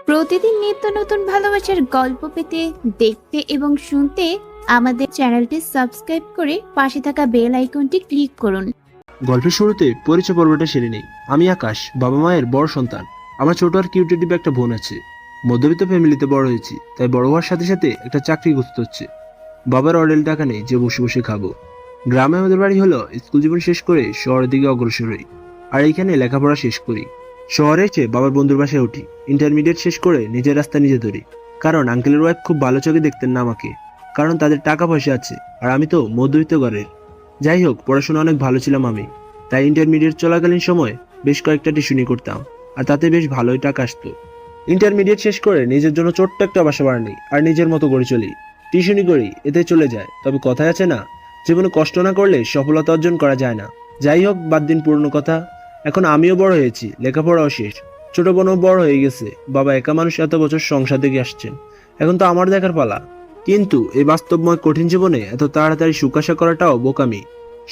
প্রতিদিন নিত্য নতুন ভালোবাসার গল্প পেতে, দেখতে এবং শুনতে আমাদের চ্যানেলটি সাবস্ক্রাইব করে পাশে থাকা বেল আইকনটি ক্লিক করুন। গল্পের শুরুতে পরিচয় পর্বটা সেরে নেই। আমি আকাশ, বাবা মায়ের বড় সন্তান। আমার ছোট আর কিউট টিপে একটা বোন আছে। মধ্যবিত্ত ফ্যামিলিতে বড় হয়েছি, তাই বড় হওয়ার সাথে সাথে একটা চাকরি খুঁজতে হচ্ছে। বাবার অর্ডেল টাকা নেই যে বসে বসে খাবো। গ্রামে আমাদের বাড়ি হলো, স্কুল জীবন শেষ করে শহরের দিকে অগ্রসর হই, আর এইখানে লেখাপড়া শেষ করি। শহরে এসে বাবার বন্ধুর বাসায় উঠি, ইন্টারমিডিয়েট শেষ করে নিজের রাস্তা নিজে ধরি। কারণ আঙ্কেলের ওয়াইফ খুব ভালো চোখে দেখতেন না আমাকে, কারণ তাদের টাকা পয়সা আছে আর আমি তো মধ্যবিত্ত ঘরের। যাই হোক, পড়াশোনা অনেক ভালো ছিলাম আমি, তাই ইন্টারমিডিয়েট চলাকালীন সময় বেশ কয়েকটা টিউশনি করতাম, আর তাতে বেশ ভালোই টাকা আসতো। ইন্টারমিডিয়েট শেষ করে নিজের জন্য ছোট্ট একটা বাসা বানাই আর নিজের মতো করে চলি। টিউশনি করি, এতে চলে যায়। তবে কথায় আছে না, জীবনে কষ্ট না করলে সফলতা অর্জন করা যায় না। যাই হোক, বাদ দিন পুরনো কথা। এখন আমিও বড় হয়েছি, লেখাপড়াও শেষ, ছোট বোনও বড় হয়ে গেছে। বাবা একা মানুষ, এত বছর সংসার দেখে আসছেন, এখন তো আমার দেখার পালা। কিন্তু এই বাস্তবময় কঠিন জীবনে এত তাড়াতাড়ি সুখ আশা করাটাও বোকামি।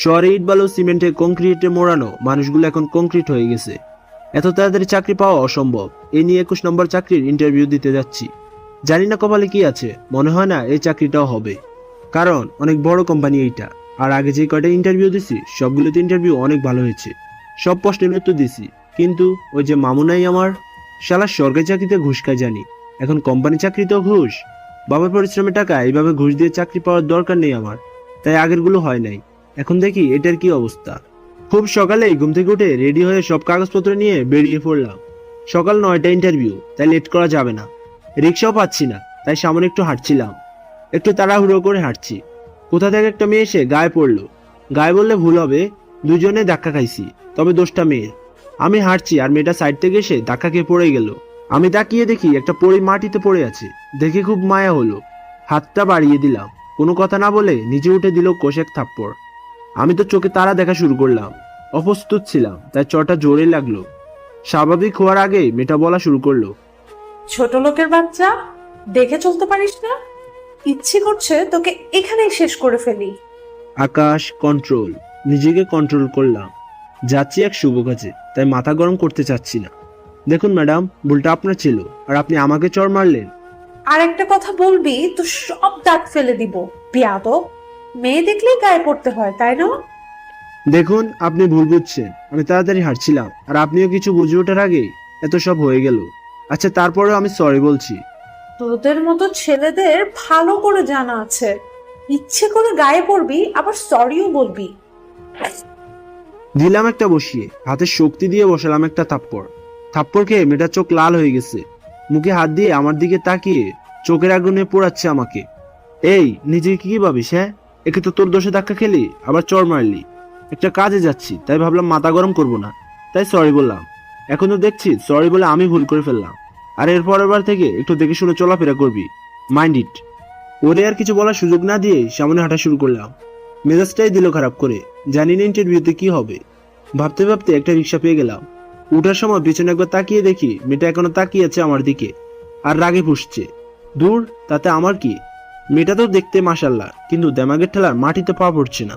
শহরে ইট বালু সিমেন্টে কংক্রিটে মোড়ানো মানুষগুলো এখন কংক্রিট হয়ে গেছে। এত তাড়াতাড়ি চাকরি পাওয়া অসম্ভব। এই নিয়ে 21 নম্বর চাকরির ইন্টারভিউ দিতে যাচ্ছি। জানি না কপালে কি আছে, মনে হয় না এই চাকরিটাও হবে, কারণ অনেক বড় কোম্পানি এইটা। আর আগে যে কয়টা ইন্টারভিউ দিছি সবগুলোতে ইন্টারভিউ অনেক ভালো হয়েছে, সব প্রশ্নের উত্তর দিছি। কিন্তু ওই যে মামুনাই আমার, শালা সরকারি চাকরিতে ঘুষ খায় জানি, এখন কোম্পানি চাকরিতেও ঘুষ। বাবার পরিশ্রমের টাকা এইভাবে ঘুষ দিয়ে চাকরি পাওয়ার দরকার নেই আমার, তাই আগেরগুলো হয় নাই। এখন দেখি এটার কি অবস্থা। খুব সকালেই ঘুম থেকে উঠে রেডি হয়ে সব কাগজপত্র নিয়ে বেরিয়ে পড়লাম। সকাল 9টা ইন্টারভিউ, তাই লেট করা যাবে না। রিক্সাও পাচ্ছি না, তাই সামনে একটু হাঁটছিলাম। একটু তাড়াহুড়ো করে হাঁটছি, কোথা থেকে একটা মেয়ে এসে গায়ে পড়লো। গায়ে বললে ভুল হবে, দুজনে ধাক্কা খাইছি, তবে দোষটা মেয়ের। আমি হাঁটছি আর মেয়েটা সাইড থেকে এসে ধাক্কা খেয়ে পড়ে গেল। আমি তাকিয়ে দেখি একটা পরী মাটিতে পড়ে আছে, দেখে খুব মায়া হলো। হাতটা বাড়িয়ে দিলাম, কোনো কথা না বলে নিচে উঠে দিল কষেক থাপ্পড়। আমি তো চোখে তারা দেখা শুরু করলাম। অপ্রস্তুত ছিলাম, তাই চটা জোরে লাগলো। স্বাভাবিক হওয়ার আগেই মেয়েটা বলা শুরু করলো, ছোট লোকের বাচ্চা, দেখে চলতে পারিস না? ইচ্ছে করছে তোকে এখানেই শেষ করে ফেলি। আকাশ কন্ট্রোল। নিজেকে কন্ট্রোল করলাম। যাচ্ছি এক শুভ কাজে, তাই মাথা গরম করতে চাচ্ছি না। দেখুন ম্যাডাম, ভুলটা আপনার ছিল, আর আপনি আমাকে চড় মারলেন। আর একটা কথা বলবি তো সব দাঁত ফেলে দিব। বেয়াদব, মেয়ে দেখলেই গায়ে পড়তে হয়, তাই না? দেখুন, আপনি ভুল বুঝছেন। আমি তাড়াতাড়ি হাঁটছিলাম, আর আপনিও কিছু বুঝে ওঠার আগেই এত সব হয়ে গেল। আচ্ছা, তারপরেও আমি সরি বলছি। তোদের মতো ছেলেদের ভালো করে জানা আছে, ইচ্ছে করে গায়ে পড়বি আবার সরিও বলবি। দিলাম একটা বসিয়ে, হাতে শক্তি দিয়ে বসালাম একটা থাপ্পড়। থাপ্পড় খেয়ে মেয়েটার চোখ লাল হয়ে গেছে, মুখে হাত দিয়ে আমার দিকে তাকিয়ে চোখের আগুনে পোড়াচ্ছে আমাকে। এই, নিজেকে কি ভাবিস? হ্যাঁ, একে তো তোর দোষে ধাক্কা খেলি, আবার চড় মারলি। একটা কাজে যাচ্ছি, তাই ভাবলাম মাথা গরম করবো না, তাই সরি বললাম। এখন তো দেখছি সরি বলে আমি ভুল করে ফেললাম। আর এর পরের বার থেকে একটু দেখে শুনে চলাফেরা করবি, মাইন্ড ইট। ওরে আর কিছু বলার সুযোগ না দিয়ে সামনে হাঁটা শুরু করলাম। মেজাজটাই দিল খারাপ করে, জানি না ইন্টারভিউতে কি হবে। ভাবতে ভাবতে একটা রিক্সা পেয়ে গেলাম। উঠার সময় পিছনে একবার তাকিয়ে দেখি মেয়েটা এখনো তাকিয়ে আছে আমার দিকে, আর রাগে ফুঁসছে। দূর, তাতে আমার কি? মেয়েটা তো দেখতে মাশাল্লাহ, কিন্তু দেমাগের ঠেলার মাটিতে পা পড়ছে না।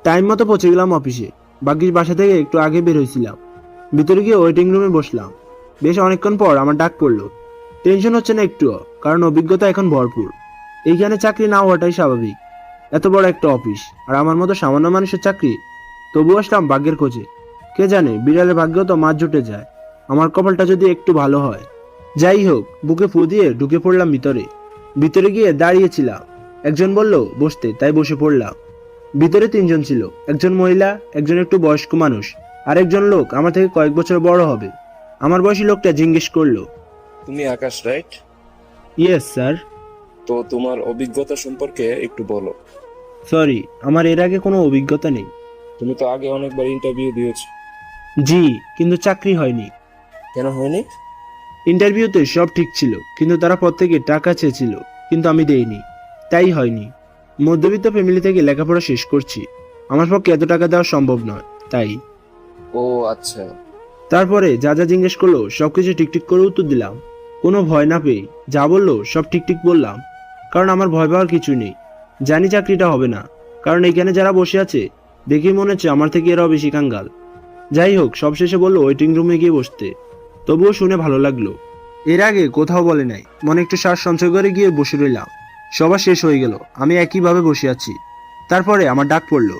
টাইম মতো পৌঁছে গেলাম অফিসে। বাকির বাসা থেকে একটু আগে বের হয়েছিলাম। ভিতরে গিয়ে ওয়েটিং রুমে বসলাম। বেশ অনেকক্ষণ পর আমার ডাক পড়লো। টেনশন হচ্ছে না একটুও, কারণ অভিজ্ঞতা এখন ভরপুর। এইখানে চাকরি না হওয়াটাই স্বাভাবিক। এত বড় একটা অফিস, আর আমার মতো সামান্য মানুষের চাকরি। তবু আসলাম ভাগ্যের খোঁজে। কে জানে, বিড়ালের ভাগ্যও তো মাছ জুটে যায়। আমার কপালটা যদি একটু ভালো হয়। যাই হোক, বুকে ফু দিয়ে ঢুকে পড়লাম ভিতরে। ভিতরে গিয়ে দাঁড়িয়েছিলাম, একজন বলল বসতে, তাই বসে পড়লাম। ভিতরে 3 জন ছিল, একজন মহিলা, একজন একটু বয়স্ক মানুষ, আর একজন লোক আমার থেকে কয়েক বছর বড় হবে। আমার বয়সী লোকটা জিজ্ঞেস করলো, তুমি আকাশ, রাইট? Yes sir. তো তোমার অভিজ্ঞতা সম্পর্কে একটু বলো। সরি, আমার এর আগে কোনো অভিজ্ঞতা নেই। তুমি তো আগে অনেকবার ইন্টারভিউ দিয়েছো। জি, কিন্তু চাকরি হয়নি। কেন হয়নি? ইন্টারভিউতে সব ঠিক ছিল, কিন্তু তারা প্রত্যেকে টাকা চেয়েছিল, কিন্তু আমি দেইনি, তাই হয়নি। মধ্যবিত্ত ফ্যামিলি থেকে লেখাপড়া শেষ করছি, আমার পক্ষে এত টাকা দেওয়া সম্ভব নয়, তাই। ও আচ্ছা। তারপরে যা যা জিজ্ঞেস করলো সবকিছু ঠিকঠিক করে উত্তর দিলাম, কোনো ভয় না পেয়ে। যা বললো সব ঠিকঠিক বললাম, কারণ আমার ভয় পাওয়ার কিছু নেই। জানি চাকরিটা হবে না, কারণ এখানে যারা বসে আছে দেখেই মনে হচ্ছে আমার থেকে এরাও বেশি কাঙ্গাল। যাই হোক, সবশেষে বললো ওয়েটিং রুমে গিয়ে বসতে। তবুও শুনে ভালো লাগলো। এর আগে কোথাও বলে নাই, মনে একটু শ্বাস সঞ্চয় করে গিয়ে বসে রইলাম। সবার শেষ হয়ে গেল, আমি একইভাবে বসে আছি। তারপরে আমার ডাক পড়লো।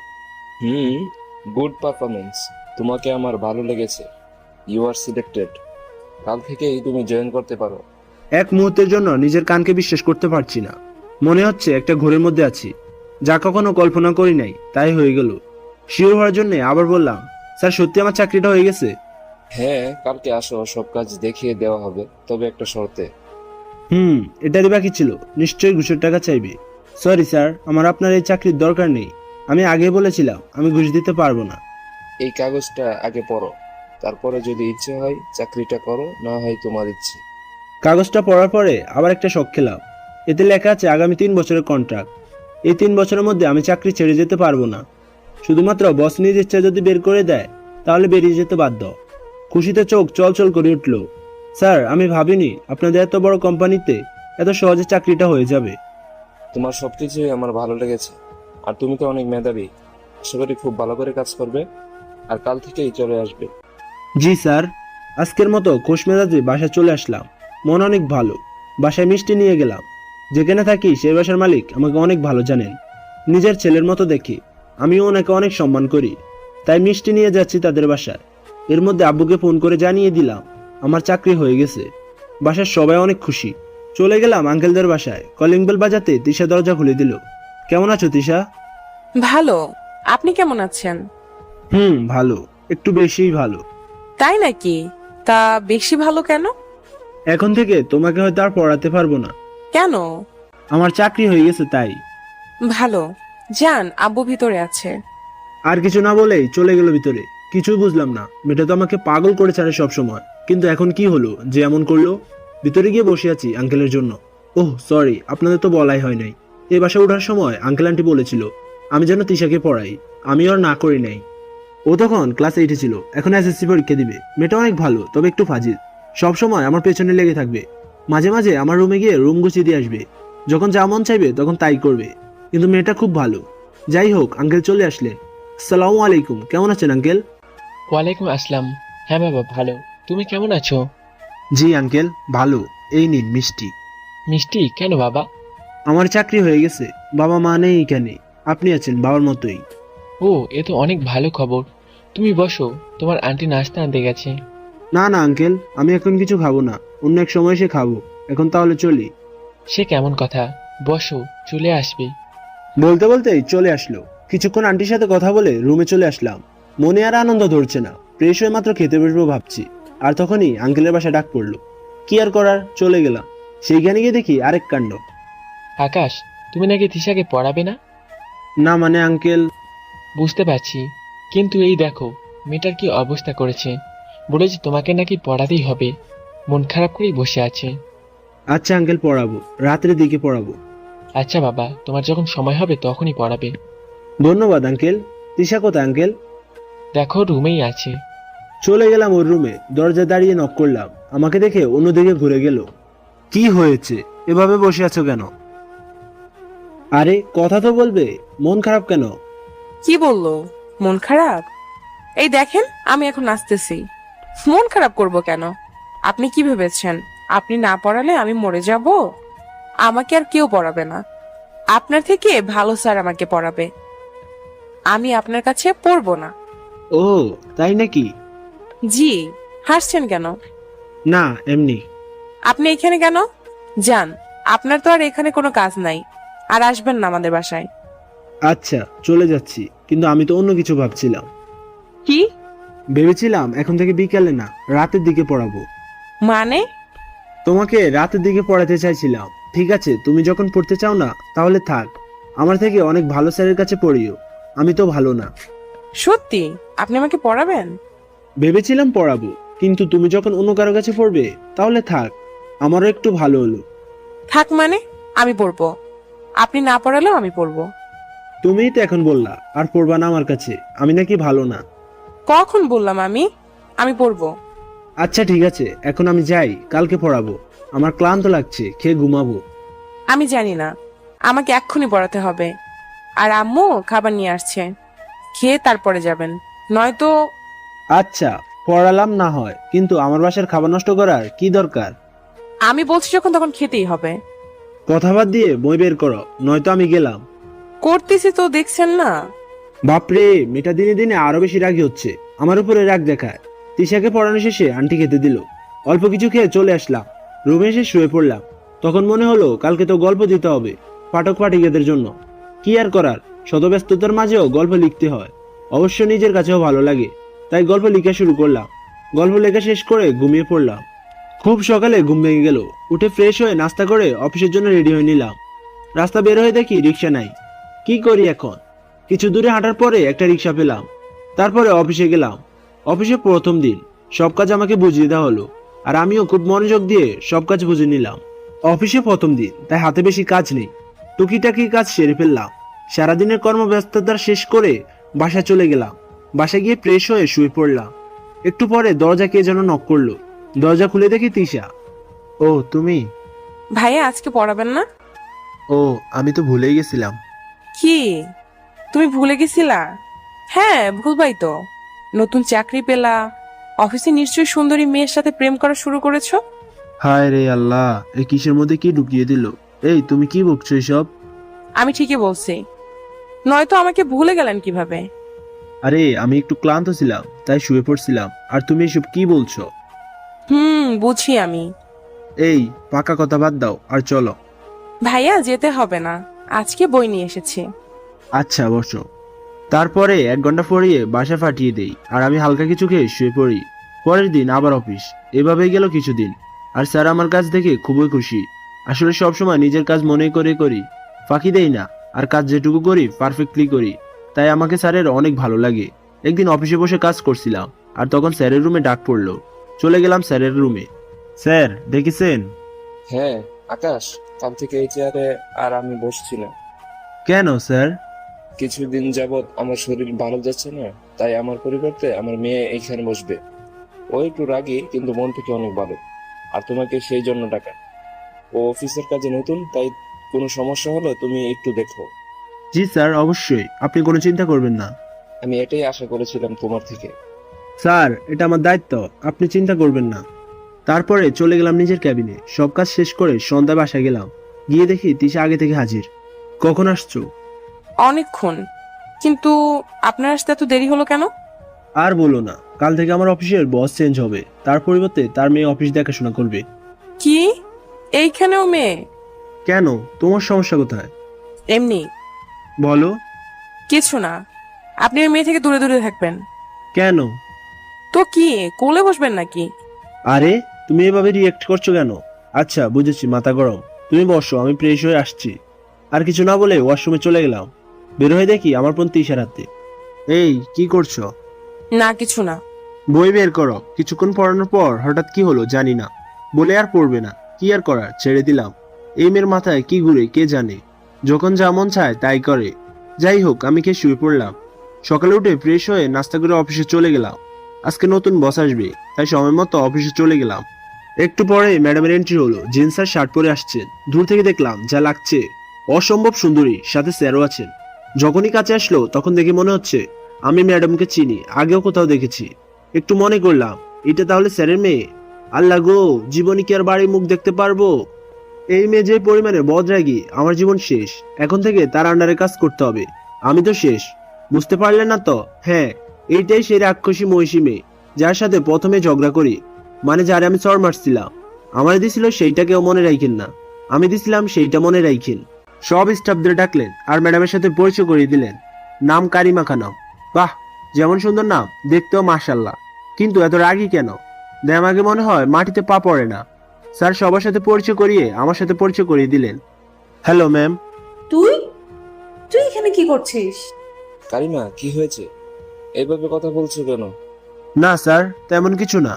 Good performance. তোমাকে আমার ভালো লেগেছে। You are selected. কাল থেকেই তুমি জয়েন করতে পারো। এক মুহূর্তের জন্য নিজের কানকে বিশ্বাস করতে পারছি না। মনে হচ্ছে একটা ঘোরের মধ্যে আছি, যা কখনো কল্পনা করি নাই তাই হয়ে গেল। শিওর হওয়ার জন্য আবার বললাম, স্যার সত্যি আমার চাকরিটা হয়ে গেছে? হ্যাঁ, কালকে আসো, সব কাজ দেখিয়ে দেওয়া হবে, তবে একটা শর্তে। এটারই বাকি ছিল। নিশ্চয়ই ঘুষের টাকা চাইবে। সরি স্যার, আমার আপনার এই চাকরির দরকার নেই। আমি আগে বলেছিলাম আমি ঘুষ দিতে পারবো না। এই কাগজটা আগে পড়ো, তারপরে যদি ইচ্ছে হয় চাকরিটা করো, না হয় তোমার ইচ্ছে। কাগজটা পড়ার পরে আবার একটা শক খেলাম। এতে লেখা আছে আগামী 3 বছরের কন্ট্রাক্ট। এই 3 বছরের মধ্যে আমি চাকরি ছেড়ে যেতে পারবো না। শুধুমাত্র বস নিজ ইচ্ছা যদি বের করে দেয় তাহলে বেরিয়ে যেতে বাধ্য। খুশিতে চোখ চলচল করে উঠল। স্যার, আমি ভাবিনি আপনাদের এত বড় কোম্পানিতে এত সহজে চাকরিটা হয়ে যাবে। তোমার সবকিছুই আমার ভালো লেগেছে, আর তুমি তো অনেক মেধাবী। আশা করি খুব ভালো করে কাজ করবে, আর কাল থেকেই চলে আসবে। জি স্যার। আজকের মতো খোশ মেজাজে বাসায় চলে আসলাম। মন অনেক ভালো। বাসায় মিষ্টি নিয়ে গেলাম। যেখানে থাকি সেই বাসার মালিক আমাকে অনেক ভালো জানেন। নিজের ছেলের মতো দেখি। আমিও ওনাকে অনেক সম্মান করি, তাই মিষ্টি নিয়ে যাচ্ছি তাদের বাসায়। এর মধ্যে আব্বুকে ফোন করে জানিয়ে দিলাম আমার চাকরি হয়ে গেছে। বাসার সবাই অনেক খুশি। চলে গেলাম আঙ্কেলদের বাসায়। কলিং বেল বাজাতে তিশা দরজা খুলে দিল। কেমন আছো তিশা? ভালো। আপনি কেমন আছেন? ভালো, একটু বেশিই ভালো। তাই নাকি? তা বেশি ভালো কেন? এখন থেকে তোমাকে হয়তো আর পড়াতে পারবো না। কেন? আমার চাকরি হয়ে গেছে তাই। ভালো। যান, আব্বু ভিতরে আছে। আর কিছু না বলেই চলে গেল ভিতরে। কিছুই বুঝলাম না, মেয়েটা তো আমাকে পাগল করে ছাড়ে সব সময়, কিন্তু এখন কি হলো যে এমন করলো? ভিতরে গিয়ে বসে আছি আঙ্কেলের জন্য। ওহ সরি, আপনাদের তো বলাই হয় নাই। এই বাসায় ওঠার সময় আঙ্কেল আন্টি বলেছিল আমি যেন তিশাকে পড়াই। আমি আর না করি নাই। ও তখন ক্লাস 8-এ ছিল, এখন এসএসসি পরীক্ষা দিবে। মেয়েটা অনেক ভালো, তবে একটু ফাজিল। সব সময় আমার পেছনে লেগে থাকবে। মাঝে মাঝে আমার রুমে গিয়ে রুম গুছিয়ে দিয়ে আসবে। যখন যা মন চাইবে তখন তাই করবে। কিন্তু মেয়েটা খুব ভালো। যাই হোক, আঙ্কেল চলে আসলেন। আসসালামু আলাইকুম, কেমন আছেন আঙ্কেল? ওয়ালাইকুম আসসালাম। হ্যাঁ বাবা, ভালো। তুমি কেমন আছো? জি আঙ্কেল, ভালো। এই নিন মিষ্টি। মিষ্টি কেন বাবা? আমার চাকরি হয়ে গেছে। বাবা মা নেই এখানে। আপনি আছেন বাবার মতোই। ও, এ তো অনেক ভালো খবর। তুমি বসো, তোমার আন্টি নাস্তা আনতে গেছে। না না আঙ্কেল, আমি এখন কিছু খাবো না। অন্য এক সময় এসে খাবো। এখন তাহলে চলি। সে কেমন কথা? বসো, চলে আসবে। বলতে বলতেই চলে আসলো। কিছুক্ষণ আন্টির সাথে কথা বলে রুমে চলে আসলাম। মনে আর আনন্দ ধরছে না। ফ্রেশ হয়ে মাত্র খেতে বসবো ভাবছি, আর তখনই আঙ্কেলের বাসায় ডাক পড়লো। কি আর করার, চলে গেলাম। সেইখানে গিয়ে দেখি আরেক কাণ্ড। আকাশ, তুমি নাকি তিশাকে পড়াবে না? না মানে আঙ্কেল। বুঝতে পারছি, কিন্তু এই দেখো মেয়েটার কি অবস্থা করেছে। বলেছে তোমাকে নাকি পড়াতেই হবে। মন খারাপ করেই বসে আছে। আচ্ছা আঙ্কেল, পড়াবো, রাত্রের দিকে পড়াবো। আচ্ছা বাবা, তোমার যখন সময় হবে তখনই পড়াবে। ধন্যবাদ আঙ্কেল। তিশা কোথায় আঙ্কেল? দেখো রুমেই আছে। চলে গেলাম ওর রুমে। দরজা দাঁড়িয়ে নক করলাম। আমাকে দেখে অন্যদিকে ঘুরে গেল। কি হয়েছে, এভাবে বসে আছো কেন? আরে কথা তো বলবে। মন খারাপ কেন? কি বললো? মন খারাপ? এই দেখেন, আমি এখন আসতেছি। মন খারাপ করব কেন? আপনি কি ভেবেছেন আপনি না পড়ালে আমি মরে যাব? আমাকে আর কেউ পড়াবে না। আপনার থেকে ভালো স্যার আমাকে পড়াবে। আমি আপনার কাছে পড়বো না। ও তাই নাকি? জি। হাসছেন কেন? না এমনি। আপনি এখানে কেন? যান, আপনার তো আর এখানে কোনো কাজ নাই। আর আসবেন না আমাদের বাসায়। আচ্ছা চলে যাচ্ছি, কিন্তু আমি তো অন্য কিছু ভাবছিলাম। কি? ভেবেছিলাম এখন থেকে বিকালে না, রাতের দিকে পড়াবো। মানে? তোমাকে রাতের দিকে পড়াতে চাইছিলাম। ঠিক আছে, তুমি যখন পড়তে চাও না তাহলে থাক। আমার থেকে অনেক ভালো স্যারের কাছে পড়িও। আমি তো ভালো না। সত্যি আপনি আমাকে পড়াবেন? ভেবেছিলাম পড়াবো, কিন্তু তুমি যখন অন্য কারো কাছে পড়বে তাহলে থাক। আমারও একটু ভালো হলো। থাক মানে? আমি পড়বো। আপনি না পড়ালেও আমি পড়বো। তুমিই তো এখন বললা আর পড়বা না আমার কাছে, আমি নাকি ভালো না। কখন বললাম আমি পড়বো? আচ্ছা ঠিক আছে, এখন আমি যাই, কালকে পড়াবো। আমার ক্লান্ত লাগছে, খেয়ে ঘুমাবো। আমি জানি না, আমাকে এক্ষুনি পড়াতে হবে। আর আম্মু খাবার নিয়ে আসছে, খেয়ে তারপরে যাবেন, নয়তো। আচ্ছা, পড়ালাম না হয়, কিন্তু আমার বাসার খাবার নষ্ট করার কি দরকার? আমি বলছি যখন তখন খেতেই হবে। কথা বাদ দিয়ে বই বের করো, নয়তো আমি গেলাম। করতেছি তো, দেখছেন না? বাপরে, মেয়েটা দিনে দিনে আরো বেশি রাগী হচ্ছে, আমার উপরে রাগ দেখায়। তিশাকে পড়ানো শেষে আন্টি খেতে দিল, অল্প কিছু খেয়ে চলে আসলাম। রুমে এসে শুয়ে পড়লাম। তখন মনে হলো কালকে তো গল্প দিতে হবে পাঠক পাঠিকাদের জন্য। কি আর করার, শত ব্যস্ততার মাঝেও গল্প লিখতে হয়, অবশ্য নিজের কাছেও ভালো লাগে, তাই গল্প লেখা শুরু করলাম। গল্প লেখা শেষ করে ঘুমিয়ে পড়লাম। খুব সকালে ঘুম ভেঙে গেল। উঠে ফ্রেশ হয়ে নাস্তা করে অফিসের জন্য রেডি হয়ে নিলাম। রাস্তা বের হয়ে দেখি রিক্সা নাই। কি করি এখন? কিছু দূরে হাঁটার পরে একটা রিক্সা পেলাম। তারপরে অফিসে গেলাম। অফিসে প্রথম দিন, সব কাজ আমাকে বুঝিয়ে দেওয়া হলো, আর আমিও খুব মনোযোগ দিয়ে সব কাজ বুঝে নিলাম। অফিসে প্রথম দিন, তাই হাতে বেশি কাজ নেই, টুকিটাকি কাজ সেরে ফেললাম। সারাদিনের কর্মব্যস্ততা শেষ করে বাসায় চলে গেলাম। বাসায় গিয়ে ফ্রেশ হয়ে শুয়ে পড়লাম। একটু পরে দরজা কে যেন নক করলো। দরজা খুলে দেখি তিশা। ও তুমি? ভাইয়া আজকে পড়াবেন না? ও, আমি তো ভুলেই গেছিলাম। কি, তুমি ভুলে গেছিলা? হ্যাঁ, ভুলবাই তো। নতুন চাকরি পেলা, অফিসে নিশ্চয়ই সুন্দরী মেয়ের সাথে প্রেম করা শুরু করেছো। হায় রে আল্লাহ, এই কিসের মধ্যে কি ঢুকিয়ে দিল? এই তুমি কি বকছো এসব? আমি ঠিকই বলছি, নয়তো আমাকে ভুলে গেলেন কিভাবে? আরে আমি একটু ক্লান্ত ছিলাম, তাই শুয়ে পড়ছিলাম। আর তুমি এসব কি বলছো? বুঝি আমি। এই পাকা কথা বাদ দাও আর চলো। ভাইয়া যেতে হবে না, আজকে বই নিয়ে এসেছি। আচ্ছা বসো। তারপরে 1 ঘন্টা পড়িয়ে বাসা পাঠিয়ে দেই, আর আমি হালকা কিছু খেয়ে শুয়ে পড়ি। পরের দিন আবার অফিস। এভাবেই গেল কিছুদিন। আর স্যার আমার কাজ দেখে খুবই খুশি। আসলে সবসময় নিজের কাজ মনে করে করি, ফাঁকি দেই না, আর কাজ যেটুকু করি পারফেক্টলি করি, তাই আমাকে স্যারের অনেক ভালো লাগে। একদিন অফিসে বসে কাজ করছিলাম, আর তখন স্যারের রুমে ডাক পড়লো। চলে গেলাম স্যারের রুমে। স্যার দেখেছেন? হ্যাঁ আকাশ, কাল থেকে এই চেয়ারে আর আমি বসছি না। কেন স্যার? কিছুদিন যাবৎ আমার শরীর ভালো যাচ্ছে না, তাই আমার পরিবর্তে আমার মেয়ে এইখানে বসবে। ও একটু রাগী, কিন্তু মন থেকে অনেক ভালো। আর তোমাকে সেই জন্য ডাকা। ও অফিসের কাজে নতুন, তাই কোনো সমস্যা হলে তুমি একটু দেখো। জি স্যার, অবশ্যই, আপনি কোনো চিন্তা করবেন না। আমি এটাই আশা করেছিলাম তোমার থেকে। স্যার, এটা আমার দায়িত্ব, আপনি চিন্তা করবেন না। তারপরে চলে গেলাম নিজের ক্যাবিনে। সব কাজ শেষ করে সন্ধ্যা বাসায় গেলাম। গিয়ে দেখি তিশা আগে থেকে হাজির। কখন আসছো? অনেকক্ষণ, কিন্তু আপনার আসতে এত দেরি হলো কেন? আর বলো না, কাল থেকে আমার অফিসের বস চেঞ্জ হবে, তার পরিবর্তে তার মেয়ে অফিস দেখাশোনা করবে। কি, এইখানেও মেয়ে? কেন, তোমার সমস্যা কোথায়? এমনি। বলো। কিছু না, আপনি ওই মেয়ে থেকে দূরে দূরে থাকবেন। কেন? তো কি, কোলে বসবেন নাকি? আরে তুমি এভাবে রিয়েক্ট করছো কেন? আচ্ছা বুঝেছি, মাথা গরম। তুমি বসো, আমি ফ্রেশ হয়ে আসছি। আর কিছু না বলে ওয়াশরুমে চলে গেলাম। বের হয়ে দেখি আমার ফোন তিশার হাতে। এই কি করছো? না কিছু না। বই বের করো। কিছুক্ষণ পড়ানোর পর হঠাৎ কি হলো জানি না, বলে আর পড়বে না। কি আর করার, ছেড়ে দিলাম। এই মেয়ের মাথায় কি ঘুরে কে জানে, যখন যা মন চায় তাই করে। যাই হোক, আমি খেয়ে শুয়ে পড়লাম। সকালে উঠে ফ্রেশ হয়ে নাস্তা করে অফিসে চলে গেলাম। আজকে নতুন বস আসবে, তাই সময় মতো অফিসে চলে গেলাম। একটু পরে ম্যাডামের এন্ট্রি হলো। জিন্স আর শার্ট পরে আসছেন। দূর থেকে দেখলাম যা লাগছে অসম্ভব সুন্দরী, সাথে স্যারও আছেন। যখনই কাছে আসলো তখন দেখে মনে হচ্ছে আমি ম্যাডামকে চিনি, আগেও কোথাও দেখেছি। একটু মনে করলাম এটা তাহলে স্যারের মেয়ে। আল্লাহ গো, জীবনে কি আর বাড়ির মুখ দেখতে পারবো? এই মেয়ে যে পরিমাণে বদরাগী, আমার জীবন শেষ। এখন থেকে তার আন্ডারে কাজ করতে হবে। আমি তো শেষ, বুঝতে পারলেন না তো? হ্যাঁ, এইটাই সেই রাক্ষসী মহিষী মেয়ে, যার সাথে প্রথমে ঝগড়া করি, মানে যারে আমি চর মারছিলাম। আমার দিছিল সেইটাকেও মনে রাখেন না, আমি দিছিলাম সেইটা মনে রাখেন। সব স্টাফদের ডাকলেন আর ম্যাডামের সাথে পরিচয় করিয়ে দিলেন। নাম কারিমা খানম। বাহ, যেমন সুন্দর নাম, দেখতেও মাশাল্লাহ, কিন্তু এত রাগী কেন? দেখ আগে মনে হয় মাটিতে পা পড়ে না। স্যার সবার সাথে পরিচয় করিয়ে আমার সাথে পরিচয় করিয়ে দিলেন। Hello ma'am. তুই তুই এখানে কি করছিস? কারিমা, কি হয়েছে? এইভাবে কথা বলছো কেন? না স্যার, তেমন কিছু না।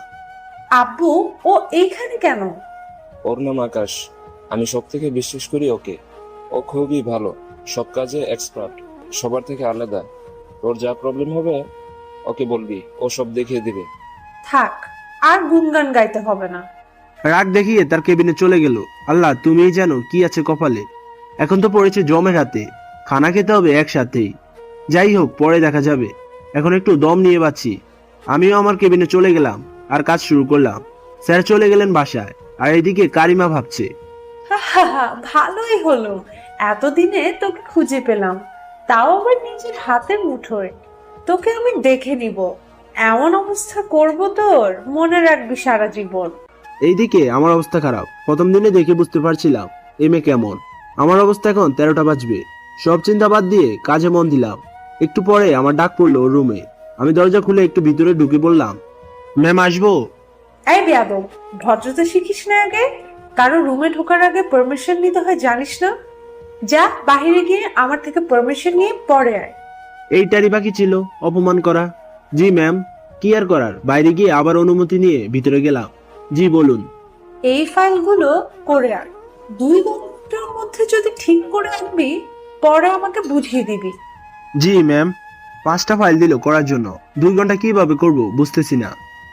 আব্বু, ও এইখানে কেন? ওর নাম আকাশ। আমি সব থেকে বিশ্বাস করি ওকে। ও খুবই ভালো, সব কাজে এক্সপার্ট, সবার থেকে আলাদা। তোর যা প্রবলেম হবে ওকে বলবি, ও সব দেখিয়ে দিবে। থাক, আর গুনগান গাইতে হবে না। রাগ দেখিয়ে তার কেবিনে চলে গেল। আল্লাহ, তুমিই জানো কি আছে কপালে। এখন তো পড়েছে জমের হাতে। খানা খেতে হবে একসাথেই। যাই হোক, পরে দেখা যাবে। এখন একটু দম নিয়ে বাঁচি। আমিও আমার কেবিনে চলে গেলাম আর কাজ শুরু করলাম। স্যার চলে গেলেন বাসায়, আর এদিকে কারিমা ভাবছে। ভালোই হলো, এতদিনে তোকে খুঁজে পেলাম, তাও আবার নিজের হাতের মুঠোয়। তোকে আমি দেখে নিব, এমন অবস্থা করব তোর, মনে রাখবি সারা জীবন। এইদিকে আমার অবস্থা খারাপ। প্রথম দিনে দেখে বুঝতে পারছিলাম এ মেয়ে কেমন। আমার অবস্থা এখন 13টা বাজবে। সব চিন্তা বাদ দিয়ে কাজে মন দিলাম। একটু পরে আমার ডাক পড়লো ওর রুমে। আমি দরজা খুলে একটু ভিতরে ঢুকে বললাম, ম্যাম আসবো? এই বেয়াদব, ভদ্রতা শিখিস না আগে? কারো রুমে ঢোকার আগে পারমিশন নিতে হয় জানিস না? যা বাহিরে গিয়ে আমার থেকে পারমিশন নিয়ে পরে আয়। এইটারই বাকি ছিল, অপমান করা। জি ম্যাম। কি আর করার, বাইরে গিয়ে আবার অনুমতি নিয়ে ভিতরে গেলাম। জি বলুন। এই ফাইলগুলো করে আন, 2 ঘন্টার মধ্যে যদি ঠিক করে আনবি পরে আমাকে বুঝিয়ে দিবি। জি ম্যাম। 5টা ফাইল দিল করার জন্য, 2 ঘন্টা কিভাবে করব বুঝতেছি না।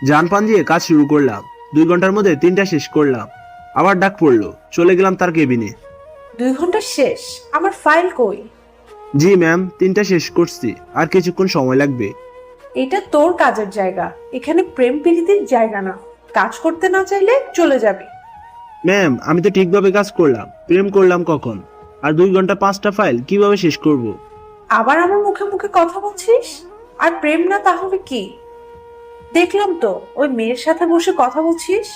জান পান দিয়ে কাজ শুরু করলাম। 2 ঘন্টার মধ্যে 3টা শেষ করলাম। আবার ডাক পড়লো, চলে গেলাম তার কেবিনে। 2 ঘন্টা শেষ, আমার ফাইল কই? জি ম্যাম, 3টা শেষ করছি, আর কিছুক্ষণ সময় লাগবে। এটা তোর কাজের জায়গা, এখানে প্রেম প্রীতির জায়গা না। কাজ করতে না চাইলে চলে যাবি। ম্যাম, আমি তো ঠিকভাবে কাজ করলাম, প্রেম করলাম কখন? আর 2 ঘন্টা 5টা ফাইল কিভাবে শেষ করব? আবার আমার মুখে মুখে কথা বলছিস? আর প্রেম না তাহলে কি? দেখলাম তো ওই মেয়ের সাথে বসে কথা বলছিস।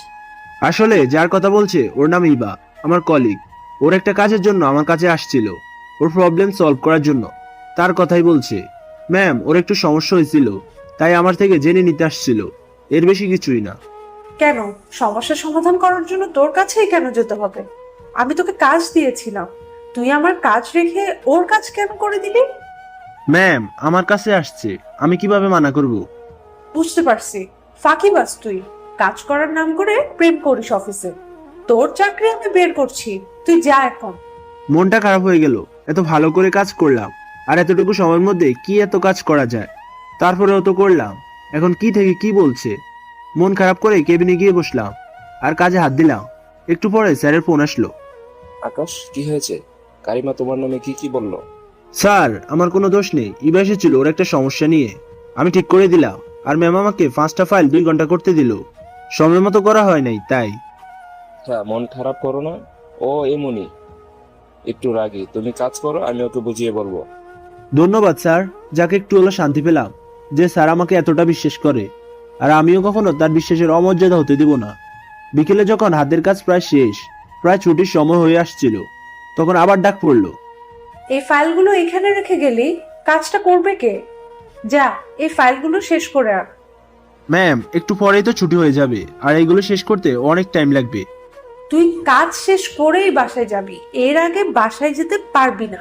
আসলে যার কথা বলছে ওর নাম ইবা, আমার কলিগ। ওর একটা কাজের জন্য আমার কাছে আসছিল, ওর প্রবলেম সলভ করার জন্য। তার কথাই বলছে। ম্যাম, ওর একটু সমস্যা হয়েছিল, তাই আমার থেকে জেনে নিতে আসছিল, এর বেশি কিছুই না। কেন, সমস্যার সমাধান করার জন্য তোর কাছেই কেন যেতে হবে? আমি তোকে কাজ দিয়েছিলাম, তুই আমার কাজ রেখে ওর কাজ কেন করে দিলি? ম্যাম, আমার কাছে আসছে, আমি কিভাবে মানা করব? বুঝতে পারছি, ফাঁকিবাজ তুই। কাজ করার নাম করে প্রেম করিস অফিসে। তোর চাকরি আমি বের করছি, তুই যা এখন। মনটা খারাপ হয়ে গেল। এত ভালো করে কাজ করলাম, আর এতটুকু সময়ের মধ্যে কি এত কাজ করা যায়? তারপরেও তো করলাম। এখন কি থেকে কি বলছে? মন খারাপ করে কেবিনে গিয়ে বসলাম আর কাজে হাত দিলাম। একটু পরে স্যারের ফোন আসলো। আকাশ, কি হয়েছে? কারিমা তোমার নামে কি কি বললো? স্যার, আমার কোনো দোষ নেই, ইবা এসেছিল ওর একটা সমস্যা নিয়ে, আমি ঠিক করে দিলাম। আর ম্যাম আমাকে 5টা ফাইল 2 ঘন্টা করতে দিল, সময় মতো করা হয় নাই তাই। হ্যাঁ, মন খারাপ করো না, ও এমনই একটু রাগী। তুমি কাজ করো, আমি ওকে বুঝিয়ে বলবো। ধন্যবাদ স্যার, যাকে একটু হলো শান্তি পেলাম যে স্যার আমাকে এতটা বিশ্বাস করে, আর আমিও কখনো তার বিশ্বাসের অমর্যাদা হতে দিব না। বিকেলে যখন হাতের কাজ প্রায় শেষ, প্রায় ছুটির সময় হয়ে আসছিল, তখন আবার ডাক পড়লো। এই ফাইলগুলো এখানে রেখে গেলি, কাজটা করবে কে? যা, এই ফাইলগুলো শেষ করে আন। ম্যাম, একটু পরেই তো ছুটি হয়ে যাবে, আর এইগুলো শেষ করতে অনেক টাইম লাগবে। তুই কাজ শেষ করেই বাসায় যাবি, এর আগে বাসায় যেতে পারবি না।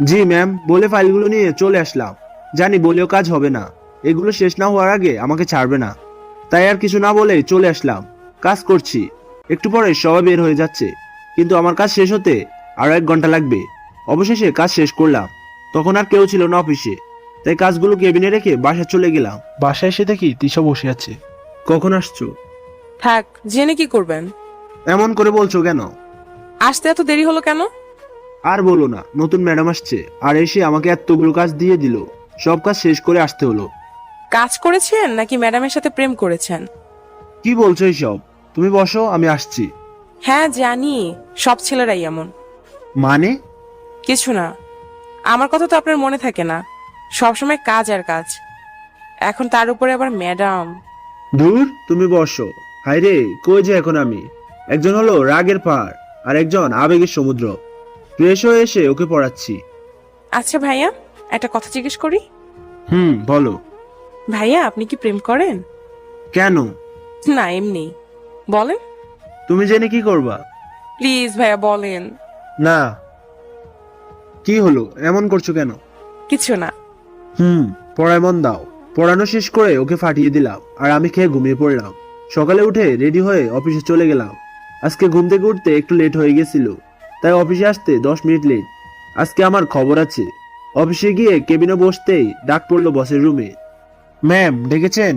জি ম্যাম, বলে ফাইলগুলো নিয়ে চলে আসলাম। জানি বলেও কাজ হবে না, এগুলো শেষ না হওয়ার আগে আমাকে ছাড়বে না, তাই আর কিছু না বলে চলে আসলাম। কাজ করছি, একটু পরে সবাই বের হয়ে যাচ্ছে, কিন্তু আমার কাজ শেষ হতে আরো 1 ঘন্টা লাগবে। অবশেষে কাজ শেষ করলাম। তখন আর কেউ ছিল না অফিসে, তাই কাজগুলো কেবিনে রেখে বাসায় চলে গেলাম। বাসায় এসে দেখি তিশা বসে আছে। কখন আসছো? থাক, জেনে কি করবেন? এমন করে বলছো কেন? আসতে এত দেরি হলো কেন? আর বলো না, নতুন ম্যাডাম আসছে, আর এসে আমাকে এতগুলো কাজ দিয়ে দিল, সব কাজ শেষ করে আসতে হলো। কাজ করেছেন নাকি ম্যাডামের সাথে প্রেম করেছেন? কি বলছো এইসব? তুমি বসো, আমি আসছি। হ্যাঁ জানি, সব ছেলেরাই এমন। মানে? কিছু না, আমার কথা তো আপনার মনে থাকে না, সবসময় কাজ আর কাজ, এখন তার উপরে আবার ম্যাডাম। দূর, তুমি বসো। হাই রে, কই যে এখন আমি? একজন হলো রাগের পাহাড়, আর একজন আবেগের সমুদ্র। ফ্রেশ হয়ে এসে ওকে পড়াচ্ছি। আচ্ছা ভাইয়া, একটা কথা জিজ্ঞেস করি? বলো। ভাইয়া, আপনি কি প্রেম করেন? কেন? না, এমনি। বলেন। তুমি জেনে কি করবা? প্লিজ ভাইয়া বলেন। না। কি হলো, এমন করছো কেন? কিছু না। পড়ায় মন দাও। পড়ানো শেষ করে ওকে ফাটিয়ে দিলাম, আর আমি খেয়ে ঘুমিয়ে পড়লাম। সকালে উঠে রেডি হয়ে অফিসে চলে গেলাম। আজকে ঘুম থেকে উঠতে একটু লেট হয়ে গেছিল, তাই অফিসে আসতে 10 মিনিট লেট। আজকে আমার খবর আছে। অফিসে গিয়ে কেবিনে বসতেই ডাক পড়লো বসের রুমে। ম্যাম, ডেকেছেন?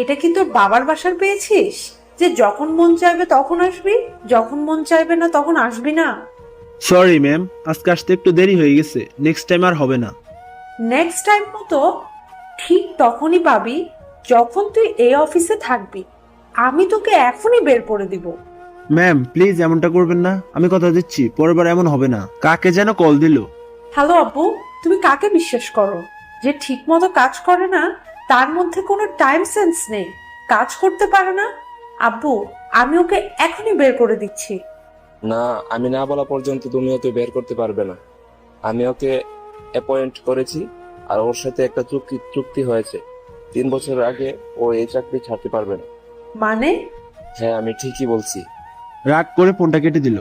এটা কি তোর বাবার বাসার পেয়েছিস যে যখন মন চাইবে তখন আসবি, যখন মন চাইবে না তখন আসবি না? সরি ম্যাম, আজকে আসতে একটু দেরি হয়ে গেছে, নেক্সট টাইম আর হবে না। নেক্সট টাইম মতো ঠিক তখনই পাবি যখন তুই এই অফিসে থাকবি। আমি তোকে এখনই বের করে দিব। ম্যাম প্লিজ এমনটা করবেন না, আমি কথা দিচ্ছি পরের বার এমন হবে না। কাকে যেন কল দিল। হ্যালো আব্বু, তুমি কাকে বিশ্বাস করো? যে ঠিক মতো কাজ করে না, তার মধ্যে কোনো টাইম সেন্স নেই, কাজ করতে পারে না। আব্বু, আমি ওকে এখনই বের করে দিচ্ছি। না, আমি না বলা পর্যন্ত তুমি ওকে বের করতে পারবে না। আমি ওকে অ্যাপয়েন্ট করেছি, আর ওর সাথে একটা চুক্তি হয়েছে। 3 বছর আগে ও এই চাকরি ছাড়তে পারবে না। মানে? হ্যাঁ, আমি ঠিকই বলছি। রাগ করে ফোনটা কেটে দিল।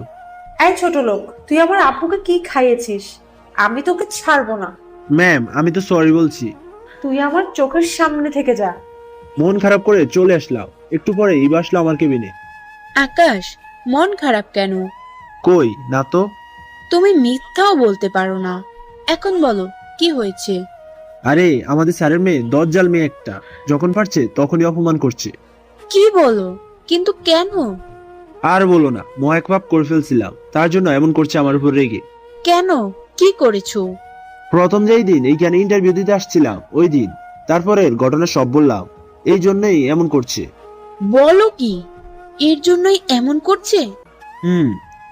এই ছোট লোক, তুই আমার আব্বুকে কি খাইয়েছিস? আমি তোকে ছাড়বো না। ম্যাম আমি তো সরি বলছি। তুই আমার চোখের সামনে থেকে যা। মন খারাপ করে চলে আসলাম, একটু পরে ইবা আসলো আমার কেবিনে। আকাশ, মন খারাপ কেন? কই না তো। তুমি মিথ্যাও বলতে পারো না। এখন বলো, কি হয়েছে? আরে আমাদের স্যারের মেয়ে দজ্জাল মেয়ে একটা, যখন পারছে তখনই অপমান করছে। কি বলো? কিন্তু কেন? আর বলো না, মহাক পাপ করে ফেলছিলাম, তার জন্য এমন করছে আমার উপর রেগে। কেন? কি করেছো? প্রথম যেই দিন এইখানে ইন্টারভিউ দিতে আসছিলাম ওই দিন, তারপরের ঘটনা সব বললাম, এই জন্যই এমন করছে। বলো কি? এর জন্যই এমন করছে?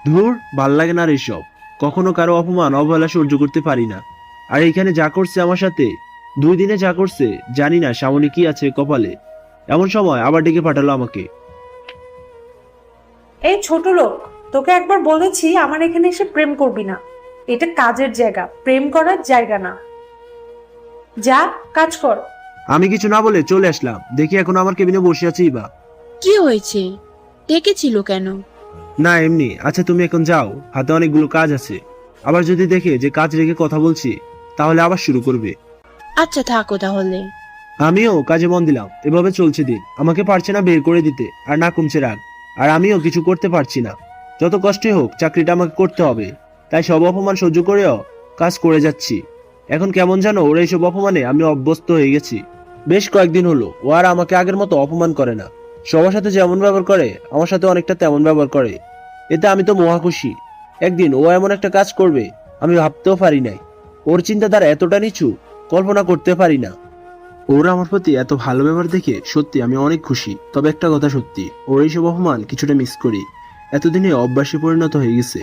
ধুর, ভাল লাগে না আর এসব। কখনো কারো অপমান অবহেলা সহ্য করতে পারি না। আর এইখানে যা করছে আমার সাথে, 2 দিনে যা করছে, জানি না সামনে কি আছে কপালে। এমন সময় আবার ডেকে পাঠালো আমাকে। এই ছোট লোক, তোকে একবার বলেছি আমার এখানে এসে প্রেম করবি না। এটা কাজের জায়গা, প্রেম করার জায়গা না। যা কাজ কর। আমি কিছু না বলে চলে আসলাম, দেখি এখন আমার কেবিনে বসে আছে ইবা। কি হয়েছে? ডেকেছিল কেন? না এমনি। আচ্ছা তুমি এখন যাও, হাতে অনেকগুলো কাজ আছে। আবার যদি দেখে যে কাজ রেখে কথা বলছি, তাহলে আবার শুরু করবে। আচ্ছা থাকো তাহলে। আমিও কাজে মন দিলাম, এভাবে চলছে দিন। আমাকে পারছে না বের করে দিতে, আর না কমছে রাগ। আর আমিও কিছু করতে পারছি না। যত কষ্টই হোক চাকরিটা আমাকে করতে হবে, তাই সব অপমান সহ্য করেও কাজ করে যাচ্ছি। এখন কেমন জানো ওর এইসব অপমানে আমি অভ্যস্ত হয়ে গেছি। বেশ কয়েকদিন হলো ও আর আমাকে আগের মতো অপমান করে না। সবার সাথে যেমন ব্যবহার করে আমার সাথে অনেকটা তেমন ব্যবহার করে। এতে আমি তো মহা খুশি। একদিন ও এমন একটা কাজ করবে আমি ভাবতেও পারি নাই। ওর চিন্তাধারা এতটা নিচু, কল্পনা করতে পারি না। ওর আমার প্রতি এত ভালো ব্যবহার দেখে সত্যি আমি অনেক খুশি। তবে একটা কথা সত্যি, ওর এইসব অপমান কিছুটা মিস করি। এতদিনে অভ্যাসে পরিণত হয়ে গেছে।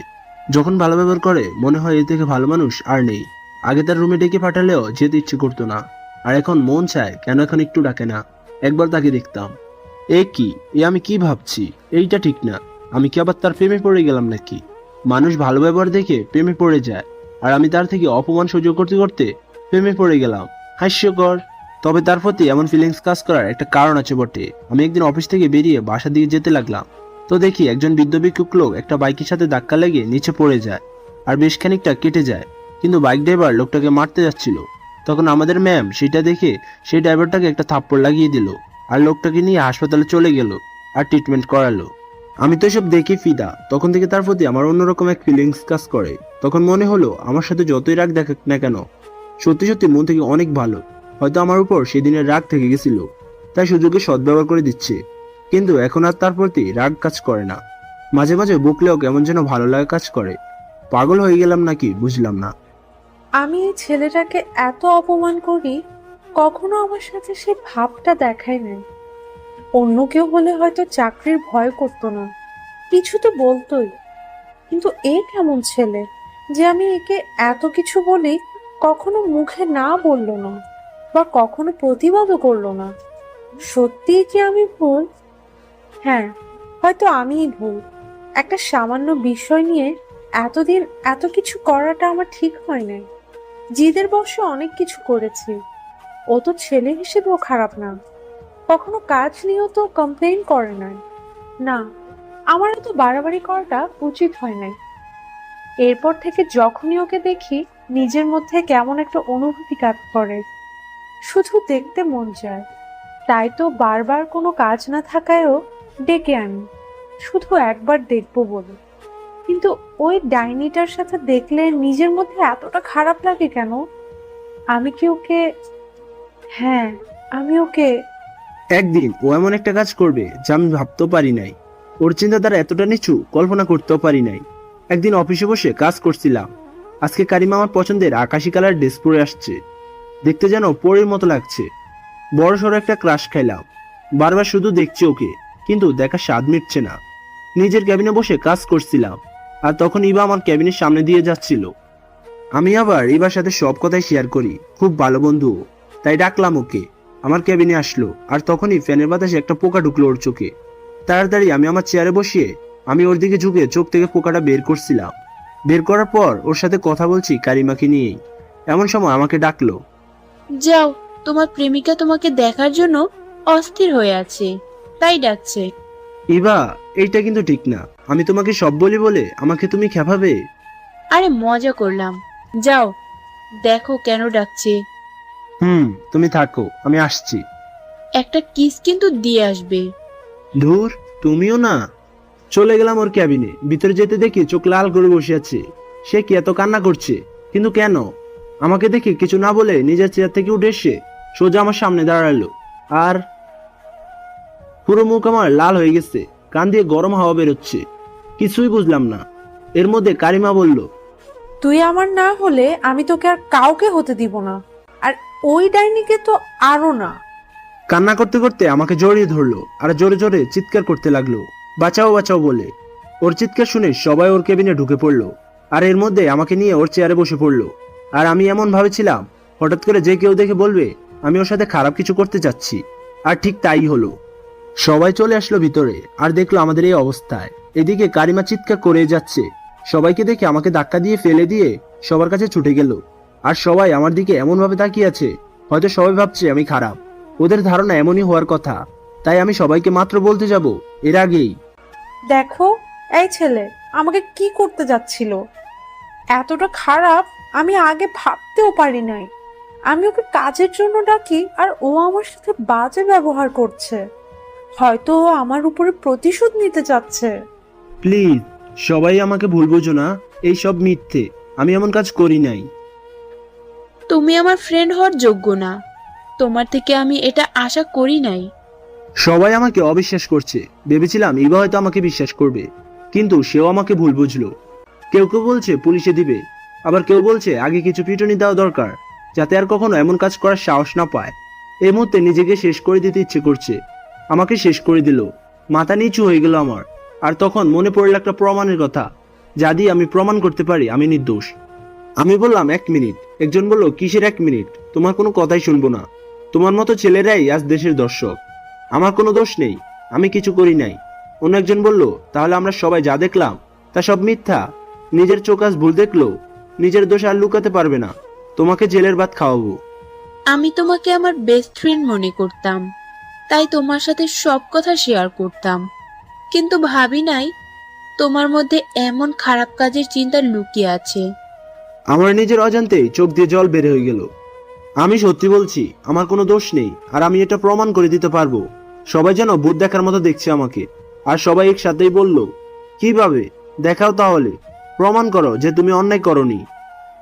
যখন ভালো ব্যবহার করে মনে হয় এর থেকে ভালো মানুষ আর নেই। আগে তার রুমে ডেকে পাঠালেও যেতে ইচ্ছে করতো না, আর এখন মন চায় কেন এখন একটু ডাকে না, একবার তাকে দেখতাম। এ কি, এ আমি কি ভাবছি? এইটা ঠিক না। আমি কি আবার তার প্রেমে পড়ে গেলাম নাকি? মানুষ ভালো ব্যবহার দেখে প্রেমে পড়ে যায়, আর আমি তার থেকে অপমান সহ্য করতে করতে প্রেমে পড়ে গেলাম। হাস্যকর। তবে তার প্রতি এমন ফিলিংস কাজ করার একটা কারণ আছে বটে। আমি একদিন অফিস থেকে বেরিয়ে বাসার দিকে যেতে লাগলাম, তো দেখি একজন বৃদ্ধ ভিক্ষুক লোক একটা বাইকের সাথে ধাক্কা লেগে নিচে পড়ে যায়, আর বেশ খানিকটা কেটে যায়। কিন্তু বাইক ড্রাইভার লোকটাকে মারতে যাচ্ছিল। তখন আমাদের ম্যাম সেটা দেখে সেই ড্রাইভারটাকে একটা থাপ্পড় লাগিয়ে দিল, আর লোকটাকে নিয়ে হাসপাতালে চলে গেল আর ট্রিটমেন্ট করালো। আমি তো এসব দেখে ফিদা। তখন থেকে তার প্রতি আমার অন্যরকম এক ফিলিংস কাজ করে। তখন মনে হলো আমার সাথে যতই রাগ দেখাক না কেন, সত্যি সত্যি মন থেকে অনেক ভালো। হয়তো আমার উপর সেদিনের রাগ থেকে গেছিল, তাই সুযোগে সদ্ব্যবহার করে দিচ্ছে। কিন্তু এখন আর তার প্রতি রাগ কাজ করে না। মাঝে মাঝে বকলেও কেমন যেন ভালো লাগা কাজ করে। পাগল হয়ে গেলাম নাকি বুঝলাম না। আমি এই ছেলেটাকে এত অপমান করি, কখনো আমার সাথে সে ভাবটা দেখায় নাই। অন্য কেউ হলে হয়তো চাকরির ভয় করতো না, কিছু তো বলতোই। কিন্তু এ কেমন ছেলে যে আমি একে এত কিছু বলি কখনো মুখে না বললো না, বা কখনো প্রতিবাদও করলো না। সত্যিই কি আমি ভুল? হ্যাঁ, হয়তো আমিই ভুল। একটা সামান্য বিষয় নিয়ে এতদিন এত কিছু করাটা আমার ঠিক হয় নাই। জিদের বশে অনেক কিছু করেছি। ও তো ছেলে হিসেবেও খারাপ না, কখনো কাজ নিয়েও তো কমপ্লেইন করে নাই। না, আমার তো বাড়াবাড়ি করাটা উচিত হয় নাই। এরপর থেকে যখনই ওকে দেখি নিজের মধ্যে কেমন একটা অনুভূতি কাজ করে, শুধু দেখতে মন চায়। তাই তো বারবার কোনো কাজ না থাকায়ও ডেকে আনি, শুধু একবার দেখবো বলে। কিন্তু ওই ডাইনিটার সাথে দেখলে নিজের মধ্যে এতটা খারাপ লাগে কেন? আমি কি ওকে, হ্যাঁ আমি ওকে। একদিন ও এমন একটা কাজ করবে যা আমি ভাবতেও পারি নাই। ওর চিন্তাধারা এতটা নিচু, কল্পনা করতেও পারি নাই। একদিন অফিসে বসে কাজ করছিলাম। আজকে কারিমা আমার পছন্দের আকাশি কালার ড্রেস পরে আসছে। দেখতে যেন পরীর মতো লাগছে। বড় সড়ো একটা ক্রাশ খাইলাম। বারবার শুধু দেখছি ওকে, কিন্তু দেখার স্বাদ মিটছে না। নিজের ক্যাবিনে বসে কাজ করছিলাম, আর তখন ইবা আমার ক্যাবিনের সামনে দিয়ে যাচ্ছিল। আমি আবার ইবার সাথে সব কথাই শেয়ার করি, খুব ভালো বন্ধু, তাই ডাকলাম ওকে। আমার ক্যাবিনে আসলো, আর তখনই ফ্যানের বাতাসে একটা পোকা ঢুকলো ওর চোখে। তাড়াতাড়ি আমি আমার চেয়ারে বসিয়ে আমি ওর দিকে ঝুঁকে চোখ থেকে পোকাটা বের করছিলাম। বের করার পর ওর সাথে কথা বলছি কারিমাকে নিয়েই। এমন সময় আমাকে ডাকলো। যাও, তোমার প্রেমিকা তোমাকে দেখার জন্য অস্থির হয়ে আছে, তাই ডাকছে। ইবা, এইটা কিন্তু ঠিক না। আমি তোমাকে সব বলি বলে আমাকে তুমি খেপাবে? আরে মজা করলাম, যাও, দেখো কেন ডাকছে। তুমি থাকো, আমি আসছি। একটা কিস কিন্তু দিয়ে আসবে। ধুর, তুমিও না। চলে গেলাম ওর ক্যাবিনে। ভিতরে যেতে দেখি চোখ লাল করে বসে আছে। সে কি এত কান্না করছে? কিন্তু কেন? আমাকে দেখে কিছু না বলে নিজের চেয়ার থেকে উঠে এসে সোজা আমার সামনে দাঁড়ালো। আর পুরো মুখ আমার লাল হয়ে গেছে, কান দিয়ে গরম হাওয়া বেরোচ্ছে। কিছুই বুঝলাম না। এর মধ্যে কারিমা বলল, তুই আমার না হলে আমি তোকে আর কাউকে হতে দিব না, আর ওই ডাইনিকে তো আরো না। কান্না করতে করতে আমাকে জড়িয়ে ধরলো আর জোরে জোরে চিৎকার করতে লাগলো, বাঁচাও বাঁচাও বলে। ওর চিৎকার শুনে সবাই ওর কেবিনে ঢুকে পড়লো, আর এর মধ্যে আমাকে নিয়ে ওর চেয়ারে বসে পড়লো। আর আমি এমন ভাবেছিলাম হঠাৎ করে যে কেউ দেখে বলবে আমি ওর সাথে খারাপ কিছু করতে চাচ্ছি। আর ঠিক তাই হলো। সবাই চলে আসলো ভিতরে, আর দেখলো আমাদের এই অবস্থায়। এদিকে কারিমা চিৎকার করে যাচ্ছে। সবাইকে দেখে আমাকে ধাক্কা দিয়ে ফেলে দিয়ে সবার কাছে ছুটে গেল। আর সবাই আমার দিকে এমন ভাবে তাকিয়ে আছে, হয়তো সবাই ভাবছে আমি খারাপ। ওদের ধারণা এমনই হওয়ার কথা। তাই আমি সবাইকে মাত্র বলতে যাব এর আগেই, দেখো, এই ছেলে আমাকে কি করতে যাচ্ছিল। এতটা খারাপ আমি আগে ভাবতেও পারি নাই। আমি ওকে কাজের জন্য ডাকি, আর ও আমার সাথে বাজে ব্যবহার করছে। হয়তো ও আমার উপরে প্রতিশোধ নিতে চাচ্ছে। প্লিজ সবাই আমাকে ভুল বোঝো না। এই সব মিথ্যে, আমি এমন কাজ করি নাই। তুমি আমার ফ্রেন্ড হওয়ার যোগ্য না, তোমার থেকে আমি এটা আশা করি নাই। সবাই আমাকে অবিশ্বাস করছে। ভেবেছিলাম ইবা হয়তো আমাকে বিশ্বাস করবে, কিন্তু সেও আমাকে ভুল বুঝলো। কেউ কেউ বলছে পুলিশে দিবে, আবার কেউ বলছে আগে কিছু পিটুনি দেওয়া দরকার, যাতে আর কখনো এমন কাজ করার সাহস না পায়। এই মুহূর্তে নিজেকে শেষ করে দিতে ইচ্ছে করছে। আমাকে শেষ করে দিল। মাথা নিচু হয়ে গেল আমার। আর তখন মনে পড়ল একটা প্রমাণের কথা, যা দিয়ে আমি প্রমাণ করতে পারি আমি নির্দোষ। আমি বললাম 1 মিনিট। একজন বলল, কিসের 1 মিনিট? তোমার কোনো কথাই শুনবো না। তোমার মতো ছেলেরাই আজ দেশের দর্শক। আমার কোনো দোষ নেই, আমি কিছু করি নাই। অন্য একজন বলল, তাহলে আমরা সবাই যা দেখলাম তা সব মিথ্যা। নিজের চোখ আজ ভুল দেখলো, নিজের দোষ আর লুকাতে পারবে না। তোমাকে জেলের ভাত খাওয়াবো। আমি তোমাকে আমার বেস্ট ফ্রেন্ড মনে করতাম, তাই তোমার সাথে সব কথা শেয়ার করতাম। কিন্তু ভাবি নাই তোমার মধ্যে এমন খারাপ কাজের চিন্তা লুকিয়ে আছে। আমার নিজের অজান্তেই চোখ দিয়ে জল বের হয়ে গেল। আমি সত্যি বলছি, আমার কোনো দোষ নেই, আর আমি এটা প্রমাণ করে দিতে পারবো। সবাই যেন ভূত দেখার মতো দেখছে আমাকে। আর সবাই একসাথেই বলল, কিভাবে? দেখাও তাহলে, প্রমাণ করো যে তুমি অন্যায় করনি।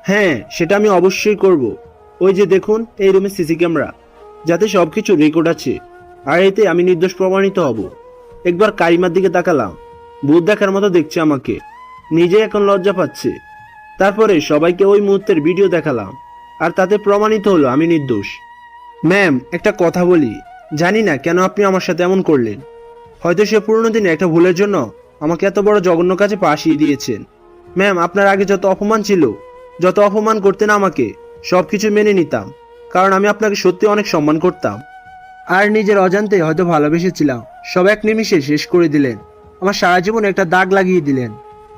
হ্যাঁ, সেটা আমি অবশ্যই করব। ওই যে দেখুন, এই রুমে সিসি ক্যামেরা, যাতে সবকিছু রেকর্ড আছে। আর এতে আমি নির্দোষ প্রমাণিত হব। একবার কারিমার দিকে তাকালাম, ভূত দেখার মতো দেখছে আমাকে। নিজে এখন লজ্জা পাচ্ছে। তারপরে সবাইকে ওই মুহূর্তের ভিডিও দেখালাম, আর তাতে প্রমাণিত হলো আমি নির্দোষ। ম্যাম, একটা কথা বলি, জানি না কেন আপনি আমার সাথে এমন করলেন। হয়তো সে পুরনো দিনে একটা ভুলের জন্য আমাকে এত বড় জঘন্য কাজে ফাঁসিয়ে দিয়েছেন। ম্যাম, আপনার আগে যত অপমান ছিল, যত অপমান করতেন আমাকে, সবকিছু মেনে নিতাম, কারণ আমি আপনাকে সত্যি অনেক সম্মান করতাম। আর নিজের অজান্তে হয়তো ভালোবেসেছিলাম। সব এক নিমিষে শেষ করে দিলেন। আমার সারা জীবনে একটা দাগ লাগিয়ে দিলেন।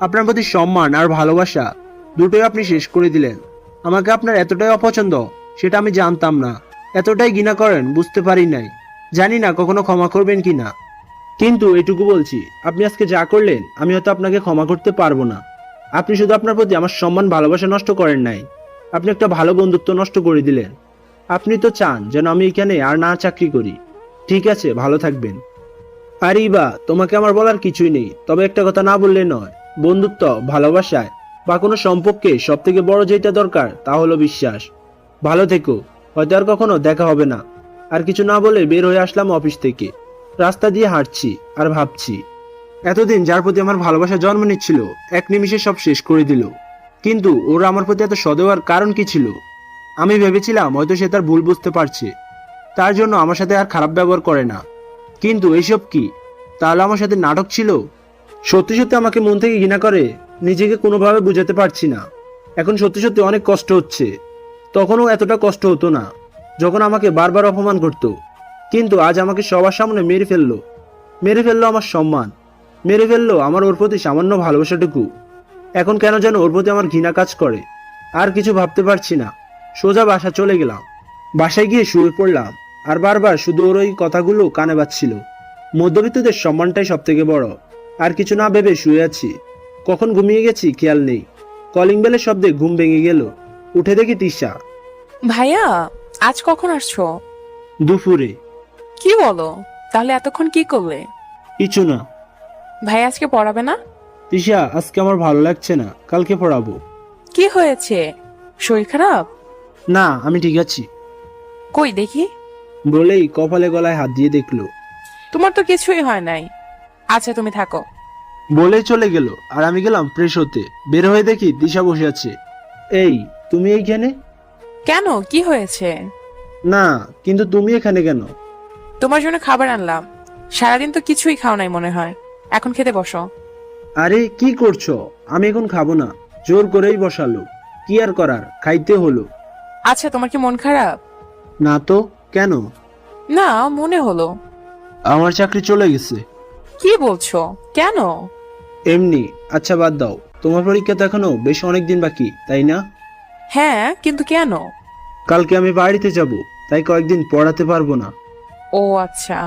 আপনার প্রতি সম্মান আর ভালোবাসা দুটোই আপনি শেষ করে দিলেন। আমাকে আপনার এতটাই অপছন্দ সেটা আমি জানতাম না। এতটাই ঘৃণা করেন বুঝতে পারি নাই। জানি না কখনো ক্ষমা করবেন কি না, কিন্তু এটুকু বলছি, আপনি আজকে যা করলেন আমি হয়তো আপনাকে ক্ষমা করতে পারবো না। আপনি শুধু আপনার প্রতি আমার সম্মান ভালোবাসা নষ্ট করেন নাই, আপনি একটা ভালো বন্ধুত্ব নষ্ট করে দিলেন। আপনি তো চান যেন আমি এখানে আর না চাকরি করি। ঠিক আছে, ভালো থাকবেন। আর ইবা, তোমাকে আমার বলার কিছুই নেই, তবে একটা কথা না বললে নয়। বন্ধুত্ব, ভালোবাসায় বা কোনো সম্পর্কে সব থেকে বড় যেটা দরকার তা হলো বিশ্বাস। ভালো থেকো, হয়তো আর কখনো দেখা হবে না। আর কিছু না বলে বের হয়ে আসলাম অফিস থেকে। রাস্তা দিয়ে হাঁটছি আর ভাবছি, এতদিন যার প্রতি আমার ভালোবাসা জন্ম নিচ্ছিল এক নিমিষে সব শেষ করে দিল। কিন্তু ওরা আমার প্রতি এত সদেওয়ার কারণ কি ছিল? আমি ভেবেছিলাম হয়তো সে তার ভুল বুঝতে পারছে, তার জন্য আমার সাথে আর খারাপ ব্যবহার করে না। কিন্তু এইসব কি? তাহলে আমার সাথে নাটক ছিল? সত্যি সত্যি আমাকে মন থেকে ঘৃণা করে? নিজেকে কোনোভাবে বুঝাতে পারছি না। এখন সত্যি সত্যি অনেক কষ্ট হচ্ছে। তখনও এতটা কষ্ট হতো না, যখন আমাকে বারবার অপমান করতো। কিন্তু আজ আমাকে সবার সামনে মেরে ফেললো আমার সম্মান, মেরে ফেললো আমার ওর প্রতি সামান্য ভালোবাসাটুকু। এখন কেন যেন ওর প্রতি আমার ঘৃণা কাজ করে। আর কিছু ভাবতে পারছি না। সোজা বাসা চলে গেলাম। বাসায় গিয়ে শুয়ে পড়লাম, আর বারবার শুধু ওর ওই কথাগুলো কানে বাজছিল। মধ্যবিত্তদের সম্মানটাই সব থেকে বড়। আর কিছু না ভেবে শুয়ে আছি। কখন ঘুমিয়ে গেছি খেয়াল নেই। কলিং বেলের শব্দে ঘুম ভেঙে গেল। উঠে দেখি তিশা। ভাইয়া, আজ কখন আসছো? দুপুরে। কি বলো? তাহলে এতক্ষণ কি করলে? কিছু না। ভাই আজকে পড়াবে না? তিশা, আজকে আমার ভালো লাগছে না, কালকে পড়াবো। কি হয়েছে? শরীর খারাপ? না, আমি ঠিক আছি। কই দেখি। বলেই কপালে গলায় হাত দিয়ে দেখলো। তোমার তো কিছুই হয় নাই। আচ্ছা তুমি থাকো। বলেই চলে গেল। আর আমি গেলাম ফ্রেশ হতে। বের হয়ে দেখি দিশা বসে আছে। এই, তুমি এইখানে? কেন, কি হয়েছে? না, কিন্তু তুমি এখানে কেন? তোমার জন্য খাবার আনলাম। সারাদিন তো কিছুই খাও নাই মনে হয়, এখন খেতে বসো। আরে কি করছো? আমি এখন খাবো না, জোর করেই বসালো। কি আর করার, খাইতে হলো। আচ্ছা তোমার কি মন খারাপ? না তো, কেন? না, মনে হলো। আমার চাকরি চলে গেছে। কি বলছো? কেন? এমনি। আচ্ছা বাদ দাও, তোমার পরীক্ষা তো এখনো বেশ অনেক দিন বাকি, তাই না? হ্যাঁ, কিন্তু কেন? কালকে আমি বাড়িতে যাব, তাই কয়েকদিন পড়াতে পারবো না। ও আচ্ছা,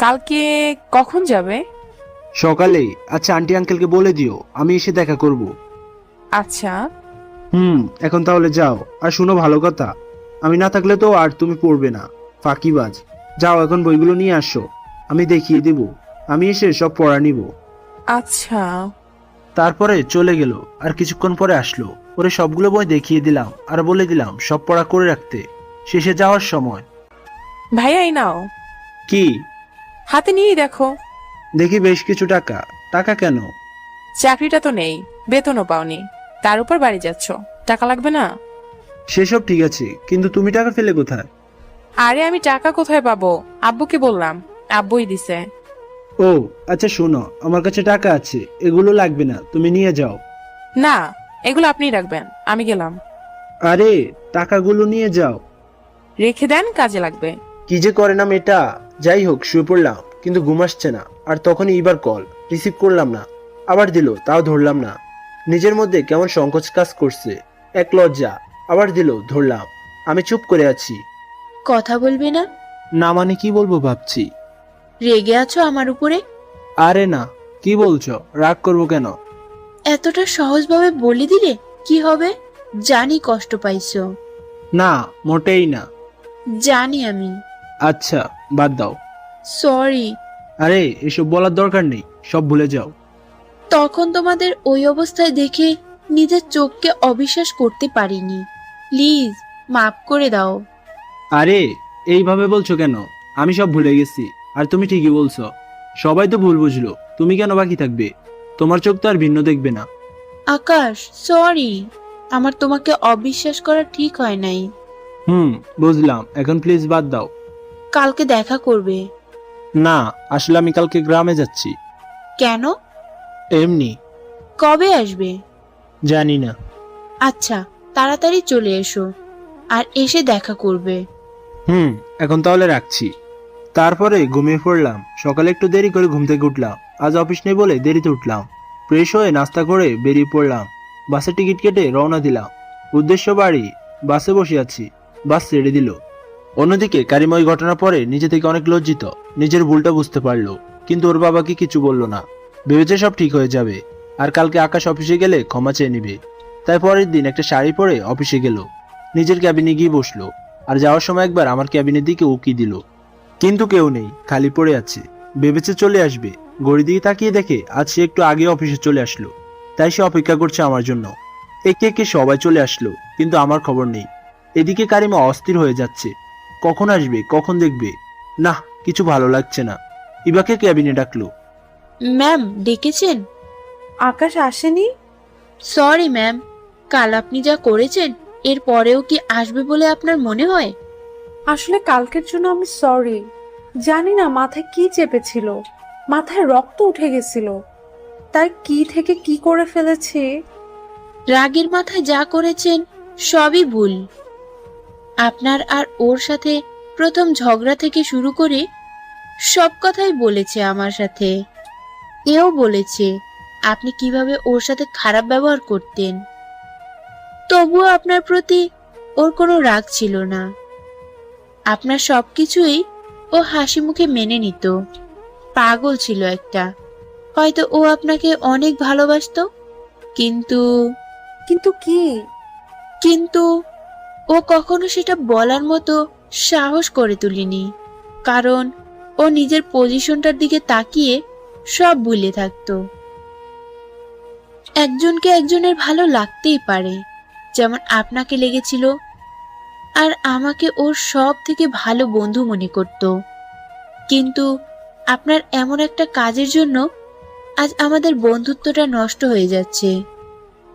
কালকে কখন যাবে? সকালে। আচ্ছা আন্টি আঙ্কেলকে বলে দিও আমি এসে দেখা করব। আচ্ছা। এখন তাহলে যাও। আর শুনো ভালো কথা, আমি না থাকলে তো আর তুমি পড়বে না, ফাঁকিবাজ। যাও এখন বইগুলো নিয়ে আসো, আমি দেখিয়ে দেব। আমি এসে সব পড়া নিব। আচ্ছা। তারপরে চলে গেল। আর কিছুক্ষণ পরে আসলো। ওরে সবগুলো বই দেখিয়ে দিলাম আর বলে দিলাম সব পড়া করে রাখতে। শেষে যাওয়ার সময়। ভাইয়া এই নাও। কি? হাতে নিয়েই দেখো। দেখি বেশ কিছু টাকা। টাকা কেন? চাকরিটা তো নেই, বেতনও পাওনি, তার উপর বাড়ি যাচ্ছ, টাকা লাগবে না? সেসব ঠিক আছে, কিন্তু তুমি টাকা ফেলে কোথায়? আরে আমি টাকা কোথায় পাবো? আব্বুকে বললাম, আব্বুই দিছে। ও আচ্ছা, শোনো, আমার কাছে টাকা আছে, এগুলো লাগবে না, তুমি নিয়ে যাও। না, এগুলো আপনিই রাখবেন, আমি গেলাম। আরে টাকাগুলো নিয়ে যাও। রেখে দেন, কাজে লাগবে। কি যে করে না মেয়েটা। যাই হোক, শুয়ে পড়লাম, কিন্তু ঘুম আসছে না। আর তখনই এবার কল রিসিভ করলাম না। আবার দিল, তাও ধরলাম না। নিজের মধ্যে কেমন সংকোচ কাজ করছে, এক লজ্জা। আবার দিল, ধরলাম। আমি চুপ করে আছি। কথা বলবে না? না মানে কি বলবো ভাবছি। রেগে আছো আমার উপরে? আরে না, কি বলছো? রাগ করবো কেন? এতটা সহজভাবে বলে দিলে কি হবে? জানি কষ্ট পাইছো। না, মোটেই না। জানি আমি। আচ্ছা বাদ দাও। সরি। আরে এসব বলার দরকার নেই, সব ভুলে যাও। তখন তোমাদের ওই অবস্থায় দেখে নিজের চোখকে অবিশ্বাস করতে পারিনি। প্লিজ মাফ করে দাও। আরে এইভাবে বলছো কেন? আমি সব ভুলে গেছি। আর তুমি ঠিকই বলছো, সবাই তো ভুল বুঝলো, তুমি কেন বাকি থাকবে? তোমার চোখ তো আর ভিন্ন দেখবে না। আকাশ, সরি। আমার তোমাকে অবিশ্বাস করা ঠিক হয় নাই। বুঝলাম, এখন প্লিজ বাদ দাও। কালকে দেখা করবে? না, আসলে আমি কালকে গ্রামে যাচ্ছি। কেন? এমনি। কবে আসবে? জানি না। আচ্ছা, তাড়াতাড়ি চলে এসো, আর এসে দেখা করবে। এখন তাহলে রাখছি। তারপরে ঘুমিয়ে পড়লাম। সকালে একটু দেরি করে ঘুম থেকে উঠলাম। আজ অফিস নেই বলে দেরিতে উঠলাম। ফ্রেশ হয়ে নাস্তা করে বেরিয়ে পড়লাম। বাসের টিকিট কেটে রওনা দিলাম। উদ্দেশ্য বাড়ি। বাসে বসে আছি, বাস ছেড়ে দিল। অন্যদিকে কারিময় ঘটনার পরে নিজে থেকে অনেক লজ্জিত। নিজের ভুলটা বুঝতে পারলো, কিন্তু ওর বাবাকে কিছু বলল না। ভেবেছে সব ঠিক হয়ে যাবে, আর কালকে আকাশ অফিসে গেলে ক্ষমা চেয়ে নিবে। তাই পরের দিন একটা শাড়ি পরে অফিসে গেল। নিজের ক্যাবিনে গিয়ে বসলো। আর যাওয়ার সময় একবার আমার ক্যাবিনের দিকে উকি দিল, কিন্তু কেউ নেই, খালি পড়ে আছে। ভেবেছে চলে আসবে। ঘড়ি দিয়ে তাকিয়ে দেখে আজ সে একটু আগে অফিসে চলে আসলো। তাই সে অপেক্ষা করছে আমার জন্য। একে একে সবাই চলে আসলো, কিন্তু আমার খবর নেই। এদিকে কারিমা অস্থির হয়ে যাচ্ছে, কখন আসবে, কখন দেখবে। না, কিছু ভালো লাগছে না। ইবাকে ক্যাবিনে ডাকলো। ম্যাম ডেকেছেন? আকাশ আসেনি? সরি ম্যাম, কাল আপনি যা করেছেন এর পরেও কি আসবে বলে আপনার মনে হয়? আসলে কালকের জন্য আমি সরি। জানি না মাথায় কি চেপেছিল, মাথায় রক্ত উঠে গেছিল, তাই কি থেকে কি করে ফেলেছি। রাগের মাথায় যা করেছেন সবই ভুল। আপনার আর ওর সাথে প্রথম ঝগড়া থেকে শুরু করে সব কথাই বলেছে আমার সাথে। এও বলেছে আপনি কিভাবে ওর সাথে খারাপ ব্যবহার করতেন। তবুও আপনার প্রতি ওর কোনো রাগ ছিল না। আপনার সবকিছুই ও হাসি মুখে মেনে নিত। পাগল ছিল একটা। হয়তো ও আপনাকে অনেক ভালোবাসতো, কিন্তু কিন্তু কি? কিন্তু ও কখনো সেটা বলার মতো সাহস করে তুলিনি, কারণ ও নিজের পজিশনটার দিকে তাকিয়ে সব ভুলে থাকতো। একজনকে একজনের ভালো লাগতেই পারে, যেমন আপনাকে লেগেছিল। আর আমাকে ওর সব থেকে ভালো বন্ধু মনে করত। কিন্তু আপনার এমন একটা কাজের জন্য আজ আমাদের বন্ধুত্বটা নষ্ট হয়ে যাচ্ছে।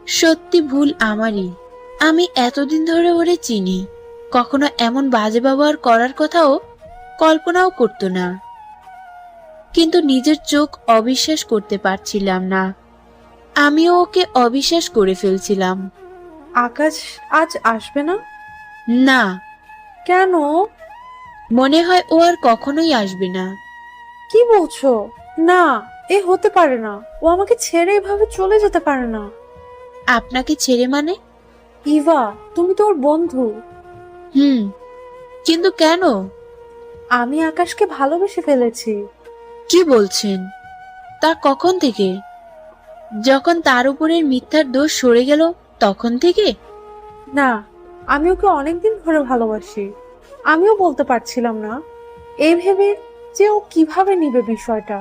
সত্যি ভুল আমারই। আমি এতদিন ধরে ওরে চিনি, কখনো এমন বাজে ব্যবহার করার কথাও কল্পনাও করতো না। কিন্তু নিজের চোখ অবিশ্বাস করতে পারছিলাম না। আমিও ওকে অবিশ্বাস করে ফেলছিলাম। আকাশ আজ আসবে না? না, কেন? মনে হয় ও আর কখনোই আসবে না। কি বলছো? না, এ হতে পারে না। ও আমাকে ছেড়ে এভাবে চলে যেতে পারে না। আপনাকে ছেড়ে মানে? ইভা, তুমি তো ওর বন্ধু। কিন্তু কেন? আমি আকাশকে ভালোবেসে ফেলেছি। কি বলছেন? তা কখন থেকে? যখন তার উপরের মিথ্যার দোষ সরে গেল তখন থেকে? না, আমি ওকে অনেকদিন ধরে ভালোবাসি। আমিও বলতে পারছিলাম না, এই ভেবে যে ও কিভাবে নিবে বিষয়টা।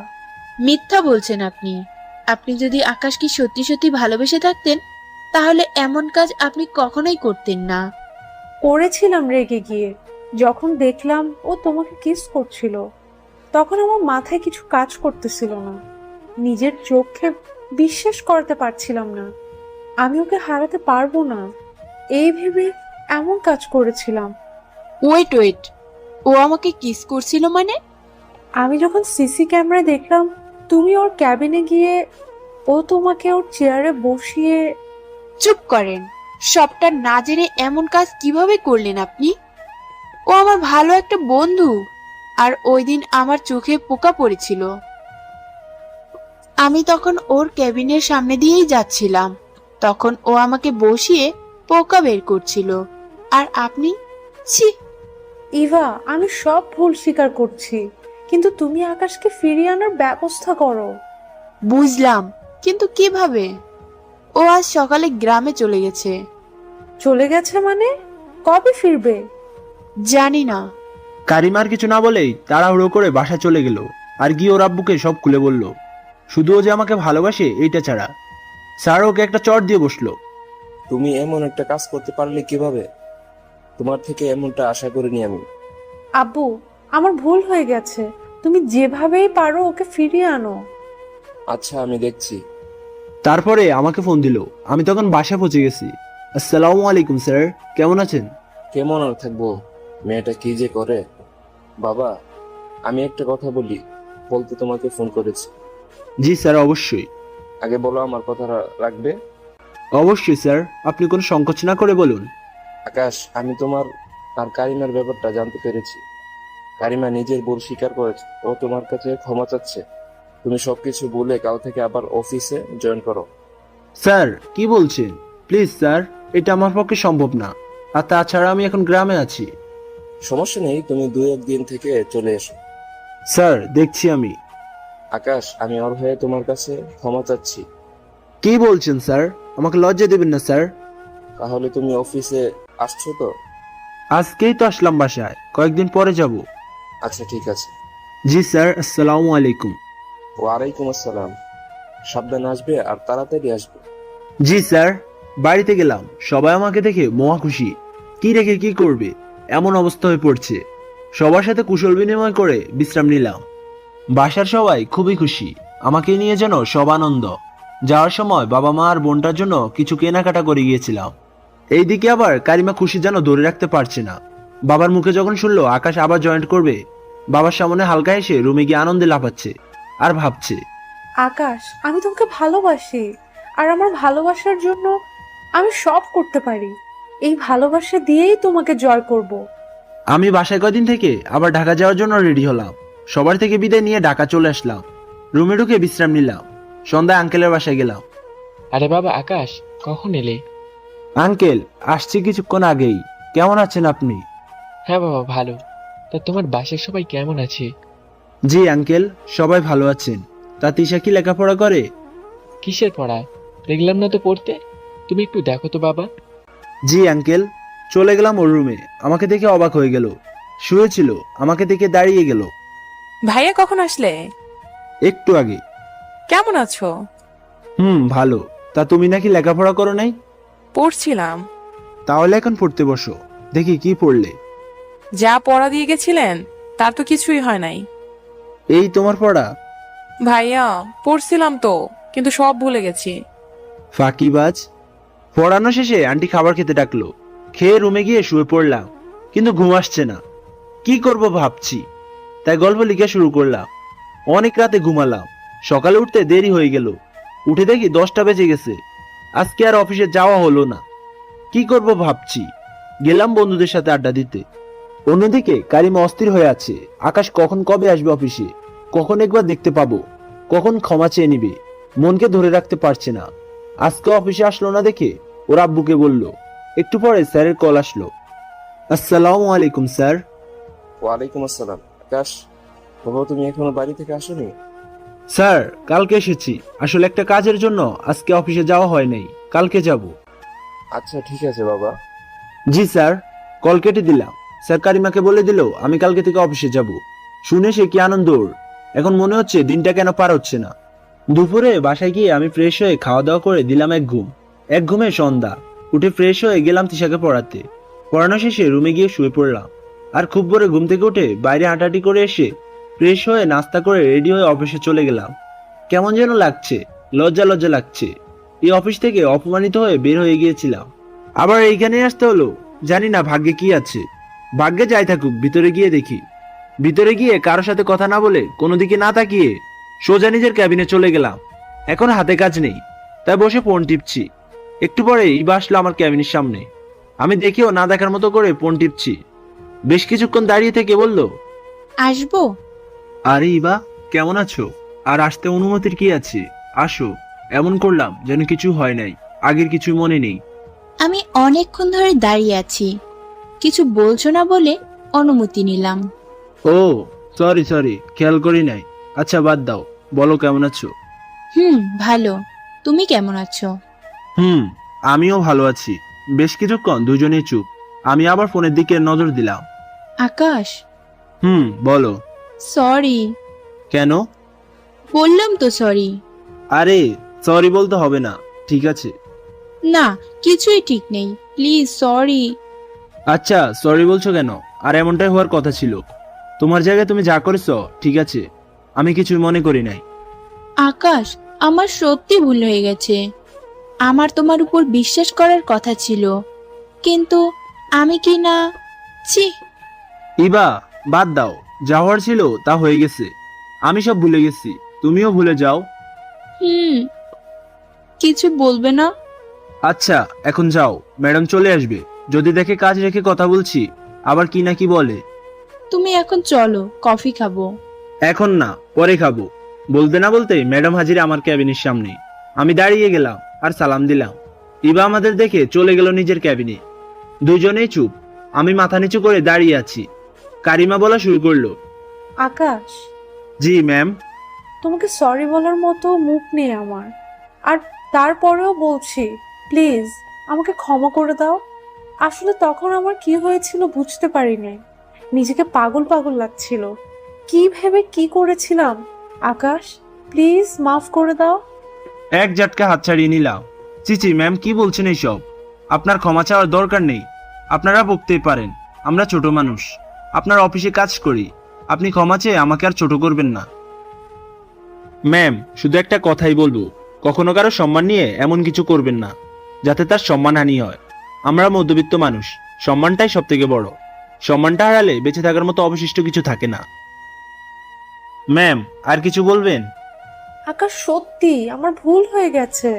মিথ্যা বলছেন আপনি। আপনি যদি আকাশকে সত্যি সত্যি ভালোবেসে থাকতেন তাহলে এমন কাজ আপনি কখনোই করতেন না। করেছিলাম রেগে গিয়ে। যখন দেখলাম ও তোমাকে কিস করছিল, তখন আমার মাথায় কিছু কাজ করতেছিল না। নিজের চোখে বিশ্বাস করতে পারছিলাম না আমি ওকে হারাতে পারবো না। এই ভেবে এমন কাজ করেছিলাম। ওয়েট, ও আমাকে কিস করছিল মানে? আমি যখন সিসি ক্যামেরায় দেখলাম তুমি ওর ক্যাবিনে গিয়ে ও তোমাকে ওর চেয়ারে বসিয়ে। চুপ করেন। সবটা না জেনে এমন কাজ কিভাবে করলেন আপনি? ও আমার ভালো একটা বন্ধু, আর ওই দিন আমার চোখে পোকা পড়েছিল। আমি তখন ওর কেবিনের সামনে দিয়েই যাচ্ছিলাম, তখন ও আমাকে বসিয়ে পোকা বের করছিল। আর আপনি? ছি! ইভা, আমি সব ভুল স্বীকার করছি, কিন্তু তুমি আকাশকে ফিরিয়ে আনার ব্যবস্থা করো। বুঝলাম, কিন্তু কিভাবে? ও আজ সকালে গ্রামে চলে গেছে। চলে গেছে মানে? কবে ফিরবে? জানি না। কারিমার কিছু না বলেই তাড়াহুড়ো করে বাসা চলে গেল, আর গিয়ে ওর আব্বুকে সব খুলে বলল। শুধু ও যে আমাকে ভালোবাসে এইটা ছাড়া। স্যার ওকে একটা চট দিয়ে বসলো। তুমি এমন একটা কাজ করতে পারলে কিভাবে? তোমার থেকে এমনটা আশা করিনি আমি। আব্বু, আমার ভুল হয়ে গেছে। তুমি যেভাবেই পারো ওকে ফিরিয়ে আনো। আচ্ছা, আমি দেখছি। তারপরে আমাকে ফোন দিল। আমি তখন বাসা পৌঁছে গেছি। আসসালামু আলাইকুম স্যার, কেমন আছেন? কেমন আর থাকবো, মেয়েটা কি যে করে। বাবা, আমি একটা কথা বলতে তোমাকে ফোন করেছি। জি স্যার, অবশ্যই। আগে বলো, আমার কথাটা রাখবে? অবশ্যই স্যার, আপনি কোনো সংকোচ না করে বলুন। আকাশ, আমি তোমার আর কারিমার ব্যাপারটা জানতে পেরেছি। কারিমা নিজের ভুল স্বীকার করেছে। ও তোমার কাছে ক্ষমা চাচ্ছে। তুমি সবকিছু ভুলে কাল থেকে আবার অফিসে জয়েন করো। স্যার কি বলছেন? প্লিজ স্যার, এটা আমার পক্ষে সম্ভব না। আর তাছাড়া আমি এখন গ্রামে আছি। সমস্যা নেই, তুমি 2-1 দিন থেকে চলে এসো। স্যার দেখছি আমি। আকাশ, আমি ওর হয়ে তোমার কাছে ক্ষমা চাচ্ছি। কি বলছেন স্যার? আমাকে লজ্জা দেবেন না স্যার। তাহলে তুমি অফিসে আসছো তো? আজকেই তো আসলাম বাসায়, কয়েকদিন পরে যাব। আচ্ছা, ঠিক আছে। জি স্যার, আসসালামু আলাইকুম। ওয়ালাইকুম আসসালাম। সাবধানে আসবে আর তাড়াতাড়ি আসবে। জি স্যার। বাড়িতে গেলাম, সবাই আমাকে দেখে মহা খুশি। কি রেখে কি করবে এমন অবস্থা হয়ে পড়ছে। সবার সাথে কুশল বিনিময় করে বিশ্রাম নিলাম। বাসার সবাই খুবই খুশি। আমাকে নিয়ে যেন সব আনন্দ। যাওয়ার সময় বাবা মা আর বোনটার জন্য কিছু কেনাকাটা করে গিয়েছিলাম। এইদিকে আবার কারিমা খুশি যেন ধরে রাখতে পারছে না। বাবার মুখে যখন শুনলো আকাশ আবার জয়েন্ট করবে, বাবার সামনে হালকা এসে রুমে গিয়ে আনন্দে লাফাচ্ছে আর ভাবছে, আকাশ, আমি তোমাকে ভালোবাসি, আর আমার ভালোবাসার জন্য আমি সব করতে পারি। এই ভালোবাসা দিয়েই তোমাকে জয় করব। আমি বাসায় কদিন থেকে আবার ঢাকা যাওয়ার জন্য রেডি হলাম। সবার থেকে বিদায় নিয়ে ঢাকা চলে আসলাম। রুমে ঢুকে বিশ্রাম নিলাম। সন্ধ্যায় আঙ্কেলের বাসায় গেলাম। আরে বাবা আকাশ, কখন এলে? আঙ্কেল, আসছি কিছুক্ষণ আগেই। কেমন আছেন আপনি? হ্যাঁ বাবা, ভালো। তা তোমার বাসায় সবাই কেমন আছে? জি আঙ্কেল, সবাই ভালো আছেন। তা তিশা কি লেখাপড়া করে? কিসের পড়া? দেখলাম না তো পড়তে। তুমি একটু দেখো তো বাবা। জি আঙ্কেল। চলে গেলাম ওর রুমে। আমাকে দেখে অবাক হয়ে গেল। শুয়েছিল, আমাকে দেখে দাঁড়িয়ে গেল। ভাইয়া কখন আসলে? একটু আগে। কেমন আছো? ভালো। তা তুমি নাকি লেখাপড়া করো নাই? পড়ছিলাম। তাহলে এখন পড়তে বসো। দেখি কি পড়লে। যা পড়া দিয়ে গেছিলেন তার তো কিছুই হয় নাই। এই তোমার পড়া? ভাইয়া, পড়ছিলাম তো, কিন্তু সব ভুলে গেছি। ফাঁকিবাজ। পড়ানো শেষে আন্টি খাবার খেতে ডাকলো। খেয়ে রুমে গিয়ে শুয়ে পড়লাম, কিন্তু ঘুম আসছে না। কি করব ভাবছি, তাই গল্প লিখা শুরু করলাম। অনেক রাতে ঘুমালাম। সকালে উঠতে দেরি হয়ে গেল। উঠে দেখি 10টা বেজে গেছে। আজকে আর অফিসে যাওয়া হলো না। কি করব ভাবছি। গেলাম বন্ধুদের সাথে আড্ডা দিতে। অন্যদিকে কারিমা অস্থির হয়ে আছে। আকাশ কখন কবে আসবে অফিসে, কখন একবার দেখতে পাবো, কখন ক্ষমা চেয়ে নিবে। মনকে ধরে রাখতে পারছে না। আজকে অফিসে আসলো না দেখে ওর আব্বুকে বলল। একটু পরে স্যারের কল আসলো। আসসালামু আলাইকুম স্যার। ওয়ালাইকুম আসসালাম। আকাশ, বাবা তুমি এখনো বাড়ি থেকে আসোনি? স্যার, কালকে এসেছি। আসলে একটা কাজের জন্য আজকে অফিসে যাওয়া হয় নাই। কালকে যাব। আচ্ছা ঠিক আছে বাবা। জি স্যার। কল কেটে দিলাম। স্যার কারিমাকে বলে দিল আমি কালকে থেকে অফিসে যাব। শুনে সে কি আনন্দ ওর। এখন মনে হচ্ছে দিনটা কেন পার হচ্ছে না। দুপুরে বাসায় গিয়ে আমি ফ্রেশ হয়ে খাওয়া দাওয়া করে দিলাম এক ঘুম। এক ঘুমে সন্ধ্যা। উঠে ফ্রেশ হয়ে গেলাম তিশাকে পড়াতে। পড়ানো শেষে রুমে গিয়ে শুয়ে পড়লাম। আর খুব ভোরে ঘুম থেকে উঠে বাইরে হাঁটাহাঁটি করে এসে ফ্রেশ হয়ে নাস্তা করে রেডি হয়ে অফিসে চলে গেলাম। কেমন যেন লাগছে, লজ্জা লজ্জা লাগছে। এই অফিস থেকে অপমানিত হয়ে বের হয়ে গিয়েছিলাম, আবার এইখানে আসতে হলো। জানি না ভাগ্যে কি আছে। ভাগ্যে যাই থাকুক, ভিতরে গিয়ে দেখি। ভিতরে গিয়ে কারো সাথে কথা না বলে কোনো দিকে না তাকিয়ে সোজা নিজের ক্যাবিনে চলে গেলাম। এখন হাতে কাজ নেই, তাই বসে ফোন টিপছি। একটু পরে ইবা আসলো আমার ক্যাবিনের সামনে। আমি দেখেও না দেখার মতো করে ফোন টিপছি। বেশ কিছুক্ষণ দাঁড়িয়ে থেকে বলল, আসবো? আরে ইবা, কেমন আছো? আর আসতে অনুমতির কি আছে? আসো। এমন করলাম যেন কিছু হয় নাই, আগের কিছু মনে নেই। আমি অনেকক্ষণ ধরে দাঁড়িয়ে আছি, কিছু বলছো না বলে অনুমতি নিলাম। ও সরি, খেয়াল করি নাই। আচ্ছা বাদ দাও, বলো কেমন আছো? ভালো। তুমি কেমন আছো? আমিও ভালো আছি। বেশ কিছুক্ষণ দুজনেই চুপ। আমি আবার ফোনের দিকে নজর দিলাম। আকাশ, বলো। সরি। কেন? বললাম তো সরি। আরে সরি বলতে হবে না, ঠিক আছে। না, কিছুই ঠিক নেই, প্লিজ সরি। আচ্ছা সরি বলছো কেন? আর এমনটাই হওয়ার কথা ছিল। তোমার জায়গায় তুমি যা করেছো ঠিক আছে, আমি কিছুই মনে করি নাই। আকাশ, আমার সত্যি ভুল হয়ে গেছে। আমার তোমার উপর বিশ্বাস করার কথা ছিল, কিন্তু আমি কি না। ছি। ইবা, বাদ দাও। যা হওয়ার ছিল তা হয়ে গেছে। আমি সব ভুলে গেছি, তুমিও ভুলে যাও। কিছু বলবে না? আচ্ছা এখন যাও, ম্যাডাম চলে আসবে। যদি দেখে কাজ রেখে কথা বলছি আবার কি না কি বলে। তুমি এখন চলো, কফি খাবো। এখন না, পরে খাবো। বলতে না বলতে ম্যাডাম হাজির আমার ক্যাবিনের সামনে। আমি দাঁড়িয়ে গেলাম আর সালাম দিলাম। ইবা আমাদের দেখে চলে গেল নিজের ক্যাবিনে। দুজনেই চুপ। আমি মাথা নিচু করে দাঁড়িয়ে আছি। কারিমা বলা শুরু করলো, আকাশ, জি ম্যাম। তোমাকে সরি বলার মতো মুখ নেই আমার, আর তারপরেও বলছি, প্লিজ আমাকে ক্ষমা করে দাও। আসলে তখন আমার কি হয়েছিল বুঝতে পারিনি। নিজেকে পাগল পাগল লাগছিল। কি ভেবে কি করেছিলাম। আকাশ, প্লিজ মাফ করে দাও। এক ঝটকা হাত ছাড়িয়ে নিলাম। চিচি ম্যাম, কি বলছেন এইসব? আপনার ক্ষমা চাওয়ার দরকার নেই। আপনারা বকতেই পারেন, আমরা ছোট মানুষ। আপনার অফিসে কাজ করি। আপনি ক্ষমা চেয়ে আমাকে আর ছোট করবেন না। ম্যাম, শুধু একটা কথাই বলবো, কখনো কারো সম্মান নিয়ে এমন কিছু করবেন না যাতে তার সম্মানহানি হয়। আমরা মধ্যবিত্ত মানুষ, সম্মানটাই সব থেকে বড়। সম্মানটা হারালে বেঁচে থাকার মতো অবশিষ্ট কিছু থাকে না। ম্যাম, আর কিছু বলবেন? আকাশ, সত্যি আমার ভুল হয়ে গেছে।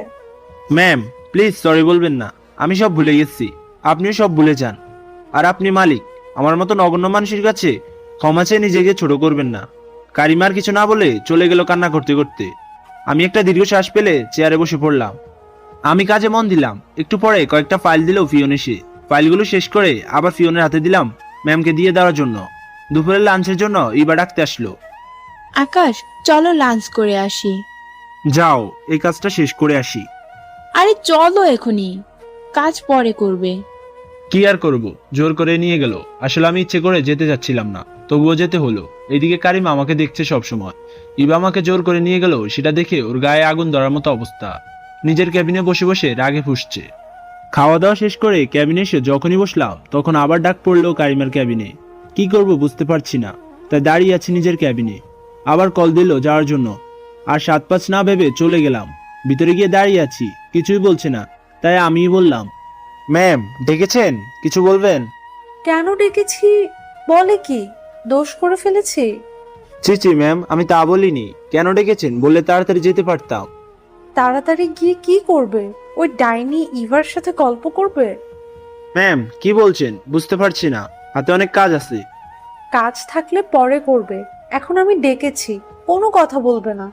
ম্যাম, প্লিজ সরি বলবেন না। আমি সব ভুলে গেছি, আপনিও সব ভুলে যান। আর আপনি মালিক, আমার মতো নগণ্য মানুষের কাছে ক্ষমা চেয়ে নিজেকে ছোট করবেন না। কারিমার কিছু না বলে চলে গেল কান্না করতে করতে। আমি একটা দীর্ঘশ্বাস পেলে চেয়ারে বসে পড়লাম। আমি কাজে মন দিলাম। একটু পরে কয়েকটা ফাইল দিল ফিওন এসে। ফাইলগুলো শেষ করে আবার ফিওনের হাতে দিলাম ম্যামকে দিয়ে দেওয়ার জন্য। দুপুরের লাঞ্চের জন্য ইবা ডাকতে আসলো। আকাশ, চলো লাঞ্চ করে আসি। যাও, এই কাজটা শেষ করে আসি। আরে চলো এখনই, কাজ পরে করবে। কি আর করব, জোর করে নিয়ে গেল। আসলে আমি ইচ্ছে করে যেতে যাচ্ছিলাম না, তবুও যেতে হলো। এদিকে কারিমা আমাকে দেখছে সব সময়। ইবা আমাকে জোর করে নিয়ে গেল, সেটা দেখে ওর গায়ে আগুন ধরার মতো অবস্থা। নিজের ক্যাবিনে বসে বসে রাগে ফুঁসছে। খাওয়া দাওয়া শেষ করে ক্যাবিনে এসে যখনই বসলাম তখন আবার ডাক পড়লো কারিমার ক্যাবিনে। কি করব বুঝতে পারছি না, তাই দাঁড়িয়ে আছি নিজের ক্যাবিনে। আবার কল দিল যাওয়ার জন্য, আর 7-5 না ভেবে চলে গেলাম। ভিতরে গিয়ে দাঁড়িয়ে আছি, কিছুই বলছে না। তাই আমিই বললাম, ম্যাম ডেকেছেন, কিছু বলবেন? কেন ডেকেছি? বলে কি, দোষ করে ফেলেছি? ছি ম্যাম, আমি তা বলিনি। কেন ডেকেছেন বললে তাড়াতাড়ি যেতে পারতাম। তাড়াতাড়ি গিয়ে কি করবে? ওই ডাইনি ইভার সাথে গল্প করবে? ম্যাম কি বলছেন বুঝতে পারছি না, হাতে অনেক কাজ আছে। কাজ থাকলে পরে করবে, এখন আমি ডেকেছি, কোনো কথা বলবে না।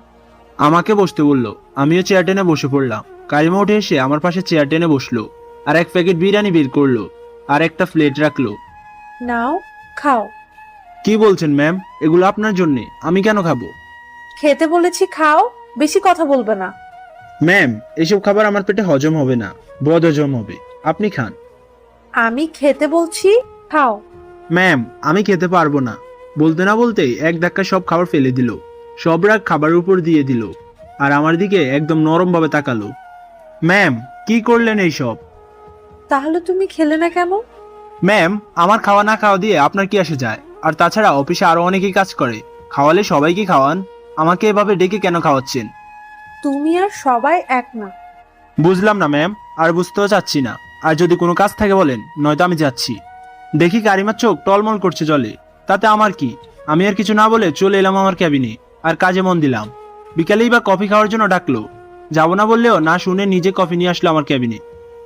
আমাকে বসতে বললো, আমিও চেয়ার টেনে বসে পড়লাম। কারিমা উঠে এসে আমার পাশে চেয়ার টেনে বসলো, আর এক প্যাকেট বিরিয়ানি বের করলো, আর একটা প্লেট রাখলো। নাও, খাও। কি বলছেন ম্যাম, এগুলো আপনার জন্য, আমি কেন খাবো? খেতে বলেছি, খাও, বেশি কথা বলবে না। ম্যাম, এইসব খাবার আমার পেটে হজম হবে না, বদ হজম হবে। আপনি খান। আমি খেতে বলছি, খাও। ম্যাম, আমি খেতে পারবো না। বলতে না বলতেই এক ধাক্কা সব খাবার ফেলে দিল। সব রাগ খাবারের উপর দিয়ে দিল, আর আমার দিকে একদম নরম ভাবে তাকালো। ম্যাম, কি করলেন এইসব? তাহলে তুমি খেলে না কেন? ম্যাম, আমার খাওয়া না খাওয়া দিয়ে আপনার কি আসে যায়? আর তাছাড়া অফিসে আরো অনেকেই কাজ করে, খাওয়ালে সবাইকে খাওয়ান, আমাকে এভাবে ডেকে কেন খাওয়াচ্ছেন? তুমি আর সবাই এক না। বুঝলাম না ম্যাম, আর বুঝতেও চাচ্ছি না। আর যদি কোনো কাজ থাকে বলেন, নয়তো আমি যাচ্ছি। দেখি কারিমার চোখ টলমল করছে জলে, তাতে আমার কি? আমি আর কিছু না বলে চলে এলাম আমার ক্যাবিনে, আর কাজে মন দিলাম। বিকালেই বা কফি খাওয়ার জন্য ডাকলো, যাবো না বললেও না শুনে নিজে কফি নিয়ে আসলো আমার ক্যাবিনে।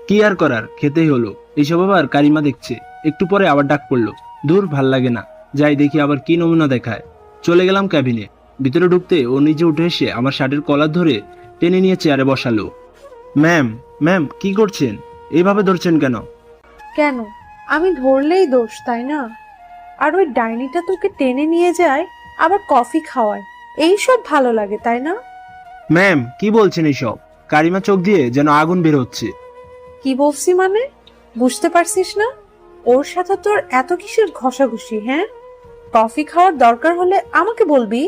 কি আর করার, খেতেই হলো। এইসব আবার কারিমা দেখছে। একটু পরে আবার ডাক পড়লো। দূর, ভাল লাগে না, যাই দেখি আবার কি নমুনা দেখায়। চলে গেলাম ক্যাবিনে। ভিতরে ঢুকতে ও নিজে উঠে এসে আমার শার্টের কলার ধরে টেনে নিয়ে চেয়ারে বসালো। ম্যাম কি করছেন? এইভাবে ধরছেন কেন? কেন? আমি ধরলেই দোষ, তাই না? আর ওই ডাইনিটা তোকে টেনে নিয়ে যায়, আবার কফি খাওয়ায়, এইসব ভালো লাগে, তাই না? ম্যাম কি বলছেন এইসব? কারিমা চোখ দিয়ে যেন আগুন বের হচ্ছে। কি বলছি মানে, বুঝতে পারছিস না? ওর সাথে তোর এত কিসের ঘষাঘষি? হ্যাঁ, কফি খাওয়ার দরকার হলে আমাকে বলবি।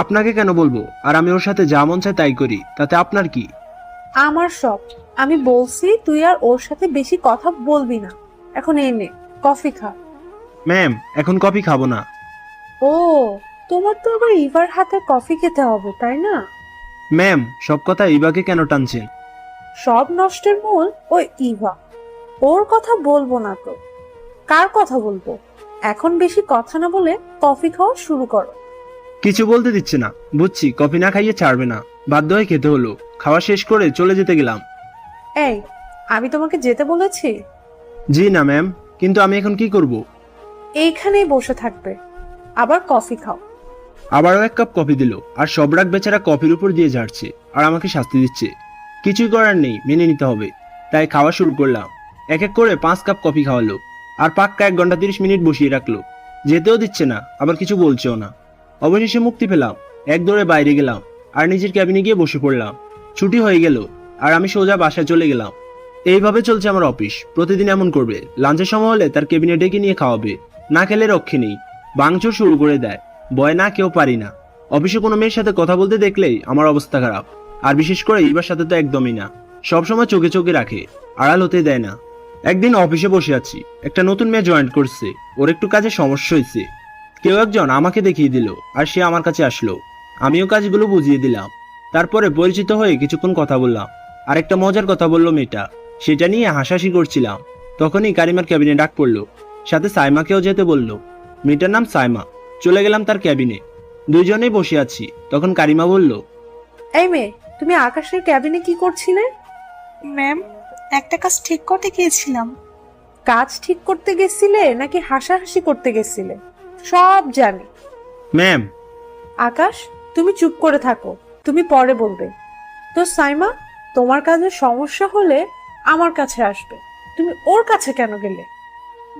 আপনাকে কেন বলবো? আর আমি ওর সাথে যা মন চায় তাই করি, তাতে আপনার কি? আমার সব। আমি বলছি তুই আর ওর সাথে বেশি কথা বলবি না। এখন এই নে, কফি খা। ম্যাম, এখন কফি খাবো না। ও, তোমার তো আবার ইভার হাতে কফি খেতে হবে, তাই না? ম্যাম, সব কথা ইবাকে কেন টানছেন? সব নষ্টের মূল ওই ইভা। ওর কথা বলবো না তো কার কথা বলবো? এখন বেশি কথা না বলে কফি খাওয়া শুরু করো। কিছু বলতে দিচ্ছে না, বুঝছি কফি না খাইয়ে ছাড়বে না। বাধ্য হয়ে খেতে হলো। খাওয়া শেষ করে চলে যেতে গেলাম। এই, আমি তোমাকে যেতে বলেছি? জি না ম্যাম, কিন্তু আমি এখন কি করব? এইখানেই বসে থাকবে, আবার কফি খাও। আবারও এক কাপ কফি দিল, আর সব রাগ বেচারা কফির উপর দিয়ে ঝাড়ছে, আর আমাকে শাস্তি দিচ্ছে। কিছুই করার নেই, মেনে নিতে হবে। তাই খাওয়া শুরু করলাম। এক এক করে 5 কাপ কফি খাওয়ালো, আর পাক্কা 1 ঘন্টা 30 মিনিট বসিয়ে রাখলো। যেতেও দিচ্ছে না, আবার কিছু বলছেও না। অবশেষে মুক্তি পেলাম। এক দৌড়ে বাইরে গেলাম, আর নিজের ক্যাবিনে গিয়ে বসে পড়লাম। ছুটি হয়ে গেল, আর আমি সোজা বাসায় চলে গেলাম। এইভাবে চলছে আমার অফিস। প্রতিদিন এমন করবে। লাঞ্চের সময় হলে তার কেবিনে ডেকে নিয়ে খাওয়াবে, না খেলে রক্ষে নেই। ভাঙচুর শুরু করে দেয়। ভয় না কেউ পারি না। অফিসে কোনো মেয়ের সাথে কথা বলতে দেখলেই আমার অবস্থা খারাপ। আর বিশেষ করে ইবার সাথে তো একদমই না। সবসময় চোখে চোখে রাখে, আড়াল হতে দেয় না। একদিন অফিসে বসে আছি, একটা নতুন মেয়ে জয়েন করছে। ওর একটু কাজে সমস্যা হয়েছে। কেউ একজন আমাকে দেখিয়ে দিল, আর সে আমার কাছে আসলো। আমিও কাজগুলো বুঝিয়ে দিলাম। তারপরে পরিচিত হয়ে কিছুক্ষণ কথা বললাম। আরেকটা মজার কথা বললো মেয়েটা, সেটা নিয়ে হাসাহাসি করছিলাম। তখনই কারিমার ক্যাবিনে ডাক পড়লো, সাথে সাইমাকেও যেতে বললো। মেয়েটার নাম সাইমা। চলে গেলাম তার ক্যাবিনে, দুইজনেই বসে আছি। তখন কারিমা বলল, এই মেয়ে, তুমি আকাশের ক্যাবিনে কি করছিলে? ম্যাম, একটা কাজ ঠিক করতে গিয়েছিলাম। কাজ ঠিক করতে গেছিলে নাকি হাসাহাসি করতে গেছিলে? সব জানি। ম্যাম। আকাশ, তুমি চুপ করে থাকো, তুমি পরে বলবে। তো সাইমা, তোমার কাজে সমস্যা হলে আমার কাছে আসবে, তুমি ওর কাছে কেন গেলে?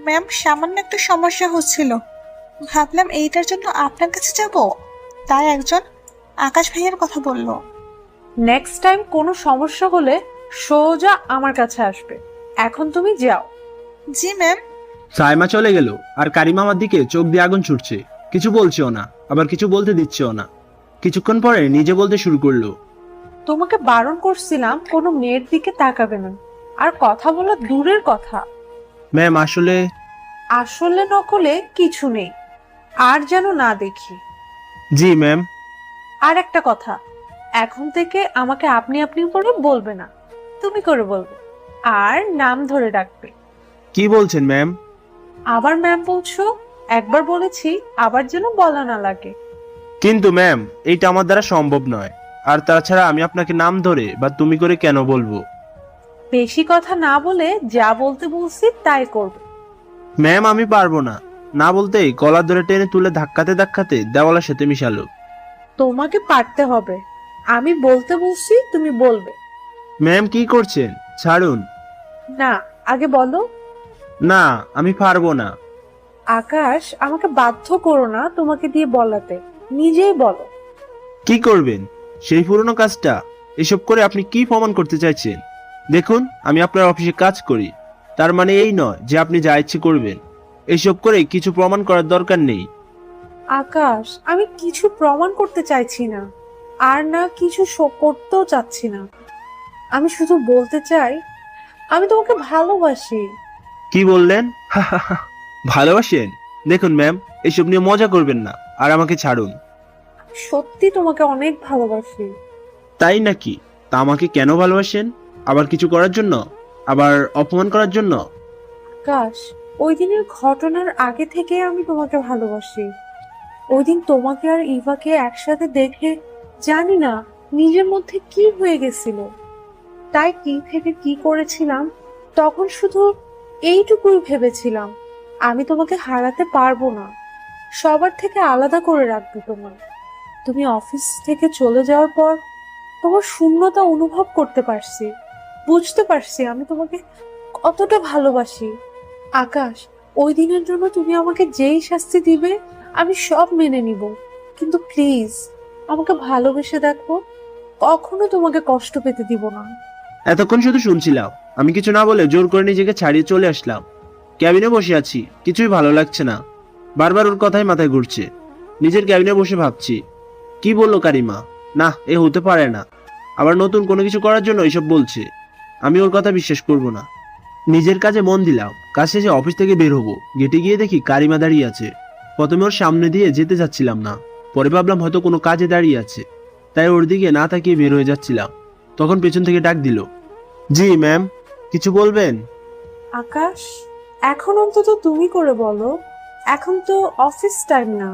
ম্যাম, সামান্য একটু সমস্যা হচ্ছিল, ভাবলাম এইটার জন্য আপনার কাছে যাব, তাই একজন আকাশ ভাইয়ের কথা বলল। নেক্সট টাইম কোনো সমস্যা হলে সোজা আমার কাছে আসবে। এখন তুমি যাও। জি ম্যাম। সাইমা চলে গেল, আর কারিমা আমার দিকে চোখ দিয়ে আগুন ছুটছে। কিছু বলছেও না, আবার কিছু বলতে দিচ্ছেও না। কিছুক্ষণ পরে নিজে বলতে শুরু করলো, তোমাকে বারণ করছিলাম কোনো মেয়ের দিকে তাকাবে না, আর কথা বলা দূরের কথা। ম্যাম আসলে। আসলে নকলে কিছু নেই, আর যেন না দেখি। জি ম্যাম। আর একটা কথা, এখন থেকে আমাকে আপনি আপনি করে বলবে না, তুমি করে বলবে, আর নাম ধরে ডাকবে। কি বলছেন ম্যাম? আবার ম্যাম বলছো? একবার বলেছি, আবার যেন বলা না লাগে। কিন্তু ম্যাম, এইটা আমার দ্বারা সম্ভব নয়। আর তাছাড়া আমি আপনাকে নাম ধরে বা তুমি করে কেন বলবো? বেশি কথা না বলে যা বলতে বলছি তাই করবে। ম্যাম আমি পারবো না। না বলতেই গলা ধরে টেনে তুলে ধাক্কাতে ধাক্কাতে দেওয়ালের সাথে মিশালো। তোমাকে পারতে হবে, আমি বলতে বলছি তুমি বলবে। ম্যাম কি করছেন? ছাড়ুন। না, আগে বলো। না, আমি পারবো না। আকাশ, আমাকে বাধ্য করো না তোমাকে দিয়ে বলাতে, নিজেই বলো। কি করবেন? সেই পুরনো কাজটা? এসব করে আপনি কি প্রমাণ করতে চাইছেন? দেখুন, আমি আপনার অফিসে কাজ করি, তার মানে এই নয় যে আপনি যা ইচ্ছে করবেন। এসব করে কিছু প্রমাণ করার দরকার নেই। আকাশ, আমি কিছু প্রমাণ করতে চাইছি না, আর না কিছু শো করতেও চাচ্ছি না। আমি শুধু বলতে চাই, আমি তোমাকে ভালোবাসি। কি বললেন? ভালোবাসেন? দেখুন ম্যাম, এসব নিয়ে মজা করবেন না, আর আমাকে ছাড়ুন। সত্যি তোমাকে অনেক ভালোবাসি। তাই নাকি? তা আমাকে কেন ভালোবাসেন? আবার কিছু করার জন্য? আবার অপমান করার জন্য? আকাশ, ওই দিনের ঘটনার আগে থেকে আমি তোমাকে ভালোবাসি। ওই দিন তোমাকে আর ইভাকে একসাথে দেখে জানি না নিজের মধ্যে কি হয়ে গেছিল। তাই কি থেকে কি করেছিলাম, তখন শুধু এইটুকুই ভেবেছিলাম, আমি তোমাকে হারাতে পারবো না, সবার থেকে আলাদা করে রাখবো তোমার। তুমি অফিস থেকে চলে যাওয়ার পর তোমার শূন্যতা অনুভব করতে পারছি, বুঝতে পারছি আমি তোমাকে কতটা ভালোবাসি। আকাশ, ওই দিনের জন্য তুমি আমাকে যেই শাস্তি দিবে আমি সব মেনে নিব, কিন্তু প্লিজ আমাকে ভালোবেসে দেখো, কখনো তোমাকে কষ্ট পেতে দিব না। এতক্ষণ শুধু শুনছিলাম, আমি কিছু না বলে জোর করে নিজেকে ছাড়িয়ে চলে আসলাম। ক্যাবিনে বসে আছি, কিছুই ভালো লাগছে না। বারবার ওর কথাই মাথায় ঘুরছে। নিজের ক্যাবিনে বসে ভাবছি, কি বললো কারিমা? না, এ হতে পারে না। আবার নতুন কোনো কিছু করার জন্য এসব বলছে। আমি ওর কথা বিশ্বাস করব না। নিজের কাজে মন দিলাম। কাজ শেষে অফিস থেকে বের হবো, গেটে গিয়ে দেখি কারিমা দাঁড়িয়ে আছে। প্রথমে ওর সামনে দিয়ে যেতে যাচ্ছিলাম না, পরে ভাবলাম হয়তো কোনো কাজে দাঁড়িয়ে আছে, তাই ওর দিকে না তাকিয়ে বের হয়ে যাচ্ছিলাম। তখন পেছন থেকে ডাক দিল, জি ম্যাম, কিছু বলবেন? আকাশ, এখন অন্তত তুমি করে বলো, এখন তো অফিস টাইম না।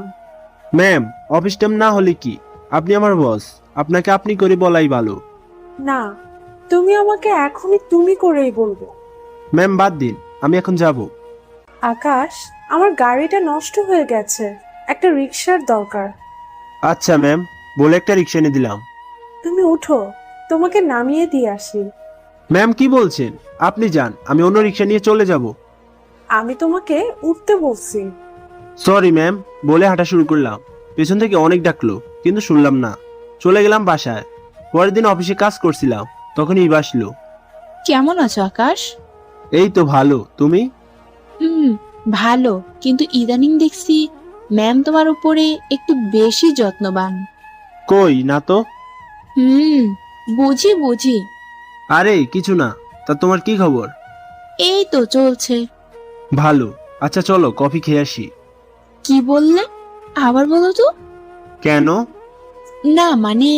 ম্যাম, অফিস টাইম না হলে কি? আপনি আমার বস, আপনাকে আপনি করে বলাই ভালো। না, তুমি আমাকে এখনই তুমি করেই বলবো। ম্যাম বাদ দিন, আমি এখন যাব। আকাশ, আমার গাড়িটা নষ্ট হয়ে গেছে, একটা রিক্সার দরকার। আচ্ছা ম্যাম, বলে একটা রিক্সা এনে দিলাম। তুমি উঠো, তোমাকে নামিয়ে দিয়ে আসি। ম্যাম কি বলছেন? আপনি যান, আমি অন্য রিক্সা নিয়ে চলে যাব। আমি তোমাকে উঠতে বলছি। সরি ম্যাম, বলে হাঁটা শুরু করলাম। পেছন থেকে অনেক ডাকলো, কিন্তু শুনলাম না। চলে গেলাম বাসায়। পরের দিন অফিসে কাজ করছিলাম, তখনই বাসলো। কেমন আছো আকাশ? এই তো ভালো, তুমি? ভালো, কিন্তু ইদানিং দেখছি ম্যাম তোমার উপরে একটু বেশি যত্নবান। কই না তো। বুঝি বুঝি। আরে কিছু না। তা তোমার কি খবর? এই তো চলছে। ভালো। আচ্ছা চলো কফি খেয়ে আসি। কি বললে? আবার বলো তো। কেন? না মানে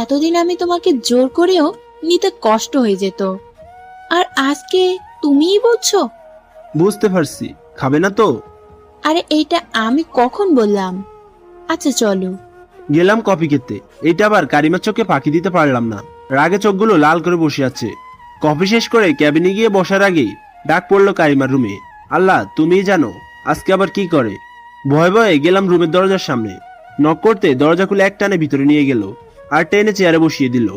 এতদিন আমি তোমাকে জোর করেও নিতে কষ্ট হয়ে যেত, আর আজকে তুমিই বলছো? বুঝতে পারছি, খাবে না তো? আরে এইটা আমি কখন বললাম? আচ্ছা চলো। গেলাম কফি খেতে, এইটা আবার কারিমার চোখে ফাঁকি দিতে পারলাম না। রাগে চোখগুলো লাল করে বসে আছে। কফি শেষ করে ক্যাবিনে গিয়ে বসার আগেই ডাক পড়লো কারিমার রুমে। আল্লাহ, তুমিই জানো আজকে আবার কি করে। ভয়ে ভয়ে গেলাম রুমের দরজার সামনে। নক করতে দরজা খুলে এক টানে ভিতরে নিয়ে গেল, আর টেনে চেয়ারে বসিয়ে দিল।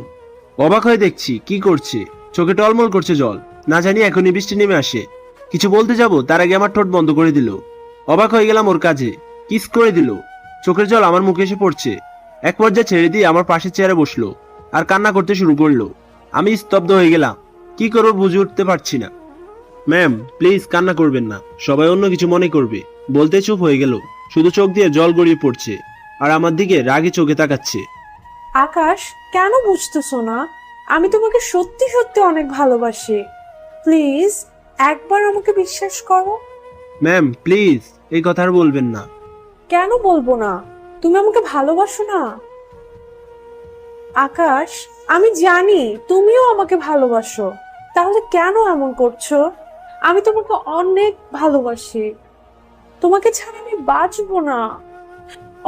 অবাক হয়ে দেখছি কি করছে, চোখে টলমল করছে জল। না জানি এখনই বৃষ্টি নেমে আসে। কিছু বলতে যাব তার আগে আমার ঠোঁট বন্ধ করে দিল। অবাক হয়ে গেলাম ওর কাজে, কিস করে দিল। চোখের জল আমার মুখে এসে পড়ছে। এক পর্যায়ে ছেড়ে দিয়ে আমার পাশের চেয়ারে বসলো আর কান্না করতে শুরু করলো। আমি স্তব্ধ হয়ে গেলাম, কি করবো বুঝে উঠতে পারছি না। ম্যাম প্লিজ কান্না করবেন না, সবাই অন্য কিছু মনে করবে। বলতে চুপ হয়ে গেল, শুধু চোখ দিয়ে জল গড়িয়ে পড়ছে আর আমার দিকে রাগে চোখে তাকাচ্ছে। আকাশ, কেন বুঝতেছো না? আমি তোমাকে সত্যি সত্যি অনেক ভালোবাসি। প্লিজ একবার আমাকে বিশ্বাস করো। ম্যাম প্লিজ এই কথা আর বলবেন না। কেন বলবো না? তুমি আমাকে ভালোবাসো না? আকাশ, আমি জানি তুমিও আমাকে ভালোবাসো, তাহলে কেন এমন করছো? আমি তোমাকে অনেক ভালোবাসি, তোমাকে ছাড়া আমি বাঁচবো না।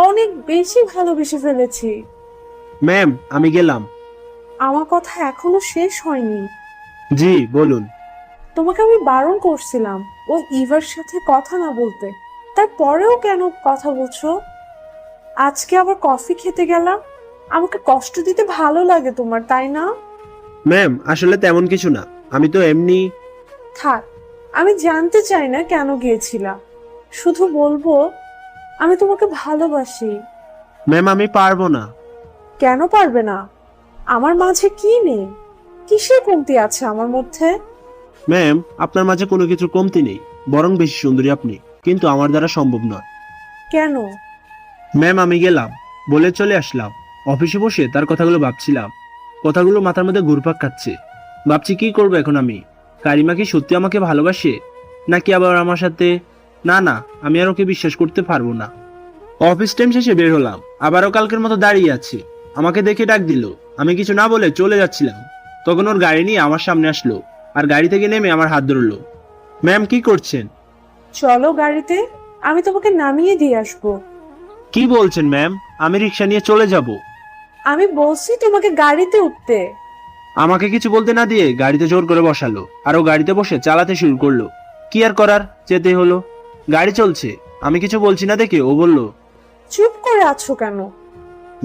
অনেক বেশি ভালোবেসে ফেলেছি। ম্যাম আমি গেলাম। আমার কথা এখনো শেষ হয়নি। জি বলুন। তোমাকে আমি বারণ করছিলাম ওই ইভার সাথে কথা না বলতে, তারপরেও কেন কথা বলছো? আজকে আবার কফি খেতে গেলাম। আমাকে কষ্ট দিতে ভালো লাগে তোমার, তাই না? ম্যাম আসলে তেমন কিছু না, আমি তো এমনি। থাক, আমি জানতে চাই না কেন গিয়েছিলাম, শুধু বলবো আমি তোমাকে ভালোবাসি। ম্যাম আমি পারবো না। কেন পারবে না? আমার মাঝে কি নেই? কিসের কমতি আছে আমার মধ্যে? ম্যাম আপনার মাঝে কোনো কিছু কমতি নেই, বরং বেশি সুন্দরী আপনি, কিন্তু আমার দ্বারা সম্ভব নয়। কেন? ম্যাম আমি গেলাম বলে চলে আসলাম। অফিসে বসে তার কথাগুলো ভাবছিলাম। কথাগুলো মাথার মধ্যে ঘুরপাক খাচ্ছে। ভাবছি কি করবো এখন আমি। কারিমা কি সত্যি আমাকে ভালোবাসে, নাকি আবার আমার সাথে? না না, আমি আর ওকে বিশ্বাস করতে পারবো না। অফিস টাইম শেষে বের হলাম, আবারও কালকের মতো দাঁড়িয়ে আছে। আমাকে দেখে ডাক দিল। আমি কিছু না বলে চলে যাচ্ছিলাম, তখন ওর গাড়ি নিয়ে আমার সামনে আসলো আর গাড়ি থেকে নেমে আমার হাত ধরলো। ম্যাম কি করছেন? চলো গাড়িতে, আমি তোমাকে নামিয়ে দিয়ে আসবো। কি বলছেন ম্যাম? আমি রিক্সা নিয়ে চলে যাব। আমি বলছি তোমাকে গাড়িতে উঠতে। আমাকে কিছু বলতে না দিয়ে গাড়িতে জোর করে বসালো, আর ও গাড়িতে বসে চালাতে শুরু করলো। কি আর করার, যেতে হলো। গাড়ি চলছে, আমি কিছু বলছি না দেখে ও বলল, চুপ করে আছো কেন?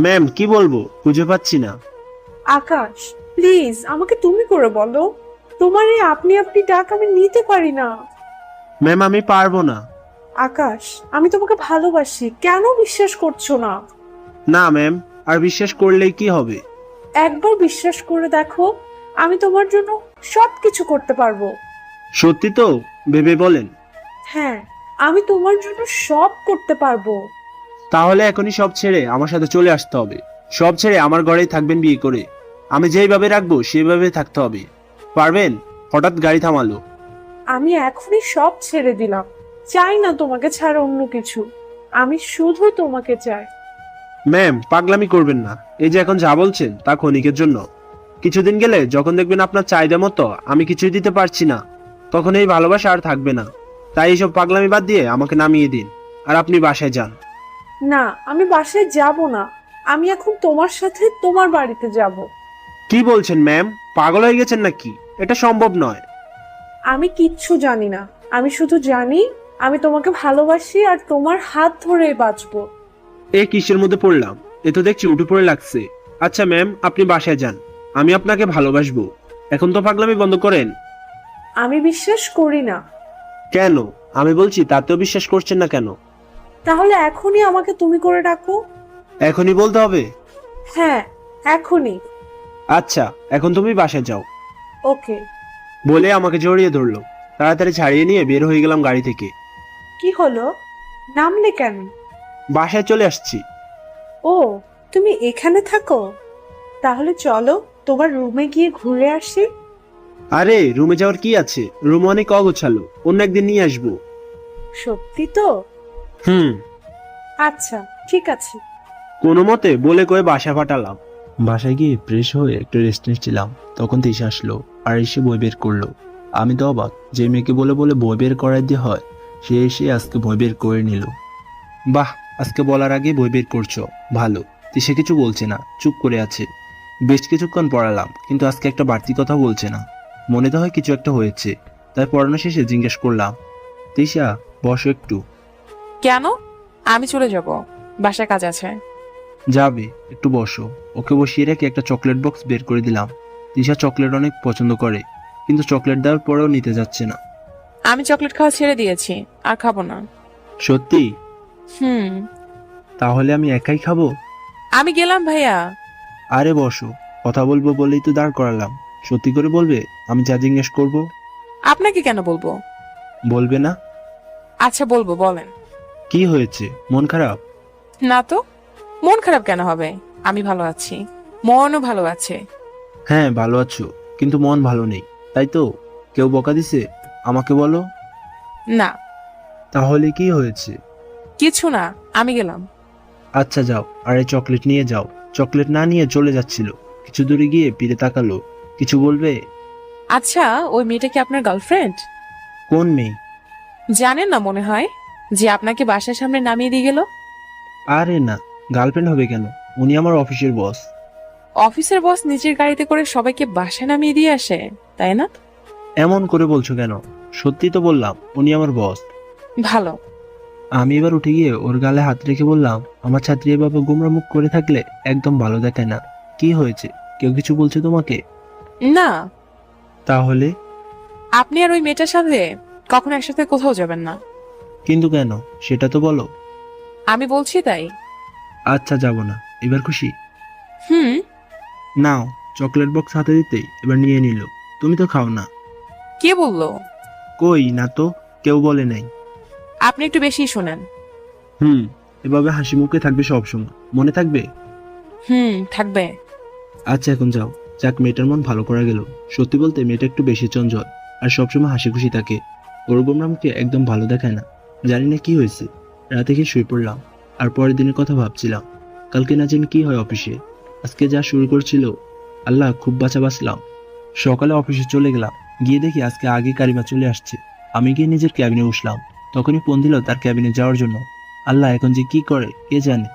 ম্যাম কি বলবো খুঁজে পাচ্ছি না। আকাশ প্লিজ আমাকে তুমি করে বলো। তোমার এই আপনি আপনি ডাক আমি নিতে পারি না। ম্যাম আমি পারবো না। আকাশ, আমি তোমাকে ভালোবাসি, কেন বিশ্বাস করছো না? না ম্যাম, আর বিশ্বাস করলেই কি হবে? একবার বিশ্বাস করে দেখো, আমি তোমার জন্য সবকিছু করতে পারবো। সত্যি তো? ভেবে বলেন। হ্যাঁ, আমি তোমার জন্য সব করতে পারবো। তাহলে এখনই সব ছেড়ে আমার সাথে চলে আসতে হবে। সব ছেড়ে আমার ঘরেই থাকবেন বিয়ে করে। আমি যেইভাবে রাখবো সেভাবে থাকতে হবে। পারবেন? হঠাৎ গাড়ি থামালো। আমি এখনই সব ছেড়ে দিলাম, চাই না তোমাকে ছাড়া অন্য কিছু। আমি শুধু তোমাকে চাই। ম্যাম পাগলামি করবেন না, এই যে এখন যা বলছেন তা ক্ষণিকের জন্য। কিছুদিন গেলে যখন দেখবেন আপনার চাহিদা মতো আমি কিছুই দিতে পারছি না, তখন এই ভালোবাসা আর থাকবে না। তাই এইসব পাগলামি বাদ দিয়ে আমাকে নামিয়ে দিন, আর আপনি বাসায় যান। না, আমি বাসায় যাব না। আমি এখন তোমার সাথে তোমার বাড়িতে যাব। কি বলছেন ম্যাম? পাগল হয়ে গেছেন নাকি? এটা সম্ভব নয়। আমি কিচ্ছু জানি না, আমি শুধু জানি আমি তোমাকে ভালোবাসি আর তোমার হাত ধরে বাঁচবো। এ কিসের মধ্যে পড়লাম? এ তো দেখছি উঠে পড়ে লাগছে। আচ্ছা ম্যাম আপনি বাসায় যান, আমি আপনাকে ভালোবাসবো। এখন তো পাগলামি বন্ধ করেন। আমি বিশ্বাস করি না। কেন? আমি বলছি তাতেও বিশ্বাস করছেন না কেন? তাহলে এখনই আমাকে তুমি করে ডাকো। এখনই বলতে হবে? হ্যাঁ, এখনই। আচ্ছা এখন তুমি বাসায় যাও। ওকে। বলে আমাকে জড়িয়ে ধরলো। তাড়াতাড়ি ছাড়িয়ে নিয়ে বের হয়ে গেলাম গাড়ি থেকে। কি হলো, নামলে কেন? বাসায় চলে আসছি। ও, তুমি এখানে থাকো? তাহলে চলো তোমার রুমে গিয়ে ঘুরে আসি। আরে রুমে যাওয়ার কি আছে, রুম অনেক অগোছালো, অন্য একদিন নিয়ে আসবো। সত্যি তো? হুম। আচ্ছা ঠিক আছে। কোনো মতে বলে কয়ে বাসা পাঠালাম। বাসায় গিয়ে ফ্রেশ হয়ে একটু রেস্ট নিচ্ছিলাম, তখন তিশা আসলো আর এসে বই বের করলো। আমি তো অবাক, যে মেয়েকে বলে বলে বই বের করাই দিয়ে হয়, সে এসে আজকে বই বের করে নিল। বাহ, আজকে বলার আগে বই বের করছো, ভালো। তিশা কিছু বলছে না, চুপ করে আছে। বেশ কিছুক্ষণ পড়ালাম, কিন্তু আজকে একটা বাড়তি কথা বলছে না। মনে তো হয় কিছু একটা হয়েছে, তাই পড়ানো শেষে জিজ্ঞেস করলাম, তিশা বসো একটু। কেন? আমি চলে যাব, বাসায় কাজ আছে। যাবে, একটু বসো। ওকে বসিয়ে রেখে একটা চকলেট বক্স বের করে দিলাম। তিশা চকলেট অনেক পছন্দ করে, কিন্তু চকলেট দেওয়ার পরেও নিতে যাচ্ছে না। আমি চকলেট খাওয়া ছেড়ে দিয়েছি, আর খাবো না। সত্যি? হুম। তাহলে আমি একাই খাবো? আমি গেলাম ভাইয়া। আরে বসো, কথা বলবো বলেই তো দাঁড় করালাম। সত্যি করে বলবে? আমি যা জিজ্ঞেস করবো। আপনাকে কেন বলবো? বলবে না? আচ্ছা বলবো, বলেন। কি হয়েছে, মন খারাপ? না তো, মন খারাপ কেন হবে? আমি ভালো আছি, মনও ভালো আছে। হ্যাঁ ভালো আছো, কিন্তু মন ভালো নেই, তাই তো? কেউ বকা দিছে? আমাকে বলো। না, তাহলে কি হয়েছে? কিছু না, আমি গেলাম। আচ্ছা যাও, আর এই চকলেট নিয়ে যাও। চকলেট না নিয়ে চলে যাচ্ছিল, কিছু দূরে গিয়ে ফিরে তাকালো। কিছু বলবে? আচ্ছা, ওই মেয়েটা কি আপনার গার্লফ্রেন্ড? কোন মেয়ে? জানেন না মনে হয়, যে আপনাকে বাসার সামনে নামিয়ে দিয়ে গেল। আরে না, গার্লফ্রেন্ড হবে কেন? উনি আমার অফিসের বস। অফিসের বস নিজের গাড়িতে করে সবাইকে বাসায় নামিয়ে দিয়ে আসে, তাই না? এমন করে বলছো কেন? সত্যি তো বললাম, উনি আমার বস। ভালো। আমি এবার উঠে গিয়ে ওর গালে হাত রেখে বললাম, আমার ছাত্রী এভাবে গোমরা মুখ করে থাকলে একদম ভালো দেখায় না। কি হয়েছে, কেউ কিছু বলছে তোমাকে? না, তাহলে? আপনি আর ওই মেয়েটার সাথে কখনো একসাথে কোথাও যাবেন না। কিন্তু কেন, সেটা তো বলো। আমি বলছি তাই। আচ্ছা যাব না, এবার খুশি? হুম। নাও। চকলেট বক্স হাতে দিতেই এবার নিয়ে নিল। তুমি তো খাও না। কে বললো? কই না তো, কেউ বলে নাই। আপনি একটু বেশি শোনেন। হুম, এভাবে হাসি মুখে থাকবে সবসময়, মনে থাকবে? হুম, থাকবে। আচ্ছা এখন যাও। যাক, মেয়েটার মন ভালো করা গেল। সত্যি বলতে মেয়েটা একটু বেশি চঞ্চল, আর সবসময় হাসি খুশি থাকে। ওর গোমরামকে একদম ভালো দেখায় না। জানি না কি হয়েছে, রাতে গিয়ে শুয়ে পড়লাম, আর পরের দিনের কথা ভাবছিলাম। কালকে না জানি কি হয় অফিসে। আজকে যা শুরু করছিল, আল্লাহ খুব বাঁচলাম। সকালে অফিসে চলে গেলাম, গিয়ে দেখি আজকে আগে কারিমা চলে আসছে। আমি গিয়ে নিজের ক্যাবিনে বসলাম, তখনই ফোন দিল তার ক্যাবিনে যাওয়ার জন্য। আল্লাহ এখন যে কি করে কে জানে।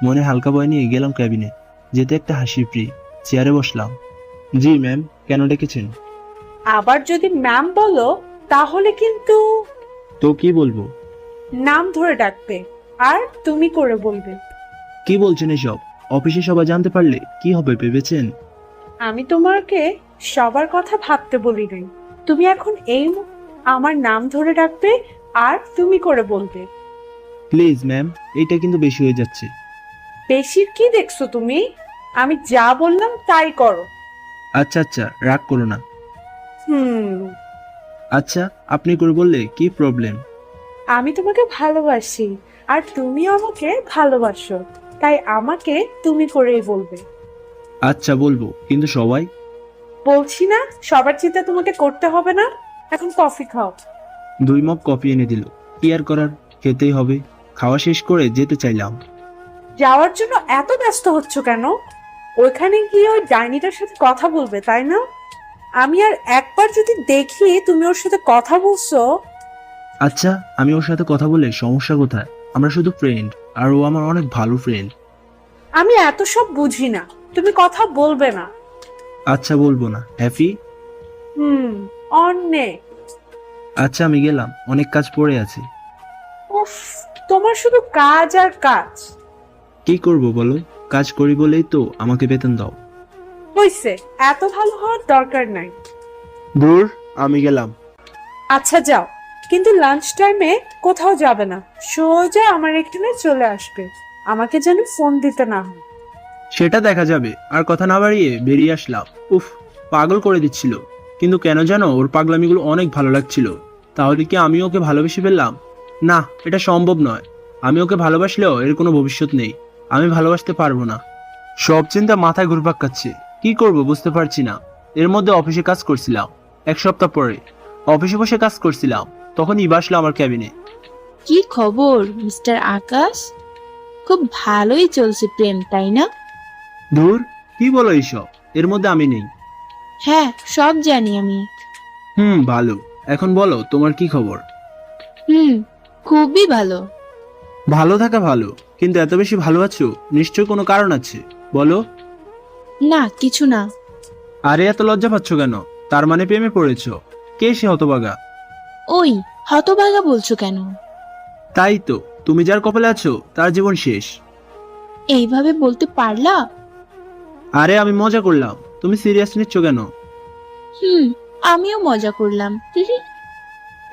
মনে হালকা ভয় নিয়ে গেলাম ক্যাবিনে। যেতে একটা হাসি ফ্রি চেয়ারে বসলাম। জি ম্যাম, কেন ডেকেছেন? আবার যদি ম্যাম বলো তাহলে কিন্তু তো কি বলবো? নাম ধরে ডাকবে, আর তুমি করে বলবে। কি বলছেন এসব? অফিসে সবাই জানতে পারলে কি হবে ভেবেছেন? আমি তোমাকে সবার কথা ভাবতে বলি নাই। তুমি এখন আমার নাম ধরে ডাকবে আর তুমি করে বলবে। প্লিজ ম্যাম, এইটা কিন্তু বেশি হয়ে যাচ্ছে। বেশির কি দেখছো তুমি? আমি যা বললাম তাই করো। আচ্ছা আচ্ছা, রাগ করো না। হুম। আচ্ছা, আপনি করে বললে কি প্রবলেম? আমি তোমাকে ভালোবাসি আর তুমি আমাকে ভালোবাসো, তাই আমাকে তুমি করেই বলবে। আচ্ছা বলবো, কিন্তু সবাই? বলছি না, সবার চিন্তা তোমাকে করতে হবে না। এখন কফি খাও। 2 মগ কফি এনে দিল। কি আর করার, খেতেই হবে। খাওয়া শেষ করে যেতে চাইলাম। যাওয়ার জন্য এত ব্যস্ত হচ্ছ কেন? ওইখানে গিয়ে ওই ডাইনিটার সাথে কথা বলবে, তাই না? আমি আর একবার যদি দেখি তুমি ওর সাথে কথা বলছো। আচ্ছা, আমি ওর সাথে কথা বলে সমস্যা কোথায়? আমরা শুধু ফ্রেন্ড, আর ও আমার অনেক ভালো ফ্রেন্ড। আমি এত সব বুঝি না, তুমি কথা বলবে না। আচ্ছা বলবো না, হ্যাপি? হুম, অনেক। আচ্ছা আমি গেলাম, অনেক কাজ পড়ে আছে। উফ, তোমার শুধু কাজ আর কাজ। কি করব বলো? কাজ করি বলেই তো আমাকে বেতন দাও। হইছে, এত ভালো হওয়ার দরকার নাই। দূর, আমি গেলাম। আচ্ছা যাও, কিন্তু লাঞ্চ টাইমে কোথাও যাবে না, সোজা আমার এখানে চলে আসবে। আমাকে যেন ফোন দিতে না হয়। সেটা দেখা যাবে। আর কথা না বাড়িয়ে বেরিয়ে আসলাম। উফ, পাগল করে দিচ্ছিল, কিন্তু কেন জানো ওর পাগলামিগুলো অনেক ভালো লাগছিল। তাহলে কি আমি ওকে ভালোবেসে ফেললাম? না, এটা সম্ভব নয়। আমি ওকে ভালোবাসলেও এর কোনো ভবিষ্যৎ নেই। আমি ভালোবাসতে পারবো না। সব চিন্তা মাথায় ঘুরপাক খাচ্ছে। কি করব বুঝতে পারছি না। এর মধ্যে অফিসে কাজ করছিলাম। 1 সপ্তাহ পরে অফিসে বসে কাজ করছিলাম, তখন ইবা আসলো আমার ক্যাবিনে। কি খবর মিস্টার আকাশ? খুব ভালোই চলছে প্রেম, তাই না? ধুর, কি বলো এইসব? এর মধ্যে আমি নেই। হ্যাঁ, সব জানি আমি। ভালো। এখন বলো তোমার কি খবর? হুম, খুবই ভালো। ভালো থাকা ভালো, কিন্তু এত বেশি ভালো আছো, নিশ্চয় কোনো কারণ আছে, বলো। না, কিছু না। আরে এত লজ্জা পাচ্ছ কেন? তার মানে প্রেমে পড়েছো? কে সে হতভাগা? ওই, হতভাগা বলছো কেন? তাই তো, তুমি যার কপালে আছো তার জীবন শেষ। এইভাবে বলতে পারলা? আরে আমি মজা করলাম, তুমি সিরিয়াস নিচ্ছ কেন? হুম, আমিও মজা করলাম।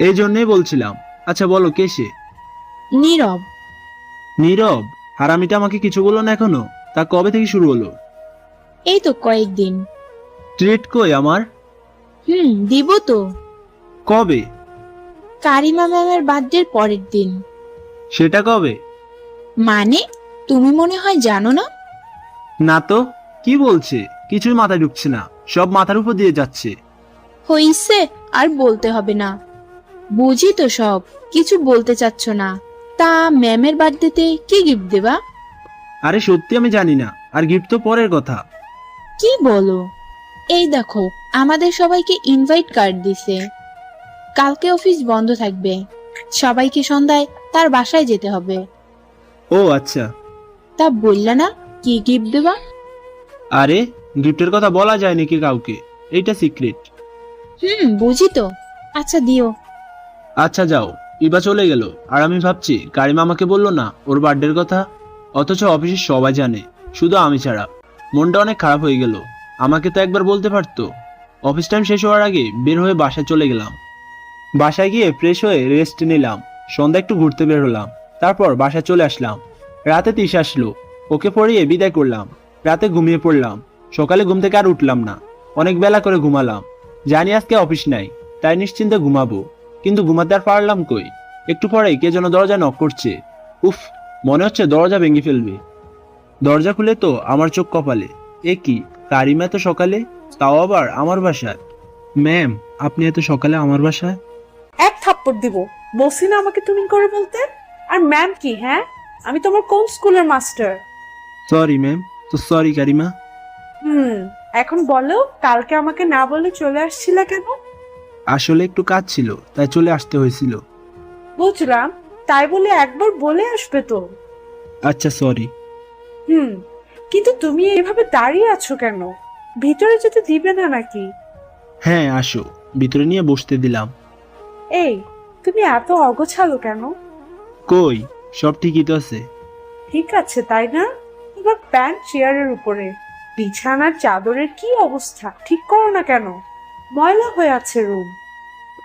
এই জন্যই বলছিলাম। আচ্ছা বলো, কে সে? নীরব। নীরব? হারামিটা আমাকে কিছু বললো না এখনো? তা কবে থেকে শুরু হলো? এই তো কয়েকদিন। ট্রিট কই আমার? দিব তো। কবে? কারিমা ম্যামের বার্থডের পরের দিন। সেটা কবে? মানে, তুমি মনে হয় জানো না? না তো, কি বলছে? কিছুই মাথায় ঢুকছে না, সব মাথার উপর দিয়ে যাচ্ছে। হইছে, আর বলতে হবে না। বুঝি তো সব, কিছু বলতে চাচ্ছ না। তা ম্যামের বার্থডেতে কি গিফট দেবা? আরে সত্যি আমি জানি না, আর গিফট তো পরের কথা। কি বলো? এই দেখো, আমাদের সবাইকে ইনভাইট কার্ড দিছে। কালকে অফিস বন্ধ থাকবে, সবাইকে সন্ধ্যায় তার বাসায় যেতে হবে। ও আচ্ছা। তা বললা না কি গিফট দেবা? আরে গিফটের কথা বলা যায় নাকি কাউকে? এইটা সিক্রেট। বুঝি তো। আচ্ছা দিও। আচ্ছা যাও। ইবা চলে গেল, আর আমি ভাবছি কারিমা আমাকে বললো না ওর বার্থডের কথা, অথচ অফিসের সবাই জানে, শুধু আমি ছাড়া। মনটা অনেক খারাপ হয়ে গেল। আমাকে তো একবার বলতে পারতো। অফিস টাইম শেষ হওয়ার আগে বের হয়ে বাসায় চলে গেলাম। বাসায় গিয়ে ফ্রেশ হয়ে রেস্ট নিলাম। সন্ধ্যা একটু ঘুরতে বের হলাম, তারপর বাসায় চলে আসলাম। রাতে তিশা আসলো, ওকে পড়িয়ে বিদায় করলাম। রাতে ঘুমিয়ে পড়লাম। সকালে ঘুম থেকে আর উঠলাম না, অনেক বেলা করে ঘুমালাম। জানি আজকে অফিস নাই, তাই নিশ্চিন্তে ঘুমাবো, কিন্তু ঘুমাতে আর পারলাম কই। একটু পরেই কে যেন দরজা নক করছে। উফ, মনে হচ্ছে দরজা ভেঙে ফেলবে। দরজা খুলে তো আমার চোখ কপালে। এ কি, কারিমা এত সকালে, তাও আবার আমার বাসায়। ম্যাম, আপনি এত সকালে আমার বাসায়? এক থাপ্পড় দিব। বলছি না আমাকে তুমি করে বলতে। আর ম্যাম কি? হ্যাঁ, আমি তোমার কোন স্কুলের মাস্টার? Sorry ma'am. তো সরি কারিমা। এখন বলো, কালকে আমাকে না বলে চলে আসছিলে কেন? আসলে একটু কাজ ছিল, তাই চলে আসতে হয়েছিল। বুঝলাম, তাই বলে একবার বলে আসবে তো। আচ্ছা সরি। কিন্তু তুমি এভাবে দাঁড়িয়ে আছো কেন? ভিতরে যেতে দিবে না নাকি? হ্যাঁ আসো, ভিতরে নিয়ে বসতে দিলাম। এই, তুমি এত অগোছালো কেন? কই, সব ঠিকই তো আছে। ঠিক আছে তাই না? তোমার প্যান্ট চেয়ারের উপরে, বিছানার চাদরের কি অবস্থা, ঠিক করো না কেন? ময়লা হয়ে আছে রুম।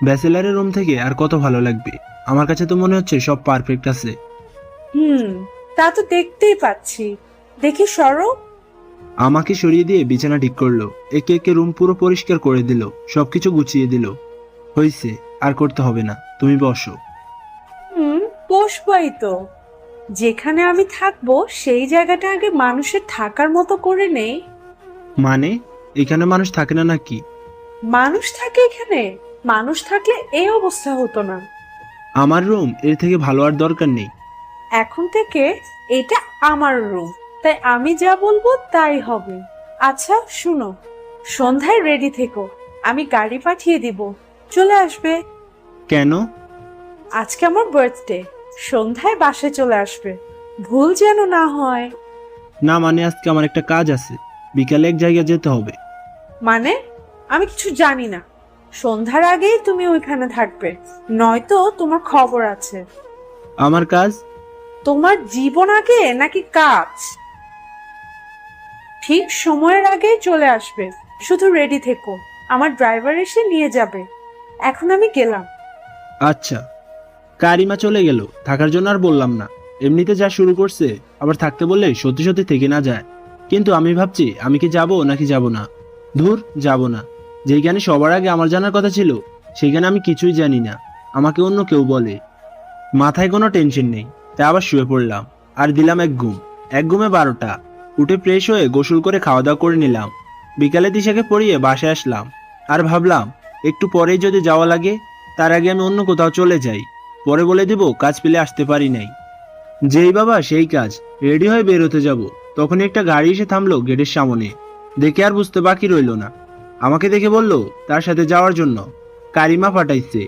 ব্যাচেলারের রুম থেকে আর কত ভালো লাগবে? আমার কাছে তো মনে হচ্ছে সব পারফেক্ট আছে। তা তো দেখতেই পাচ্ছি। দেখি সরো। আমাকে সরিয়ে দিয়ে বিছানা ঠিক করলো, একে একে রুম পুরো পরিষ্কার করে দিল, সবকিছু গুছিয়ে দিল। হয়েছে, আর করতে হবে না, তুমি বসো। বসবাই তো। যেখানে আমি থাকবো সেই জায়গাটা আগে মানুষের থাকার মতো করে নেই। মানে, এখানে মানুষ থাকে না নাকি? মানুষ থাকে এখানে। মানুষ থাকলে এই অবস্থা হতো না। আমার রুম এর থেকে ভালো আর দরকার নেই। এখন থেকে এটা আমার রুম, তাই আমি যা বলবো তাই হবে। আচ্ছা শুনো, সন্ধ্যায় রেডি থেকো, আমি গাড়ি পাঠিয়ে দিব, চলে আসবে। কেন? আজকে আমার বার্থডে, সন্ধ্যায় বাসায় চলে আসবে, ভুল যেন না হয়। না মানে, আজকে আমার একটা কাজ আছে, বিকালে এক জায়গায় যেতে হবে। মানে? আমি কিছু জানি না। সন্ধ্যার আগেই তুমি ওইখানে থাকবে, নয়তো তোমার খবর আছে। আমার কাজ? তোমার জীবন আগে নাকি কাজ? ঠিক সময়ের আগেই চলে আসবে, শুধু রেডি থেকো, আমার ড্রাইভার এসে নিয়ে যাবে। এখন আমি গেলাম। আচ্ছা। কারিমা চলে গেল, থাকার জন্য আর বললাম না। এমনিতে যা শুরু করছে, আবার থাকতে বললে সত্যি সত্যি থেকে না যায়। কিন্তু আমি ভাবছি আমি কি যাব নাকি যাব না। ধুর, যাব না। যেখানে সবার আগে আমার জানার কথা ছিল, সেখানে আমি কিছুই জানি না, আমাকে অন্য কেউ বলে। মাথায় কোনো টেনশন নেই, তাই আবার শুয়ে পড়লাম। আর দিলাম এক ঘুম। এক ঘুমে 12টা। উঠে ফ্রেশ হয়ে গোসল করে খাওয়া দাওয়া করে নিলাম। বিকালে দিশাকে পড়িয়ে বাসায় আসলাম। আর ভাবলাম একটু পরেই যদি যাওয়া লাগে, তার আগে আমি অন্য কোথাও চলে যাই। পরে বলে দিব কাজ পেলে আসতে পারি নাই। যেই বাবা সেই কাজ। রেডি হয়ে বেরোতে যাব, তখনই একটা গাড়ি এসে থামলো গেটের সামনে। দেখে আর বুঝতে বাকি রইল না, আমাকে দেখে বলল তার সাথে যাওয়ার জন্য। কারিমা পাঠাইছে।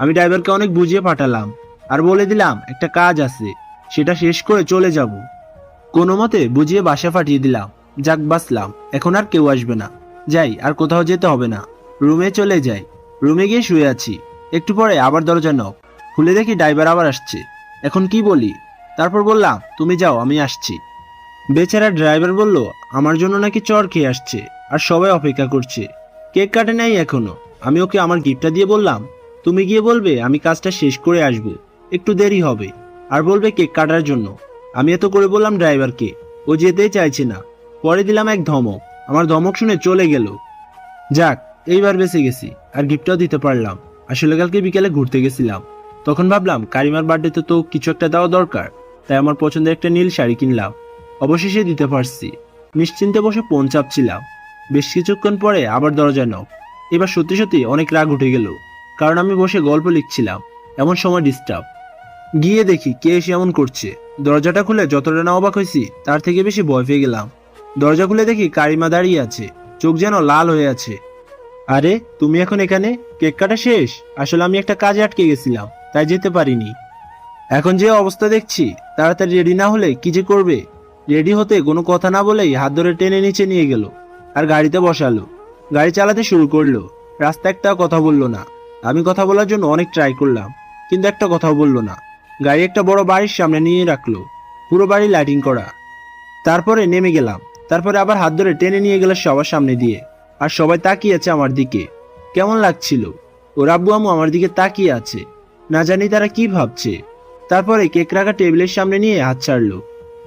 আমি ড্রাইভারকে অনেক বুঝিয়ে পাঠালাম আর বলে দিলাম একটা কাজ আছে, সেটা শেষ করে চলে যাব। কোনো মতে বুঝিয়ে বাসা পাঠিয়ে দিলাম। যাক বাসলাম, এখন আর কেউ আসবে না। যাই, আর কোথাও যেতে হবে না। রুমে চলে যাই। রুমে গিয়ে শুয়ে আছি। একটু পরে আবার দরজা নক। খুলে দেখি ড্রাইভার আবার আসছে। এখন কি বলি? তারপর বললাম তুমি যাও, আমি আসছি। বেচারা ড্রাইভার বলল আমার জন্য নাকি চর খেয়ে আসছে আর সবাই অপেক্ষা করছে। কেক কাটে নাই এখনো। আমি ওকে আমার গিফটটা দিয়ে বললাম তুমি গিয়ে বলবে আমি কাজটা শেষ করে আসবো, একটু দেরি হবে, আর বলবে কেক কাটার জন্য। আমি এত করে বললাম ড্রাইভারকে, ও যেতেই চাইছে না। পরে দিলাম এক ধমক, আমার ধমক শুনে চলে গেল। যাক, এইবার বেঁচে গেছি, আর গিফটটাও দিতে পারলাম। আসলে কালকে বিকেলে ঘুরতে গেছিলাম, তখন ভাবলাম কারিমার বার্থডেতে তো কিছু একটা দেওয়া দরকার, তাই আমার পছন্দের একটা নীল শাড়ি কিনলাম। অবশেষে দিতে পারছি। নিশ্চিন্তে বসে ফোন চাপছিলাম। বেশ কিছুক্ষণ পরে আবার দরজা নক। এবার সত্যি সত্যি অনেক রাগ উঠে গেল, কারণ আমি বসে গল্প লিখছিলাম, এমন সময় ডিস্টার্ব। গিয়ে দেখি কে এসে এমন করছে। দরজাটা খুলে যতটা না অবাক হয়েছি তার থেকে বেশি ভয় পেয়ে গেলাম। দরজা খুলে দেখি কারিমা দাঁড়িয়ে আছে, চোখ যেন লাল হয়ে আছে। আরে তুমি এখন এখানে? কেক কাটা শেষ? আসলে আমি একটা কাজে আটকে গেছিলাম, তাই যেতে পারিনি। এখন যে অবস্থা দেখছি, তাড়াতাড়ি রেডি না হলে কি যে করবে। রেডি হতে কোনো কথা না বলেই হাত ধরে টেনে নিচে নিয়ে গেল আর গাড়িতে বসালো। গাড়ি চালাতে শুরু করলো। রাস্তা একটা কথা বললো না। আমি কথা বলার জন্য অনেক ট্রাই করলাম, কিন্তু একটা কথাও বললো না। গাড়ি একটা বড় বাড়ির সামনে নিয়ে রাখলো, পুরো বাড়ি লাইটিং করা। তারপরে নেমে গেলাম। তারপরে আবার হাত ধরে টেনে নিয়ে গেল সবার সামনে দিয়ে, আর সবাই তাকিয়ে আছে আমার দিকে। কেমন লাগছিল? ওর আব্বু আম্মু আমার দিকে তাকিয়ে আছে, না জানি তারা কি ভাবছে। তারপরে কেক রাখা টেবিলের সামনে নিয়ে হাত ছাড়লো।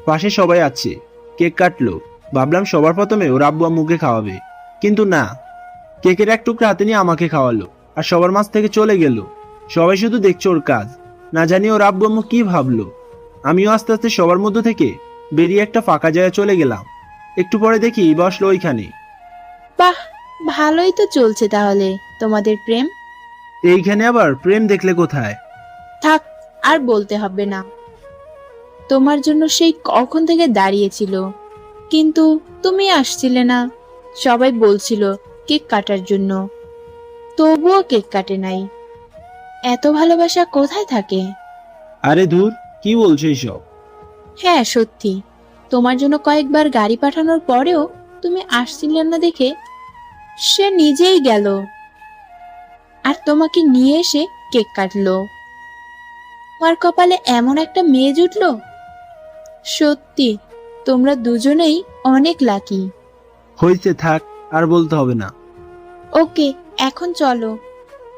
পাশে সবাই আছে, কেক কাটলো। ভাবলাম সবার প্রথমে ওর আব্বু আম্মুকে খাওয়াবে, কিন্তু না, কেকের এক টুকরা হাতে নিয়ে আমাকে খাওয়ালো আর সবার মাঝ থেকে চলে গেল। সবাই শুধু দেখছে ওর কাজ, না জানি ওর আব্বু আম্মু কি ভাবলো। আমিও আস্তে আস্তে সবার মধ্য থেকে বেরিয়ে একটা ফাঁকা জায়গায় চলে গেলাম। একটু পরে দেখি বসলো ওইখানে। বাহ, ভালোই তো চলছে তাহলে তোমাদের প্রেম। এইখানে আবার প্রেম দেখলে কোথায়? থাক, আর বলতে হবে না। তোমার জন্য সেই কখন থেকে দাঁড়িয়েছিল, কিন্তু তুমি আসছিলে না। সবাই বলছিল কেক কাটার জন্য, তবুও কেক কাটে নাই। এত ভালোবাসা কোথায় থাকে? আরে ধুর, কি বলছো এইসব? হ্যাঁ সত্যি, তোমার জন্য কয়েকবার গাড়ি পাঠানোর পরেও তুমি আসছিলে না দেখে সে নিজেই গেল আর তোমাকে নিয়ে এসে কেক কাটলো। তোমার কপালে এমন একটা মেয়ে জুটলো। সত্যি, তোমরা দুজনেই অনেক লাকি। হয়েছে, থাক, আর বলতে হবে না। ওকে, এখন চলো।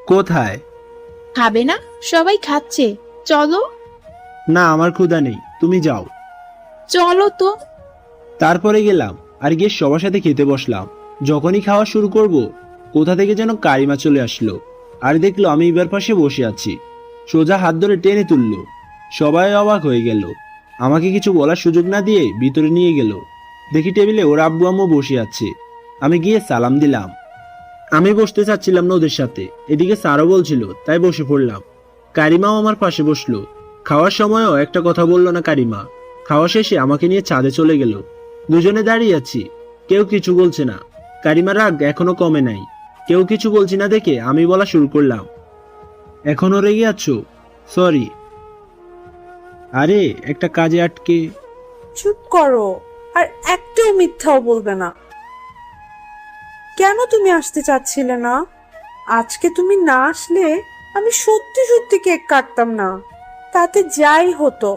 কোথায়? খাবে না? সবাই খাচ্ছে, চলো। না, আমার ক্ষুধা নেই, তুমি যাও। চলো তো। তারপরে গেলাম আর গিয়ে সবার সাথে খেতে বসলাম। যখনই খাওয়া শুরু করব, কোথা থেকে যেন কারিমা চলে আসলো আর দেখলো আমি এবার পাশে বসে আছি। সোজা হাত ধরে টেনে তুললো। সবাই অবাক হয়ে গেল। আমাকে কিছু বলার সুযোগ না দিয়ে ভিতরে নিয়ে গেল। দেখি টেবিলে ওর আব্বু আম্মু বসে আছে। আমি গিয়ে সালাম দিলাম। আমি বসতে চাচ্ছিলাম না ওদের সাথে, এদিকে স্যারও বলছিল, তাই বসে পড়লাম। কারিমাও আমার পাশে বসলো। খাওয়ার সময়ও একটা কথা বললো না কারিমা। খাওয়া শেষে আমাকে নিয়ে ছাদে চলে গেল। দুজনে দাঁড়িয়ে আছি, কেউ কিছু বলছে না। কারিমার রাগ এখনো কমে নাই। কেউ কিছু বলছি না দেখে আমি বলা শুরু করলাম, এখনো রেগে আছো? সরি। আরে একটা কাজে আটকে। চুপ করো, আর একটাও মিথ্যাও বলবে না। কেন তুমি আসতে চাচ্ছিলে না? আজকে তুমি না আসলে আমি সত্যি সত্যি কেক কাটতাম না, তাতে যাই হতো।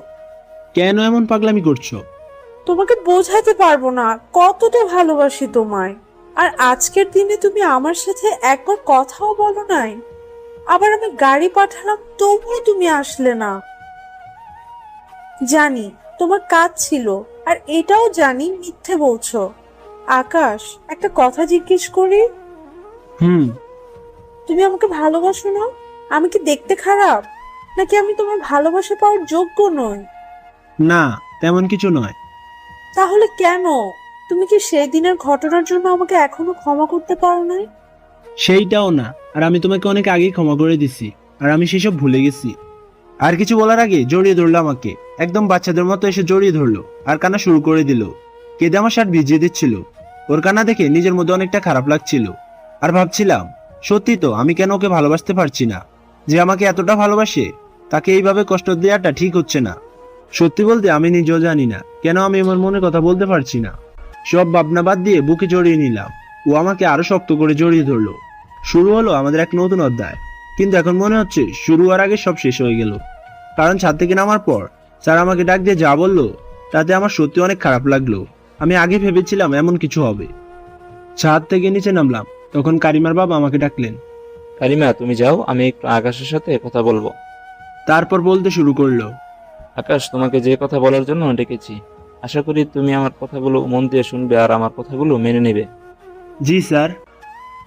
কেন এমন পাগলামি করছো? তোমাকে বোঝাতে পারবো না কতটা ভালোবাসি তোমায়। আর আজকের দিনে তুমি আমার সাথে একবার কথাও বলো নাই। আবার আমি গাড়ি পাঠালাম, তবুও তুমি আসলে না। জানি তোমার কাজ ছিল, আর এটাও জানি মিথ্যে বলছো। আকাশ, একটা কথা জিজ্ঞেস করি, হুম। তুমি আমাকে ভালোবাসো না? আমি কি দেখতে খারাপ, নাকি আমি তোমার ভালোবাসা পাওয়ার যোগ্য নই? না, তেমন কিছু নয়। তাহলে কেন? তুমি কি সেই দিনের ঘটনার জন্য আমাকে এখনো ক্ষমা করতে পারো নাই? সেইটাও না, আর আমি তোমাকে অনেক আগেই ক্ষমা করে দিছি, আর আমি সেসব ভুলে গেছি। আর কিছু বলার আগে জড়িয়ে ধরলো আমাকে, একদম বাচ্চাদের মতো এসে জড়িয়ে ধরলো আর কান্না শুরু করে দিল। কেঁদে আমার শার্ট ভিজিয়ে দিচ্ছিল। ওর কান্না দেখে নিজের মধ্যে অনেকটা খারাপ লাগছিল। আর ভাবছিলাম, সত্যি তো আমি কেন ওকে ভালোবাসতে পারছি না? যে আমাকে এতটা ভালোবাসে তাকে এইভাবে কষ্ট দেওয়াটা ঠিক হচ্ছে না। সত্যি বলতে আমি নিজেও জানি না কেন আমি আমার মনের কথা বলতে পারছি না। সব ভাবনা বাদ দিয়ে বুকে জড়িয়ে নিলাম। ও আমাকে আরো শক্ত করে জড়িয়ে ধরলো। শুরু হলো আমাদের এক নতুন অধ্যায়। কিন্তু এখন মনে হচ্ছে শুরু হওয়ার আগে সব শেষ হয়ে গেল। কারণ ছাদ থেকে নামার পর স্যার আমাকে ডাক দিয়ে যা বললো তাতে আমার সত্যি অনেক খারাপ লাগলো। আমি আগে ভেবেছিলাম এমন কিছু হবে। ছাদ থেকে নিচে নামলাম, তখন কারিমার বাবা আমাকে ডাকলেন। কারিমা, তুমি যাও, আমি একটু আকাশের সাথে কথা বলবো। তারপর বলতে শুরু করলো। আকাশ, তোমাকে যে কথা বলার জন্য ডেকেছি, আশা করি তুমি আমার কথাগুলো মন দিয়ে শুনবে আর আমার কথাগুলো মেনে নেবে। জি স্যার।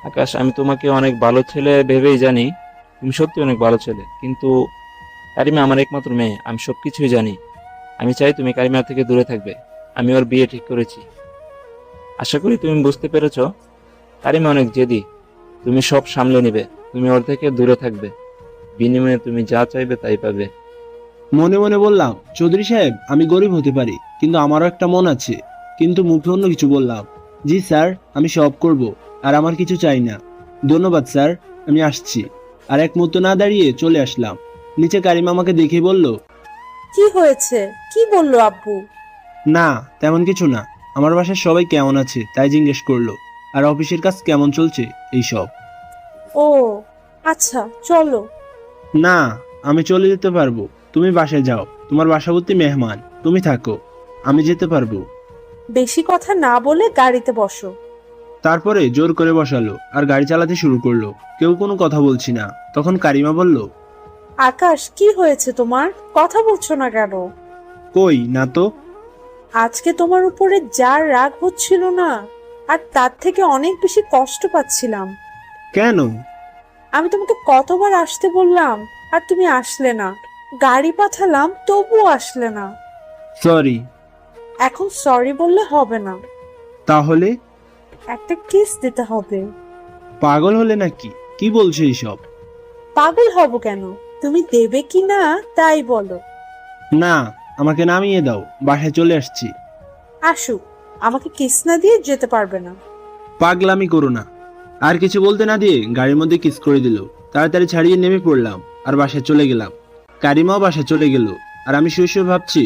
আকাশ, আমি তোমাকে অনেক ভালো ছেলে ভেবেই জানি। তুমি সত্যি অনেক ভালো ছেলে, কিন্তু কারিমা আমার একমাত্র মেয়ে, আমি সবকিছুই জানি। আমি চাই তুমি কারিমার থেকে দূরে থাকবে। আমি ওর বিয়ে ঠিক করেছি। আশা করি তুমি বুঝতে পেরেছো। কারিমা অনেক জেদি, তুমি সব সামলে নেবে। তুমি ওর থেকে দূরে থাকবে, বিনিময়ে তুমি যা চাইবে তাই পাবে। মনে মনে বললাম, চৌধুরী সাহেব আমি গরিব হতে পারি, কিন্তু আমারও একটা মন আছে। কিন্তু মুখে অন্য কিছু বললাম। জি স্যার, আমি সব করব, আর আমার কিছু চাই না। ধন্যবাদ স্যার, আমি আসছি। আর এক মুহূর্ত না দাঁড়িয়ে চলে আসলাম। নিচে কারিমা আমাকে দেখে বলল, কি হয়েছে? কি বললো আব্বু? না তেমন কিছু না, আমার বাসার সবাই কেমন আছে তাই জিজ্ঞেস করলো। আর অফিসের কাজ কেমন চলছে এইসব। ও আচ্ছা, চলো। না, আমি চলে যেতে পারবো। তুমি বাসায় যাও, তোমার বাসাবর্তী মেহমান, তুমি থাকো, আমি যেতে পারবো। বেশি কথা না বলে গাড়িতে বসো। তারপরে জোর করে বসালো আর গাড়ি চালাতে শুরু করলো। কেউ কোনো কথা বলছি না। তখন কারিমা বলল, আকাশ, কি হয়েছে তোমার? কথা বলছো না কেন? কই না তো। আজকে তোমার উপরে যার রাগ হচ্ছিল না, আর তার থেকে অনেক বেশি কষ্ট পাচ্ছিলাম। কেন? আমি তোমাকে কতবার আসতে বললাম আর তুমি আসলে না। গাড়ি পাঠালাম তবুও আসলে না। সরি। এখন সরি বললে হবে না, তাহলে? একটা কিস দিতে হবে। পাগল হলে নাকি? কি বলছো এইসব? পাগল হব কেন? তুমি দেবে কি না তাই বলো। না, আমাকে নামিয়ে দাও, বাসায় চলে আসছি। আসুক, আমাকে কিস না দিয়ে যেতে পারবে না। পাগলামি করো না। আর কিছু বলতে না দিয়ে গাড়ির মধ্যে কিস করে দিল। তাড়াতাড়ি ছাড়িয়ে নেমে পড়লাম আর বাসায় চলে গেলাম। কারিমাও বাসায় চলে গেল। আর আমি শুয়ে শুয়ে ভাবছি,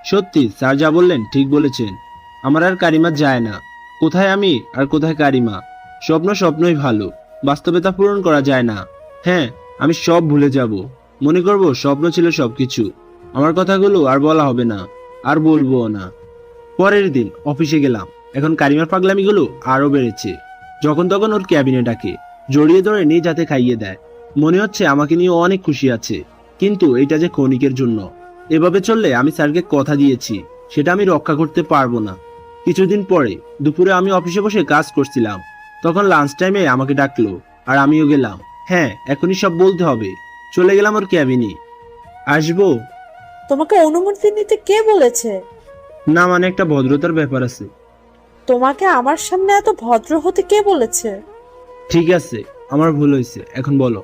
সত্যি স্যার যা বললেন ঠিক বলেছেন। আমার আর কারিমা যায় না। কোথায় আমি আর কোথায় কারিমা? স্বপ্ন স্বপ্নই ভালো, বাস্তবতা পূরণ করা যায় না। হ্যাঁ, আমি সব ভুলে যাব। মনে করব স্বপ্ন ছিল সবকিছু। আমার কথাগুলো আর বলা হবে না, আর বলবো না। পরের দিন অফিসে গেলাম। এখন কারিমার পাগলামিগুলো আরো বেড়েছে। যখন তখন ওর ক্যাবিনে ডাকে, জড়িয়ে ধরে নিজ হাতে খাইয়ে দেয়। মনে হচ্ছে আমাকে নিয়ে ও অনেক খুশি আছে, কিন্তু এটা যে ক্ষণিকের জন্য। এভাবে চললে আমি স্যারকে কথা দিয়েছি, সেটা আমি রক্ষা করতে পারবো না। কিছুদিন পরে দুপুরে আমি অফিসে বসে কাজ করছিলাম। তখন লাঞ্চ টাইমে আমাকে ডাকলো আর আমিও গেলাম। হ্যাঁ, এখনই সব বলতে হবে। চলে গেলাম ওর ক্যাবিনে। আসবো? তোমাকে অনুমতি নিতে কে বলেছে? না মানে একটা ভদ্রতার ব্যাপার আছে। তোমাকে আমার সামনে এত ভদ্র হতে কে বলেছে? ঠিক আছে, আমার ভুল হয়েছে, এখন বলো।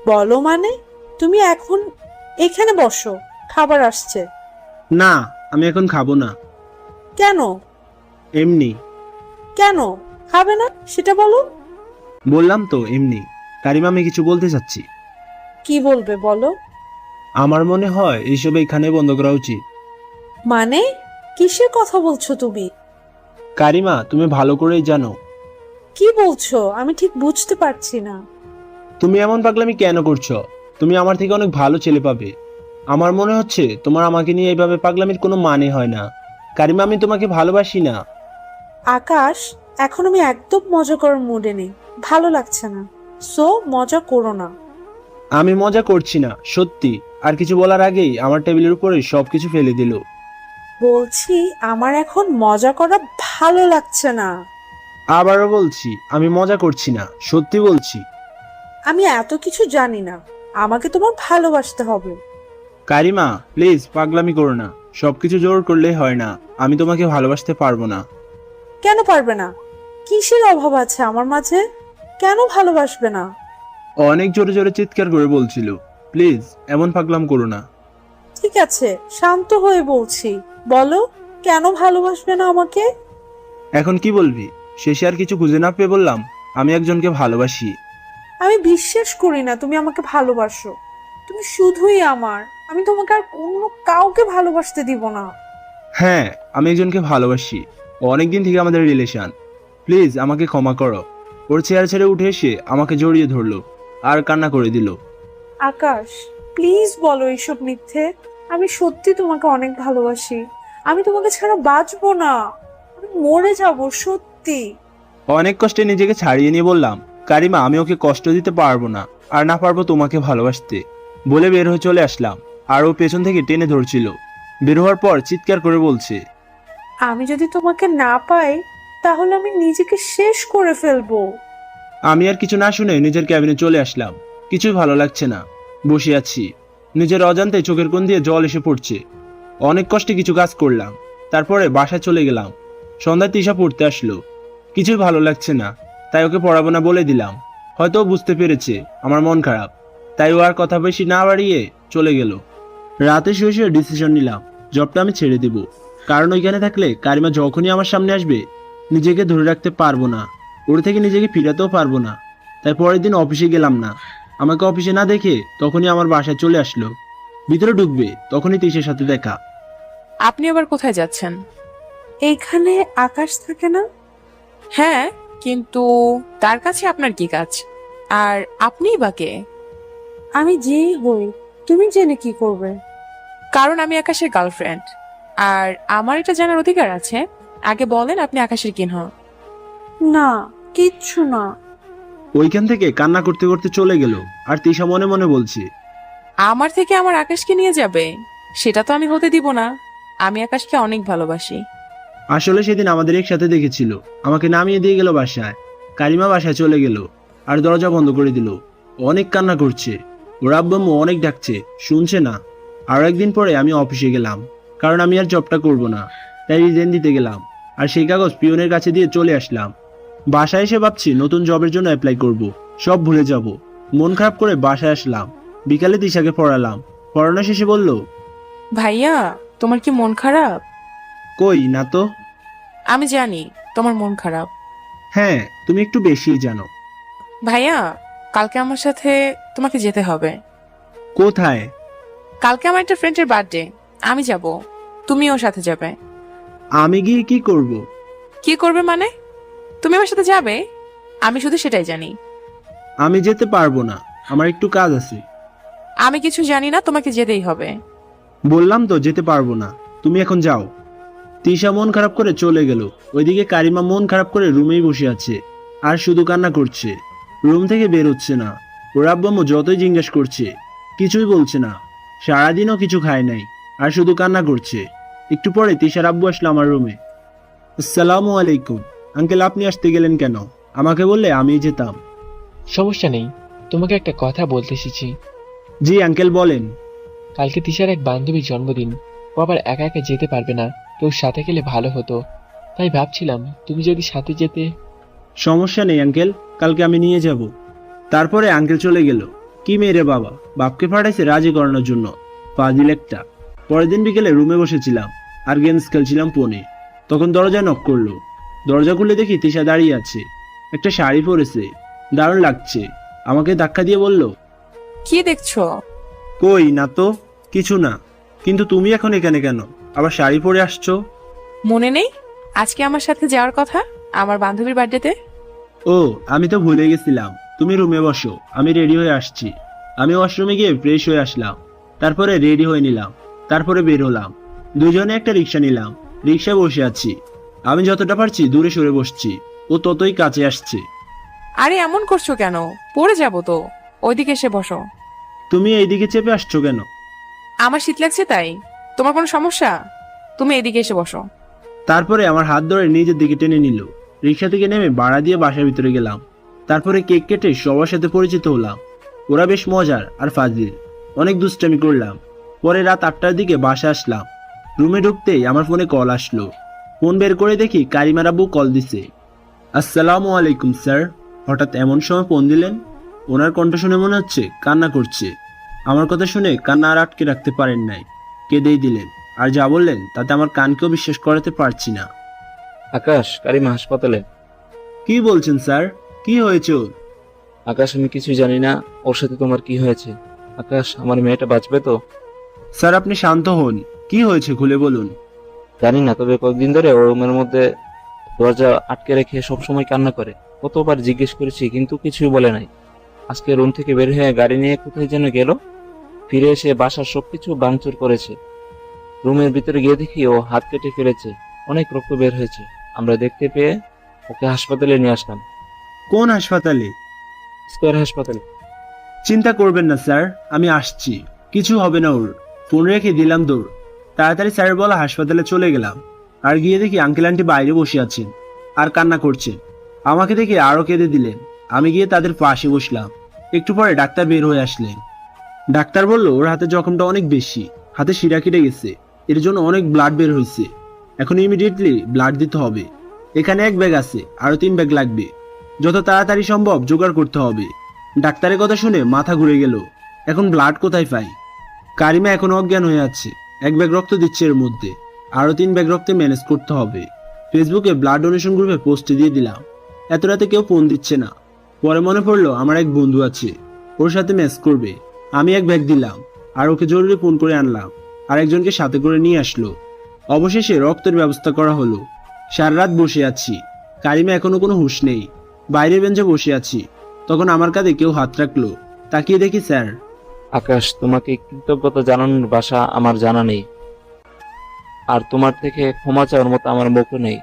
বলো মানে? তুমি এখন এখানে বসো, খাবার আসছে। না, আমি এখন খাবো না। কেন? এমনি। কেন খাবে না সেটা বলো। বললাম তো এমনি। কারিমা, আমি কিছু বলতে চাচ্ছি। কি বলবে বলো। আমার মনে হয় এইসব এখানে বন্ধ করা উচিত। মানে কিসের কথা বলছো তুমি? কারিমা, তুমি ভালো করেই জানো। কি বলছো আমি ঠিক বুঝতে পারছি না। তুমি এমন পাগলামি কেন করছো? তুমি আমার থেকে অনেক ভালো ছেলে পাবে। আমার মনে হচ্ছে তোমার আমাকে নিয়ে এইভাবে পাগলামির কোনো মানে হয় না। কারিমা, আমি তোমাকে ভালোবাসি না। আকাশ, এখন আমি একদম মজা করার মুডে নেই, ভালো লাগছে না। সো মজা করো না। আমি মজা করছি না, সত্যি। আর কিছু বলার আগেই আমার টেবিলের উপরে সবকিছু ফেলে দিল। বলছি আমার এখন মজা করা ভালো লাগছে না। আবারও বলছি, আমি মজা করছি না, সত্যি বলছি। আমি এত কিছু জানি না, আমাকে তোমার ভালোবাসতে হবে। কারিমা প্লিজ, পাগলামি করো না। সবকিছু জোর করলেই হয় না। আমি তোমাকে ভালোবাসতে পারবো না। কেন পারবে না? কিসের অভাব আছে আমার মাঝে? কেন ভালোবাসবে না? অনেক জোরে জোরে চিৎকার করে বলছিল। প্লিজ এমন পাগলাম করো না। ঠিক আছে, শান্ত হয়ে বলছি। বলো, কেন ভালোবাসবে না আমাকে? এখন কি বলবি? শেষে আর কিছু খুঁজে না পেয়ে বললাম, আমি একজনকে ভালোবাসি। আমি বিশ্বাস করি না তুমি আমাকে ভালোবাসো। তুমি শুধুই আমার। আমি তোমাকে আর অন্য কাউকে ভালোবাসতে দিব না। হ্যাঁ, আমি একজনকে ভালোবাসি। অনেকদিন থেকে আমাদের রিলেশন। প্লিজ আমাকে ক্ষমা করো। ওর চেয়ার ছেড়ে উঠে এসে আমাকে জড়িয়ে ধরলো আর কান্না করে দিল। আকাশ, প্লিজ বলো এইসব মিথ্যে। আমি সত্যি তোমাকে অনেক ভালোবাসি। আমি তোমাকে ছাড়া বাঁচবো না। আমি মরে যাব, সত্যি। অনেক কষ্টে নিজেকে ছাড়িয়ে নিয়ে বললাম, কারিমা আমি ওকে কষ্ট দিতে পারবো না, আর না পারবো তোমাকে ভালোবাসতে। বলে বের হয়ে চলে আসলাম, আর ও পেছন থেকে টেনে ধরছিল। বের হওয়ার পর চিৎকার করে বলছে, আমি যদি তোমাকে না পাই তাহলে আমি নিজেকে শেষ করে ফেলবো। আমি আর কিছু না শুনে নিজের ক্যাবিনে চলে আসলাম। কিছুই ভালো লাগছে না, বসে আছি। নিজের অজান্তে চোখের কোণ দিয়ে জল এসে পড়ছে। অনেক কষ্টে কিছু কাজ করলাম, তারপরে বাসায় চলে গেলাম। সন্ধ্যায় তিশা পড়তে আসলো। কিছুই ভালো লাগছে না, তাই ওকে পড়াবো না বলে দিলাম। হয়তো ও বুঝতে পেরেছে আমার মন খারাপ, তাই ও আর কথা বেশি না বাড়িয়ে চলে গেল। রাতে শুয়ে শুয়ে ডিসিশন নিলাম, জবটা আমি ছেড়ে দিব। কারণ ওইখানে থাকলে কারিমা যখনই আমার সামনে আসবে নিজেকে ধরে রাখতে পারবো না, ওর থেকে নিজেকে ফিরাতেও পারবো না। তাই পরের দিন অফিসে গেলাম না। আমাকে অফিসে না দেখে তখনই আমার বাসায় চলে আসলো। ভিতরে ঢুকবে তখনই তিশার সাথে দেখা। আপনি আবার কোথায় যাচ্ছেন? এইখানে আকাশ থাকে না? হ্যাঁ, কিন্তু তার কাছে আপনার কি কাজ? আর আপনিই বা কে? আমি যেই হই, তুমি জেনে কি করবে? কারণ আমি আকাশের গার্লফ্রেন্ড, আর আমার এটা জানার অধিকার আছে। আগে বলেন আপনি আকাশের কিন হন। না, কিচ্ছু না। ওইখান থেকে কান্না করতে করতে চলে গেল। আর তিশা মনে মনে বলছে, আমার থেকে আমার আকাশকে নিয়ে যাবে? সেটা তো আমি হতে দিব না। আমি আকাশকে অনেক ভালোবাসি। আসলে সেদিন আমাদের একসাথে দেখেছিল। আমাকে নামিয়ে দিয়ে গেল বাসায়। কারিমা বাসায় চলে গেল আর দরজা বন্ধ করে দিল। অনেক কান্না করছে। ওর আব্বু আম্মু অনেক ডাকছে, শুনছে না। আর একদিন পরে আমি অফিসে গেলাম, কারণ আমি আর জবটা করব না। তাই রিজেন দিতে গেলাম, আর সেই কাগজ পিয়নের কাছে দিয়ে চলে আসলাম। বাসায় এসে ভাবছি নতুন জবের জন্য অ্যাপ্লাই করব। সব ভুলে যাব। মন খারাপ করে বাসায় আসলাম। বিকালে তিশাকে পড়ালাম। পড়ানো শেষে বলল, ভাইয়া, তোমার কি মন খারাপ? কই না তো। আমি জানি তোমার মন খারাপ। হ্যাঁ, তুমি একটু বেশিই জানো। ভাইয়া, কালকে আমার সাথে তোমাকে যেতে হবে। কোথায়? কালকে আমার একটা ফ্রেন্ডের বার্থডে। আমি যাব, তুমি ওর সাথে যাবে। আমি গিয়ে কি করব? কি করবে মানে? তুমি আমার সাথে যাবে, আমি শুধু সেটাই জানি। আমি যেতে পারবো না, আমার একটু কাজ আছে। আমি কিছু জানি না, তোমাকে যেতেই হবে। বললাম তো যেতে পারবো না, তুমি এখন যাও। তিশা মন খারাপ করে চলে গেল। ওইদিকে কারিমা মন খারাপ করে রুমেই বসে আছে, আর শুধু কান্না করছে। রুম থেকে বের হচ্ছে না। ওর আব্বু আম্মু যতই জিজ্ঞেস করছে কিছুই বলছে না। সারাদিনও কিছু খায় নাই, আর শুধু কান্না করছে। একটু পরে তিশার আব্বু আসলো আমার রুমে। আসসালামু আলাইকুম আঙ্কেল, আপনি আসতে গেলেন কেন? আমাকে বললে আমি যেতাম। সমস্যা নেই, তোমাকে একটা কথা বলতে এসেছি। জি আঙ্কেল, বলেন। কালকে তিশার এক বান্ধবীর জন্মদিন। ও আবার একা একা যেতে পারবে না, কেউ সাথে গেলে ভালো হতো। তাই ভাবছিলাম তুমি যদি সাথে যেতে। সমস্যা নেই আঙ্কেল, কালকে আমি নিয়ে যাব। তারপরে আঙ্কেল চলে গেল। কি মেরে বাবা, বাপকে পাঠাইছে রাজি করানোর জন্য। ফাজিল একটা। পরের দিন বিকেলে রুমে বসেছিলাম আর গেমস খেলছিলাম ফোনে। তখন দরজা নক করলো। দরজা খুলে দেখি তিশা দাঁড়িয়ে আছে। একটা শাড়ি পরেছে, দারুণ লাগছে। আমাকে ধাক্কা দিয়ে বলল, কি দেখছো? কই না তো, কিছু না। কিন্তু তুমি এখন এখানে কেন, আবার শাড়ি পরে আসছো? মনে নেই আজকে আমার সাথে যাওয়ার কথা আমার বান্ধবীর বার্থডেতে? ও, আমি তো ভুলে গেছিলাম। তুমি রুমে বসো, আমি রেডি হয়ে আসছি। আমি ওয়াশরুমে গিয়ে ফ্রেশ হয়ে আসলাম। তারপরে রেডি হয়ে নিলাম। তারপরে বের হলাম। দুজনে একটা রিক্সা নিলাম। রিক্সায় বসে আছি। আমি যতটা পারছি দূরে সরে বসছি, ও ততই কাছে আসছে। আরে এমন করছো কেন? পড়ে যাবো তো। ওইদিকে এসে বসো। তুমি এইদিকে চেপে আসছো কেন? আমার শীত লাগছে তাই। তোমার কোনো সমস্যা? তুমি এদিকে এসে বসো। তারপরে আমার হাত ধরে নিজের দিকে টেনে নিল। রিক্সা থেকে নেমে ভাড়া দিয়ে বাসার ভিতরে গেলাম। তারপরে কেক কেটে সবার সাথে পরিচিত হলাম। ওরা বেশ মজার আর ফাজিল। অনেক দুষ্টামি করলাম। পরে রাত 8টার দিকে বাসা আসলাম। রুমে ঢুকতেই আমার ফোনে কল আসলো। ফোন বের করে দেখি কারিমার আব্বু কল দিছে। আসসালামু আলাইকুম স্যার, হঠাৎ এমন সময় ফোন দিলেন? ওনার কণ্ঠ শুনে মনে হচ্ছে কান্না করছে। আমার কথা শুনে কান্না আর আটকে রাখতে পারেন নাই, কেঁদেই দিলেন। আর যা বললেন তাতে আমার কানকেও বিশ্বাস করাতে পারছি না। আকাশ, কারিমা হাসপাতালে। কি বলছেন স্যার? কি হয়েছে ওর? আকাশ, আমি কিছুই জানি না ওর সাথে তোমার কি হয়েছে। আকাশ, আমার মেয়েটা বাঁচবে তো? স্যার আপনি শান্ত হন, কি হয়েছে খুলে বলুন। জানি না, তবে কয়েকদিন ধরে ওর রুমের মধ্যে দরজা আটকে রেখে সবসময় কান্না করে। কতবার জিজ্ঞেস করেছি কিন্তু কিছুই বলে নাই। আজকে রুম থেকে বের হয়ে গাড়ি নিয়ে কোথায় যেন গেল, ফিরে এসে বাসার সবকিছু ভাঙচুর করেছে। রুমের ভিতরে গিয়ে দেখি ও হাত কেটে ফেলেছে, অনেক রক্ত বের হয়েছে। আমরা দেখতে পেয়ে ওকে হাসপাতালে নিয়ে আসলাম। কোন হাসপাতালে? স্কয়ার হাসপাতালে। চিন্তা করবেন না স্যার, আমি আসছি, কিছু হবে না ওর। ফোন রেখে দিলাম দৌড়। তাড়াতাড়ি স্যার বলা হাসপাতালে চলে গেলাম। আর গিয়ে দেখি আঙ্কেল আন্টি বাইরে বসে আছেন আর কান্না করছেন। আমাকে দেখে আরো কেঁদে দিলেন। আমি গিয়ে তাদের পাশে বসলাম। একটু পরে ডাক্তার বের হয়ে আসলেন। ডাক্তার বলল ওর হাতে জখমটা অনেক বেশি, হাতে শিরা কেটে গেছে, এর জন্য অনেক ব্লাড বের হয়েছে। এখন ইমিডিয়েটলি ব্লাড দিতে হবে। এখানে 1 ব্যাগ আছে, আরো 3 ব্যাগ লাগবে। যত তাড়াতাড়ি সম্ভব জোগাড় করতে হবে। ডাক্তারের কথা শুনে মাথা ঘুরে গেল। এখন ব্লাড কোথায় পাই? কারিমা এখন অজ্ঞান হয়ে আছে। 1 ব্যাগ রক্ত দিচ্ছে এর মধ্যে, আরো 3 ব্যাগ রক্তে ম্যানেজ করতে হবে। ফেসবুকে ব্লাড ডোনেশন গ্রুপে পোস্ট দিয়ে দিলাম। এত রাতে কেউ ফোন দিচ্ছে না। পরে মনে পড়লো আমার এক বন্ধু আছে, ওর সাথে ম্যাচ করবে। আমি 1 ব্যাগ দিলাম আর ওকে জরুরি ফোন করে আনলাম। আর একজনকে সাথে করে নিয়ে আসলো। অবশেষে রক্তের ব্যবস্থা করা হলো। সারা রাত বসে আছি। কারিমা এখনো কোনো হুঁশ নেই। বাইরে বেঞ্চে বসে আছি, তখন আমার কাঁধে কেউ হাত রাখলো। তাকিয়ে দেখি স্যার। আকাশ, তোমাকে কৃতজ্ঞতা জানানোর ভাষা আমার জানা নেই, আর তোমার থেকে ক্ষমা চাওয়ার মতো আমার মুখও নেই।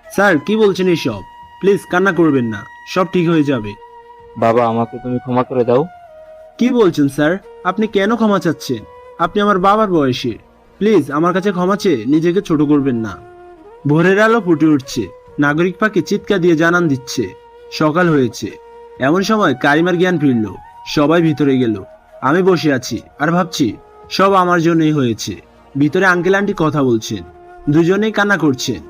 স্যার কি বলছেন এইসব? প্লিজ কান্না করবেন না, সব ঠিক হয়ে যাবে। বাবা, আমাকে তুমি ক্ষমা করে দাও। কি বলছেন স্যার? আপনি কেন ক্ষমা চাচ্ছেন? আপনি আমার বাবার বয়সে। প্লিজ আমার কাছে ক্ষমা চেয়ে নিজেকে ছোট করবেন না। ভোরের আলো ফুটে উঠছে, নাগরিক পাখি চিৎকার দিয়ে জানান দিচ্ছে সকাল হয়েছে। এমন সময় কারিমার জ্ঞান ফিরল। সবাই ভিতরে গেল। আমি বসে আছি আর ভাবছি সব আমার জন্যই হয়েছে। ভিতরে আঙ্কেল আন্টি কথা বলছেন, দুজনেই কান্না করছেন।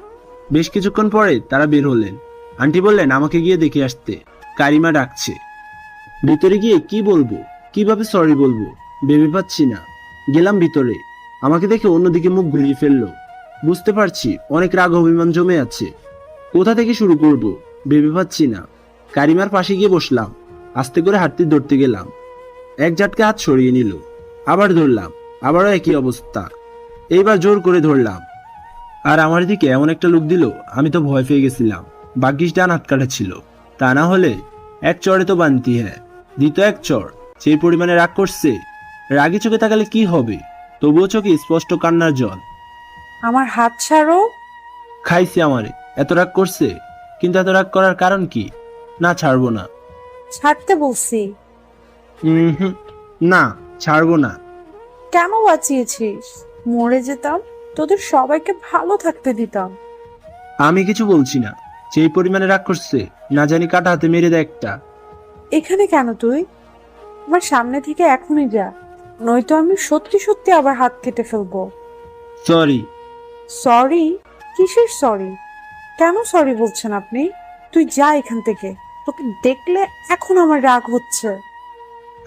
বেশ কিছুক্ষণ পরে তারা বের হলেন। আন্টি বললেন আমাকে গিয়ে দেখে আসতে, কারিমা ডাকছে। ভিতরে গিয়ে কি বলবো, কিভাবে সরি বলবো ভেবে পাচ্ছি না। গেলাম ভিতরে। আমাকে দেখে অন্যদিকে মুখ ঘুরিয়ে ফেললো। বুঝতে পারছি অনেক রাগ অভিমান জমে আছে। কোথা থেকে শুরু করব ভেবে পাচ্ছি না। কারিমার পাশে গিয়ে বসলাম। আস্তে করে হাঁটতে ধরতে গেলাম। এক ঝাটকে হাত সরিয়ে নিল। আবার ধরলাম, আবারও একই অবস্থা। এইবার জোর করে ধরলাম। আর আমার দিকে এমন একটা লুক দিল, আমি তো ভয় পেয়ে গেছিলাম। ভাগ্যিস ডান হাত কাটা ছিল, তা না হলে এক চড়ে তো বানতি। হ্যাঁ, দিত এক চড়। সেই পরিমাণে রাগ করছে। রাগি চোখে তাকালে কি হবে? তবুও চোখে স্পষ্ট কান্নার জল। আমার হাত ছাড়ো। খাইছে আমারে। এত রাগ করছে, কিন্তু এত রাগ করার কারণ কি? না, ছাড়বো না। ছাড়তে বলছি। হুম, না, ছাড়বো না। কেন বাঁচিয়েছিস? মরে যেতাম, তোদের সবাইকে ভালো থাকতে দিতাম। আমি কিছু বলছি না। সেই পরিমাণে রাগ করছে, না জানি কাটা হাতে মেরে দেয় একটা। এখানে কেন তুই? আমার সামনে থেকে এখনই যা, নয়তো আমি সত্যি সত্যি আবার হাত কেটে ফেলবো। সরি। সরি? কিসের সরি? কেন সরি বলছেন আপনি? তুই যা এখান থেকে, তোকে দেখলে এখন আমার রাগ হচ্ছে।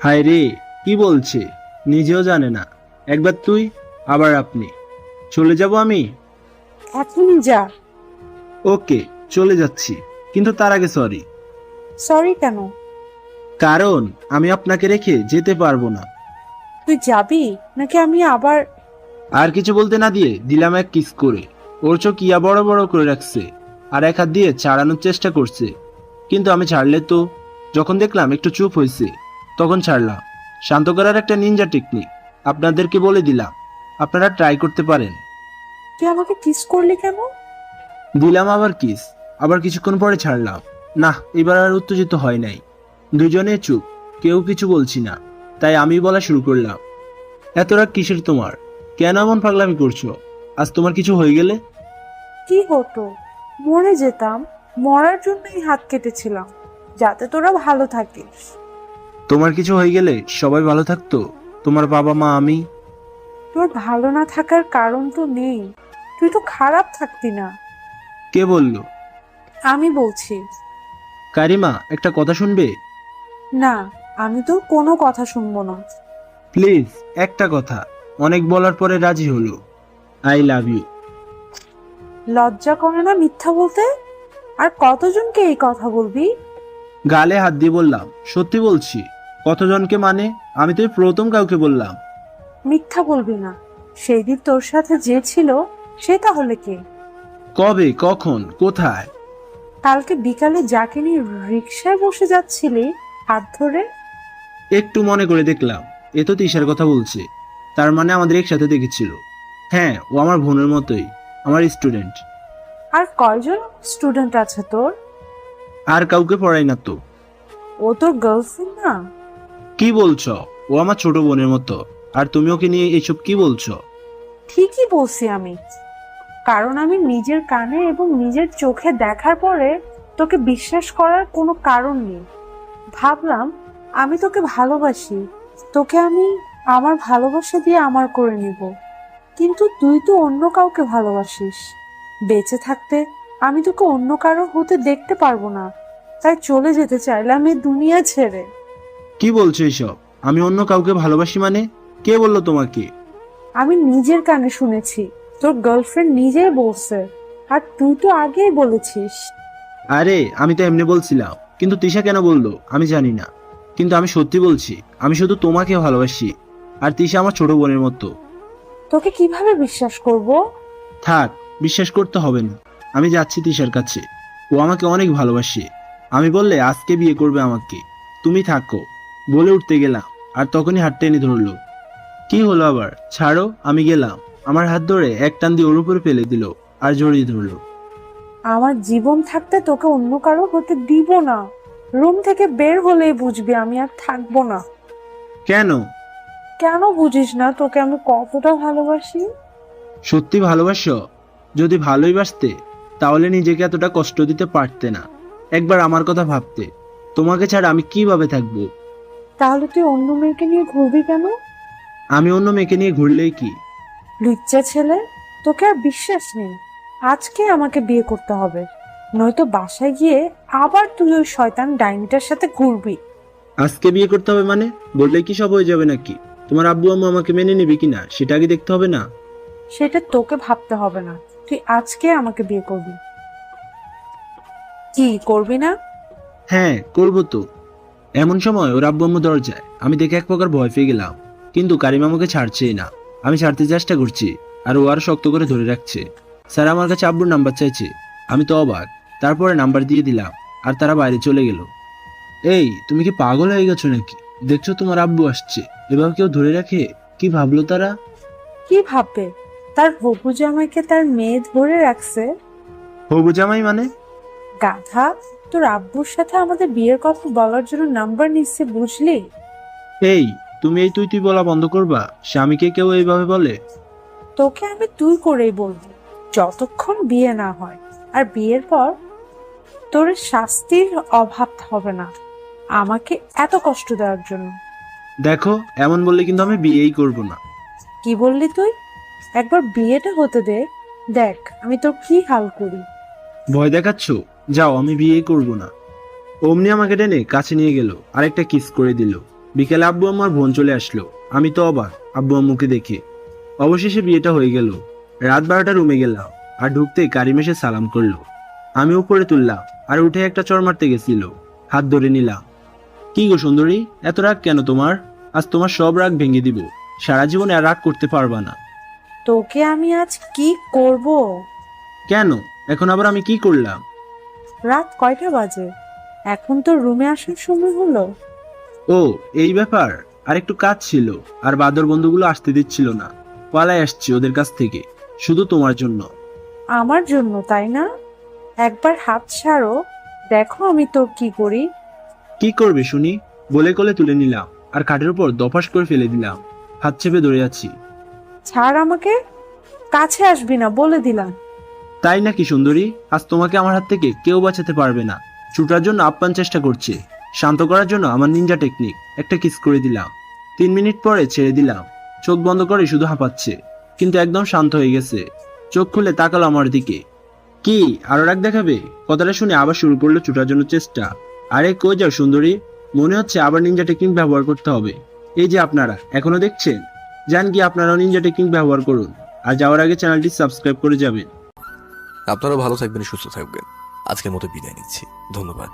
হায় রে, কি বলছে নিজেও জানে না। একবার তুই, আবার আপনি। চলে যাব আমি। এখনই যা। ওকে, চলে যাচ্ছি, কিন্তু তার আগে সরি। সরি কেন? কারণ আমি আপনাকে রেখে যেতে পারবো না। তুই যাবি নাকি আমি আবার? আর কিছু বলতে না দিয়ে দিলাম এক কিস করে। ওর চোখ ইয়া বড় বড় করে রাখছে আর এক হাত দিয়ে ছাড়ানোর চেষ্টা করছে, কিন্তু আমি ছাড়লে তো। যখন দেখলাম একটু চুপ হয়েছে, তখন ছাড়লাম। শান্ত করার একটা নিনজা টেকনিক আপনাদেরকে বলে দিলাম, আপনারা ট্রাই করতে পারেন। তুই আমাকে কিস করলি কেন? দিলাম আবার কিস, আবার কিছুক্ষণ পরে ছাড়লাম। না, এবার আর উত্তেজিত হয় নাই। দুজনে চুপ, কেউ কিছু বলছি না। তাই আমি বলা শুরু করলাম। এত রাগ কিসের তোমার? কেন এমন পাগলামি করছো? আজ তোমার কিছু হয়ে গেলে? কি হতো? মরে যেতাম। মরার জন্যই হাত কেটেছিলাম, যাতে তোরা ভালো থাকিস। তোমার কিছু হয়ে গেলে সবাই ভালো থাকতো, তোমার বাবা মা, আমি। তোর ভালো না থাকার কারণ তো নেই, তুই তো খারাপ থাকতি না। কে বললো? আমি বলছি। কারিমা, একটা কথা শুনবে? না, আমি তোর কোনো কথা শুনবো না। প্লিজ একটা কথা। অনেক বলার পরে রাজি হলো। I love you. লজ্জা করে না মিথ্যা বলতে? আর কতজনকে এই কথা বলবি? গালে হাত দিয়ে বললাম, সত্যি বলছি। কতজনকে মানে? আমি তো এই প্রথম কাউকে বললাম। মিথ্যা বলবি না। সেই দিন তোর সাথে যে ছিল সে তাহলে কে? কবে, কখন, কোথায়? কালকে বিকালে যাকে নিয়ে রিক্সায় বসে যাচ্ছিলি হাত ধরে। একটু মনে করে দেখলাম, এ তো তিশার কথা বলছে। তার মানে আমাদের একসাথে দেখেছিল। হ্যাঁ, ও আমার বোনের মতোই, আমার স্টুডেন্ট। আর কয়জন স্টুডেন্ট আছে তোর? আর কাউকে পড়াই না তো। ও তোর গার্লফ্রেন্ড না? কি বলছো? ও আমার ছোট বোনের মতো। আর তুমি ওকে নিয়ে এইসব কি বলছো? ঠিকই বলছি আমি, কারণ আমি নিজের কানে এবং নিজের চোখে দেখার পরে তোকে বিশ্বাস করার কোনো কারণ নেই। ভাবলাম আমি তোকে ভালোবাসি, তোকে আমি আমার ভালোবাসা দিয়ে আমার করে নিব। কিন্তু তুই তো অন্য কাউকে ভালোবাসিস। বেঁচে থাকতে আমি তোকে অন্য কারো হতে দেখতে পারবো না, তাই চলে যেতে চাইলাম এই দুনিয়া ছেড়ে। কি বলছো এসব? আমি অন্য কাউকে ভালোবাসি মানে? কে বললো তোমাকে? আমি নিজের কানে শুনেছি, তোর গার্লফ্রেন্ড নিজেই বলছে, আর তুই তো আগেই বলেছিস। আরে আমি তো এমনি বলছিলাম, কিন্তু তিশা কেন বললো আমি জানি না। কিন্তু আমি সত্যি বলছি, আমি শুধু তোমাকে ভালোবাসি। আর তিশা আমার ছোট বোনের মতো। তোকে কিভাবে বিশ্বাস করব? থাক, বিশ্বাস করতে হবে না। আমি যাচ্ছি তিশার কাছে। ও আমাকে অনেক ভালোবাসে। আমি বললে আজকে বিয়ে করবে আমাকে। তুমি থাকো বলে উঠতে গেলাম, আর তখনই হাত টেনে ধরলো। কি হলো আবার? ছাড়ো, আমি গেলাম। আমার হাত ধরে এক টান দিয়ে ওর উপরে ফেলে দিল, আর জড়িয়ে ধরলো। আমার জীবন থাকতে তোকে অন্য কারো হতে দিব না। রুম থেকে বের হলেই বুঝবি আমি আর থাকবো না। কেন? কেন বুঝিস না তোকে আমি কতটা ভালোবাসি? সত্যি ভালোবাসো? যদি ভালোই বাসতে তাহলে নিজেকে এতটা কষ্ট দিতে পারতে না। একবার আমার কথা ভাবতে। তোমাকে ছাড়া আমি কিভাবে থাকবো? তাহলে তুই অন্য মেয়েকে নিয়ে ঘুরবি কেন? আমি অন্য মেয়েকে নিয়ে ঘুরলেই কি? লুচ্চা ছেলে, তোকে আর বিশ্বাস নেই। আজকে আমাকে বিয়ে করতে হবে, নয়তো বাসায় গিয়ে আবার তুই ওই শয়তান ডাইনিটার সাথে ঘুরবি। আজকে বিয়ে করতে হবে মানে? বললে কি সব হয়ে যাবে নাকি? তোমার আব্বু আম্মু আমাকে মেনে নেবে কিনা সেটা আগে দেখতে হবে না? সেটা তোকে ভাবতে হবে না, তুই আজকে আমাকে বিয়ে করবি। কি করবি না? হ্যাঁ, করবো তো। এমন সময় ওর আব্বু আম্মু দরজায়। আমি দেখে এক প্রকার ভয় পেয়ে গেলাম, কিন্তু কারিমা আমাকে ছাড়ছেই না। আমি ছাড়তে চেষ্টা করছি, আর ও আরো শক্ত করে ধরে রাখছে। স্যার আমার কাছে আব্বুর নাম্বার চাইছে। আমি তো অবাক। তারপরে নাম্বার দিয়ে দিলাম, আর তারা বাইরে চলে গেল। এই, তুমি কি পাগল হয়ে গেছো নাকি? দেখছো তোমার আব্বু আসছে, এভাবে কেউ ধরে রাখে? কি ভাবলো তারা? কি ভাববে? তার হবু জামাইকে তার মেয়ে ধরে রাখছে। হবু জামাই মানে? গাধা, তোর আব্বুর সাথে আমাদের বিয়ের কথা বলার জন্য নাম্বার নিচ্ছে, বুঝলি? এই, তুমি এই তুই তুই বলা বন্ধ করবা? স্বামীকে কেউ এইভাবে বলে? তোকে আমি তুই করেই বলবো, যতক্ষণ বিয়ে না হয়। আর বিয়ের পর তোর শাস্তির অভাব হবে না আমাকে এত কষ্ট দেওয়ার জন্য। দেখো, এমন বললে কিন্তু আমি বিয়েই করব না। কি বললি তুই? একবার বিয়েটা হতে দে, দেখ আমি তোর কি হাল করি। ভয় দেখাচ্ছ? যাও, আমি বিয়েই করব না। অমনি আমাকে টেনে কাছে নিয়ে গেল, আরেকটা কিস করে দিল। বিকেলে আব্বু আমার বোন চলে আসলো। আমি তো অবাক আব্বু আম্মুকে দেখে। অবশেষে বিয়েটা হয়ে গেল। রাত 12টা রুমে গেলাম, আর ঢুকতেই কারিম এসে সালাম করলো। আমি উপরে তুললাম, আর উঠে একটা চড় মারতে গেছিল। হাত ধরে নিলাম। কি গো সুন্দরী, এত রাগ কেন তোমার? আজ তোমার সব রাগ ভেঙে দিব। সারা জীবনে আর রাগ করতে পারবা না। তোকে আমি আজ কি করব? কেন? এখন আবার আমি কি করলাম? রাত কয়টা বাজে? এখন তো রুমে আসার সময় হলো। ও, এই ব্যাপার। আর একটু কাজ ছিল, আর বাদর বন্ধুগুলো আসতে দিচ্ছিল না। পালাই আসছি ওদের কাছ থেকে, শুধু তোমার জন্য। আমার জন্য, তাই না? একবার হাত ছাড়ো, দেখো আমি তোর কি করি। কি করবে শুনি? বলে কোলে তুলে নিলাম, আর খাটের উপর দফাস করে ফেলে দিলাম। হাত চেপে ধরে আছি। ছাড় আমাকে, কাছে আসবি না বলে দিলাম। তাই নাকি সুন্দরী? আজ তোমাকে আমার হাত থেকে কেউ বাঁচাতে পারবে না। ছুটার জন্য আপ্রাণ চেষ্টা করছে, শান্ত করার জন্য আমার নিনজা টেকনিক। একটা কিস করে দিলাম। 3 মিনিট পরে ছেড়ে দিলাম। চোখ বন্ধ করে শুধু হাঁপাচ্ছে, কিন্তু একদম শান্ত হয়ে গেছে। চোখ খুলে তাকালো আমার দিকে। কি আরো রাগ দেখাবে? কথাটা শুনে আবার শুরু করলো ছুটার জন্য চেষ্টা। আরে কই যাও সুন্দরী? মনে হচ্ছে আবার নিনজা টেকনিক ব্যবহার করতে হবে। এই যে আপনারা এখনো দেখছেন, যান কি আপনারাও নিনজা টেকনিক ব্যবহার করুন। আর যাওয়ার আগে চ্যানেলটি সাবস্ক্রাইব করে যাবেন। আপনারা ভালো থাকবেন, সুস্থ থাকবেন। আজকের মতো বিদায় নিচ্ছি, ধন্যবাদ।